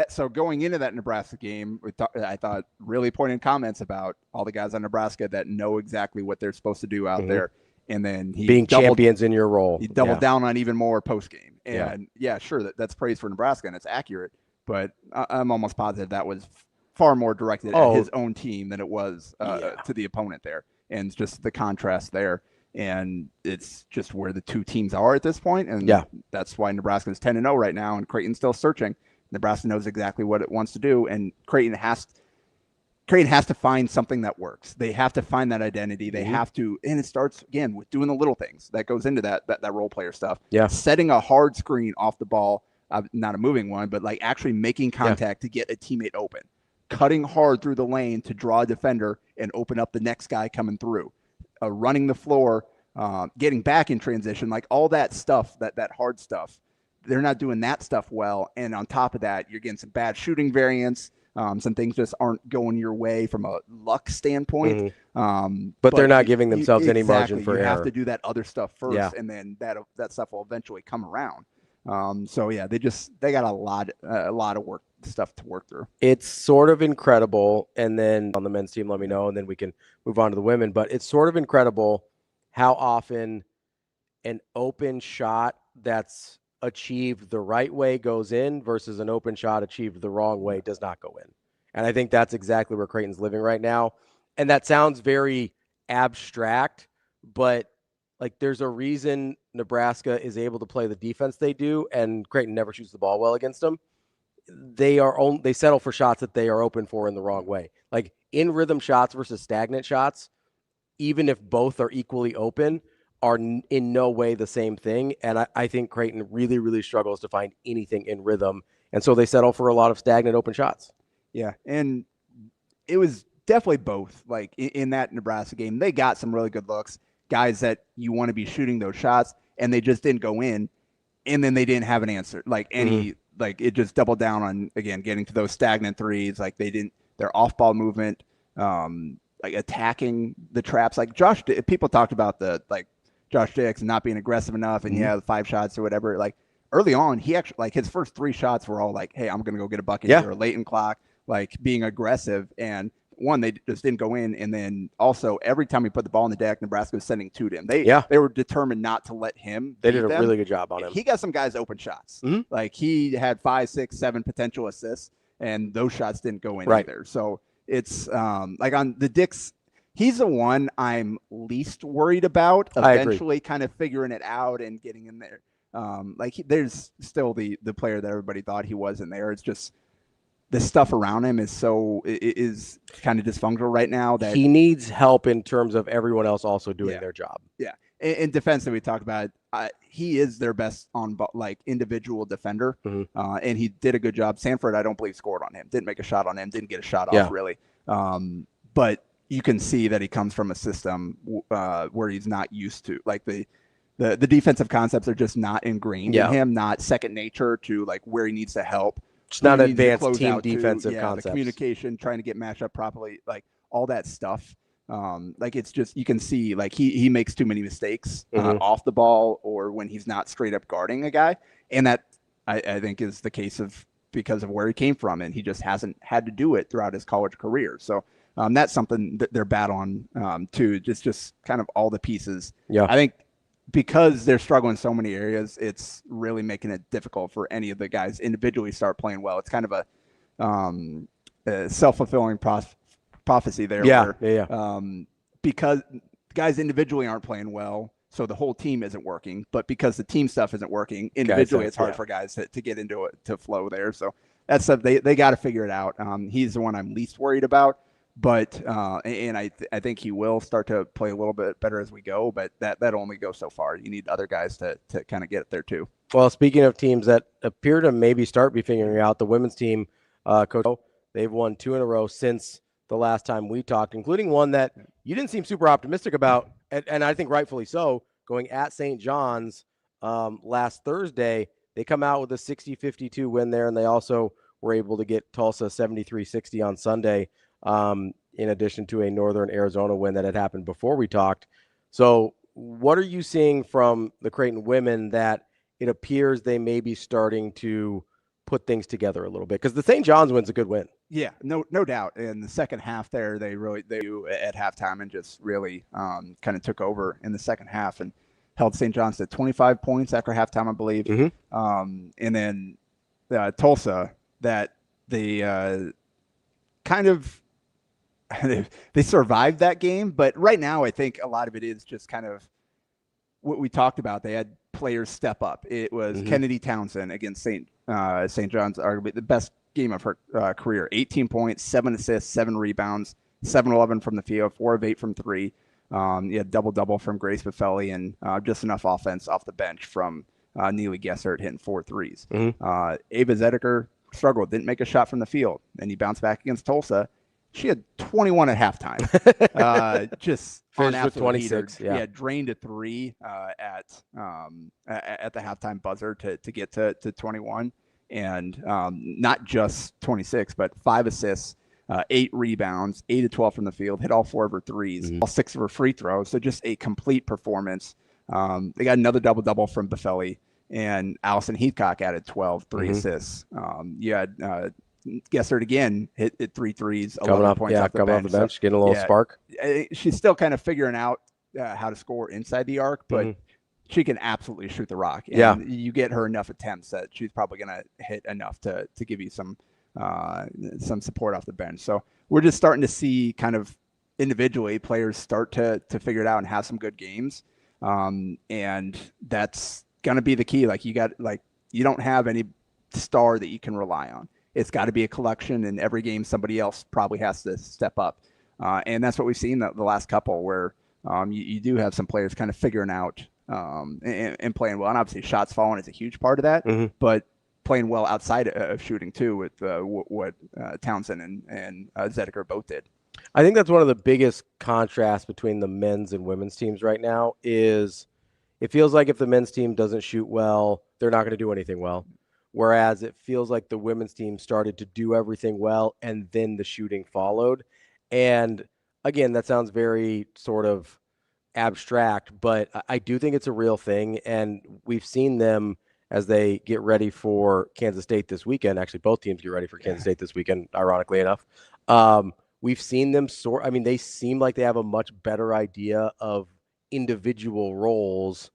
So going into that Nebraska game, I thought really poignant comments about all the guys on Nebraska that know exactly what they're supposed to do out there. And then he being champions in your role. He doubled down on even more post game. And sure, that's praise for Nebraska and it's accurate, but I'm almost positive that was far more directed at his own team than it was to the opponent there. And it's just the contrast there. And it's just where the two teams are at this point. And that's why Nebraska is 10-0 right now and Creighton's still searching. Nebraska knows exactly what it wants to do, and Creighton has to find something that works. They have to find that identity. They have to, and it starts again with doing the little things that goes into that role player stuff. Yeah, setting a hard screen off the ball, not a moving one, but like actually making contact to get a teammate open, cutting hard through the lane to draw a defender and open up the next guy coming through, running the floor, getting back in transition, like all that stuff, that hard stuff. They're not doing that stuff well. And on top of that, you're getting some bad shooting variance. Some things just aren't going your way from a luck standpoint. But they're not giving themselves any margin for you error. have to do that other stuff first, Yeah. and then that stuff will eventually come around. So yeah, they got a lot of stuff to work through. It's sort of incredible, and then on the men's team, let me know, and then we can move on to the women. But it's sort of incredible how often an open shot that's achieved the right way goes in versus an open shot achieved the wrong way does not go in. And I think that's exactly where Creighton's living right now. And that sounds very abstract, but like there's a reason Nebraska is able to play the defense they do, and Creighton never shoots the ball well against them. They settle for shots that they are open for in the wrong way. Like in rhythm shots versus stagnant shots, even if both are equally open, are in no way the same thing. And I think Creighton really, really struggles to find anything in rhythm. And so they settle for a lot of stagnant open shots. Yeah. And it was definitely both. Like in that Nebraska game, they got some really good looks, guys that you want to be shooting those shots, and they just didn't go in. And then they didn't have an answer. Like like it just doubled down on, again, getting to those stagnant threes. Like their off ball movement, like attacking the traps. Like people talked about Josh Dix not being aggressive enough, and the 5 shots or whatever. Like early on, he actually, like his first 3 shots were all like, hey, I'm going to go get a bucket here, late in clock, like being aggressive. And one, they just didn't go in. And then also every time he put the ball in the deck, Nebraska was sending 2 to him. They were determined not to let him. They did a really good job on him. He got some guys open shots. Like he had 5, 6, 7 potential assists, and those shots didn't go in either. So it's like on the Dix, he's the one I'm least worried about eventually kind of figuring it out and getting in there. There's still the player that everybody thought he was in there. It's just the stuff around him is kind of dysfunctional right now that he needs help in terms of everyone else also doing their job. Yeah. In defense that we talked about, he is their best individual defender. And he did a good job. Sanford, I don't believe, scored on him. Didn't make a shot on him. Didn't get a shot off really. But you can see that he comes from a system where he's not used to, like the defensive concepts are just not ingrained in him, not second nature to like where he needs to help. It's not advanced team defensive concepts. The communication, trying to get matched up properly, like all that stuff. Like it's just, you can see like he makes too many mistakes off the ball or when he's not straight up guarding a guy. And that I think is the case because of where he came from, and he just hasn't had to do it throughout his college career. So that's something that they're bad on too. Just kind of all the pieces. Yeah. I think because they're struggling in so many areas, it's really making it difficult for any of the guys individually start playing well. It's kind of a self-fulfilling prophecy there. Because guys individually aren't playing well, so the whole team isn't working. But because the team stuff isn't working individually, it's hard for guys to get into it, to flow there. So that's stuff they got to figure it out. He's the one I'm least worried about. But and I think he will start to play a little bit better as we go, but that only goes so far. You need other guys to kind of get it there too. Well, speaking of teams that appear to maybe start be figuring out, the women's team, Coach, they've won 2 in a row since the last time we talked, including one that you didn't seem super optimistic about, and I think rightfully so, going at St. John's last Thursday. They come out with a 60-52 win there, and they also were able to get Tulsa 73-60 on Sunday. In addition to a Northern Arizona win that had happened before we talked. So what are you seeing from the Creighton women that it appears they may be starting to put things together a little bit? Because the St. John's win's a good win. Yeah, no doubt. In the second half there, they at halftime and just really kind of took over in the second half and held St. John's to 25 points after halftime, I believe. And then Tulsa, that they kind of they survived that game, but right now I think a lot of it is just kind of what we talked about. They had players step up. It was Kennedy Townsend against St. John's, arguably the best game of her career. 18 points, 7 assists, 7 rebounds, 7-11 from the field, 4 of 8 from 3. Double from Grace Buffelli, and just enough offense off the bench from Neely Gessert hitting 4 threes. Ava Zedeker struggled, didn't make a shot from the field. Then he bounced back against Tulsa. She had 21 at halftime. Just on with 26. Yeah, drained a 3 at the halftime buzzer to get to 21. and not just 26, but 5 assists, 8 rebounds, 8 of 12 from the field, hit all 4 of her threes, all 6 of her free throws. So just a complete performance. They got another double-double from Buffelli, and Allison Heathcock added 12, 3 assists. You had Gessert again hit 3 threes, 11 points off the bench. Getting a little spark. She's still kind of figuring out how to score inside the arc, but she can absolutely shoot the rock. And you get her enough attempts that she's probably going to hit enough to give you some support off the bench. So we're just starting to see kind of individually players start to figure it out and have some good games. And that's going to be the key. Like you don't have any star that you can rely on. It's got to be a collection, and every game somebody else probably has to step up. And that's what we've seen the last couple where you do have some players kind of figuring out and playing well. And obviously shots falling is a huge part of that, but playing well outside of shooting too with what Townsend and Zediker both did. I think that's one of the biggest contrasts between the men's and women's teams right now is it feels like if the men's team doesn't shoot well, they're not going to do anything well. Whereas it feels like the women's team started to do everything well and then the shooting followed. And again, that sounds very sort of abstract, but I do think it's a real thing. And we've seen them as they get ready for Kansas State this weekend. Actually, both teams get ready for Kansas State this weekend, ironically enough. We've seen them they seem like they have a much better idea of individual roles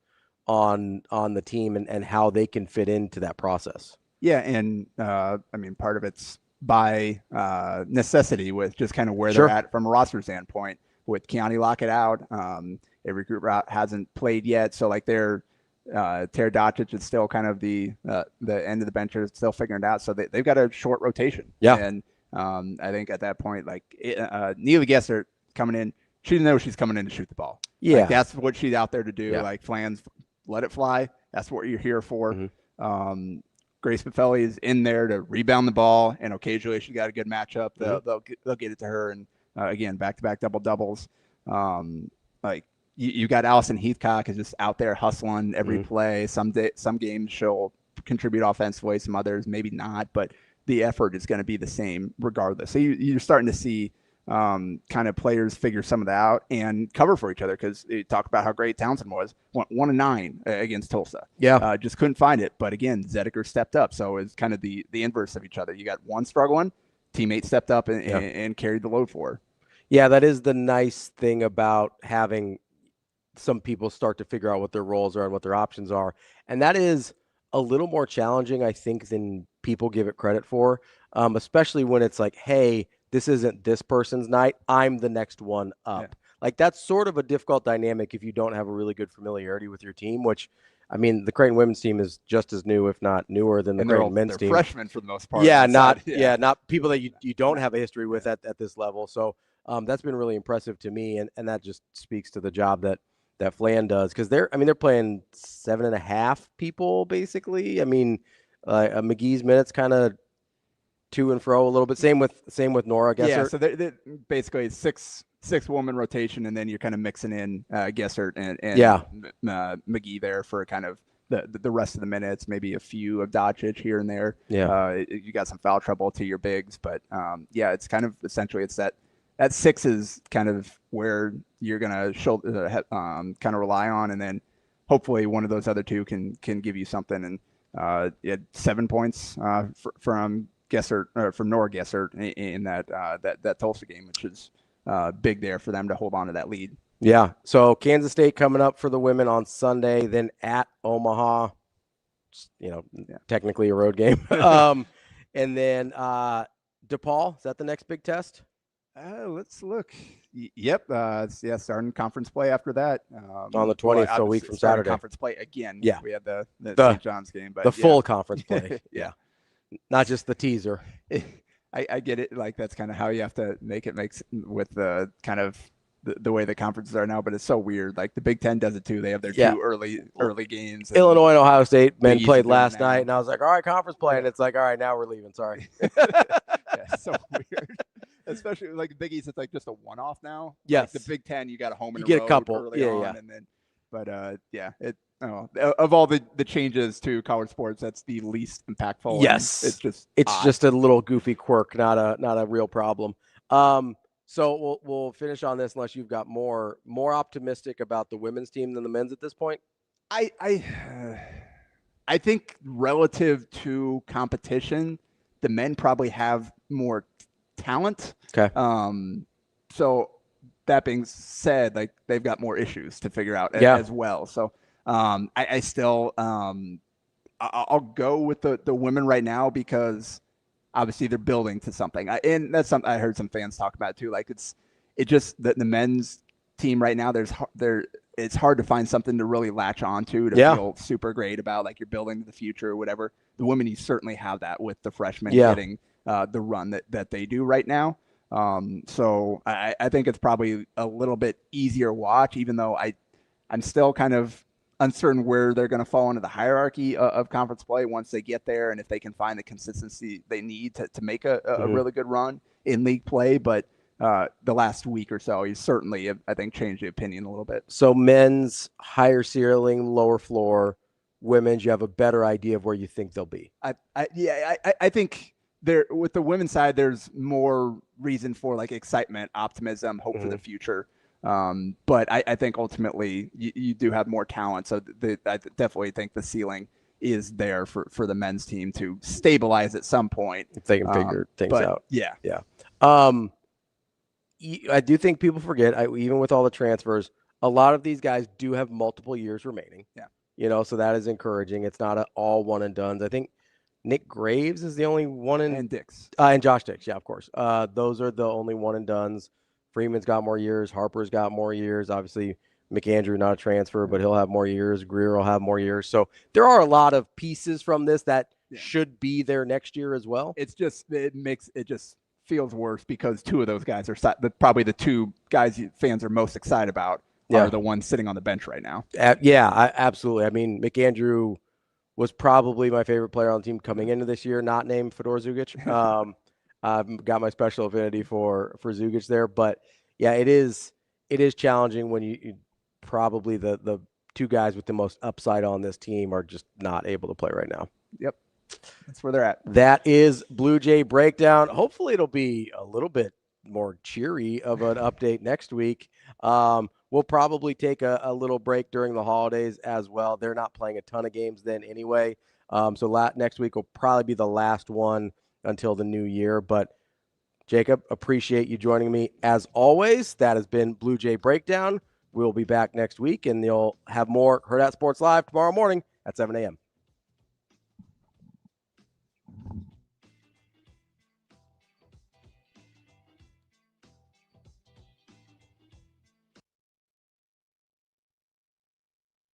on the team and how they can fit into that process. Yeah, and part of it's by necessity with just kind of where they're at from a roster standpoint. With Keani Lockett out, every group hasn't played yet, so like they're Tara Doncic is still kind of the end of the bench is still figuring it out. So they've got a short rotation. Yeah, and I think at that point, like Neely Gessert coming in, she knows she's coming in to shoot the ball. Yeah, like, that's what she's out there to do. Yeah. Like Flans, let it fly. That's what you're here for. Grace Buffelli is in there to rebound the ball, and occasionally she got a good matchup. They'll get it to her, and again, back-to-back double-doubles. Like you got Allison Heathcock is just out there hustling every play. Some games she'll contribute offensively, some others maybe not, but the effort is going to be the same regardless. So you're starting to see kind of players figure some of that out and cover for each other, because you talk about how great Townsend was. 1 of 9 against Tulsa. Yeah. Just couldn't find it. But again, Zediker stepped up. So it's kind of the inverse of each other. You got one struggling, teammate stepped up and carried the load for her. Yeah, that is the nice thing about having some people start to figure out what their roles are and what their options are. And that is a little more challenging, I think, than people give it credit for, especially when it's like, hey, this isn't this person's night, I'm the next one up. Yeah. Like that's sort of a difficult dynamic if you don't have a really good familiarity with your team, which, I mean, the Creighton women's team is just as new, if not newer, than the Creighton men's team. Freshmen for the most part. Yeah, not people that you don't have a history with at this level. So that's been really impressive to me, and that just speaks to the job that Flan does, because they're playing 7.5 people basically. I mean, McGee's minutes kind of to and fro a little bit. Same with Nora Gessert. Yeah, so they're basically six woman rotation, and then you're kind of mixing in Gessert and McGee there for kind of the rest of the minutes, maybe a few of Doncic here and there. Yeah, you got some foul trouble to your bigs, but it's kind of essentially it's that 6 is kind of where you're gonna kind of rely on, and then hopefully one of those other 2 can give you something. And you had 7 points from Gessert, or from Nora Gessert in that Tulsa game, which is big there for them to hold on to that lead. Yeah. So Kansas State coming up for the women on Sunday, then at Omaha, technically a road game. And then DePaul, is that the next big test? Let's look. Yep. Starting conference play after that. On the 20th, so a week from Saturday. Conference play again. Yeah. We had the St. John's game. But the full conference play. Yeah. Not just the teaser. I get it. Like that's kind of how you have to make with the kind of the way the conferences are now, but it's so weird. Like the Big Ten does it too. They have their 2 early games. Illinois and Ohio State men played last night, and I was like, all right, conference play. And it's like, all right, now we're leaving. Sorry. So weird. Especially like Big East, it's like just a one-off now. Yes. Like the Big Ten, you got a home and you get a couple early on, and then, but of all the changes to college sports, that's the least impactful. Yes, it's just a little goofy quirk, not a real problem. So we'll finish on this unless you've got more optimistic about the women's team than the men's at this point. I think relative to competition, the men probably have more talent. Okay. So that being said, like they've got more issues to figure out as well. So I still I'll go with the women right now because obviously they're building to something. And that's something I heard some fans talk about too. Like it just the men's team right now, it's hard to find something to really latch onto to feel super great about, like you're building the future or whatever. The women, you certainly have that with the freshmen getting the run that they do right now. So I think it's probably a little bit easier watch, even though I'm still kind of uncertain where they're going to fall into the hierarchy of conference play once they get there, and if they can find the consistency they need to make a really good run in league play. But the last week or so, he's certainly, I think, changed the opinion a little bit. So men's higher ceiling, lower floor. Women's, you have a better idea of where you think they'll be. I think there with the women's side, there's more reason for like excitement, optimism, hope for the future. But I think ultimately you do have more talent. So I definitely think the ceiling is there for the men's team to stabilize at some point. If they can figure things out. Yeah. I do think people forget, even with all the transfers, a lot of these guys do have multiple years remaining. Yeah. So that is encouraging. It's not all one and dones. I think Nick Graves is the only one and Dix. And Josh Dix, of course. Those are the only one and dones. Freeman's got more years. Harper's got more years. Obviously, McAndrew, not a transfer, but he'll have more years. Greer will have more years. So there are a lot of pieces from this that should be there next year as well. It just feels worse because two of those guys are probably the two guys fans are most excited about are the ones sitting on the bench right now. Absolutely. I mean, McAndrew was probably my favorite player on the team coming into this year, not named Fedor Zugic. I've got my special affinity for Zugic there, but it is challenging when you probably the two guys with the most upside on this team are just not able to play right now. Yep. That's where they're at. That is Bluejay Breakdown. Hopefully it'll be a little bit more cheery of an update next week. We'll probably take a little break during the holidays as well. They're not playing a ton of games then anyway. So next week will probably be the last one until the new year. But Jacob, appreciate you joining me as always. That has been Bluejay Breakdown. We'll be back next week, and you'll have more Hurrdat Sports Live tomorrow morning at 7 a.m.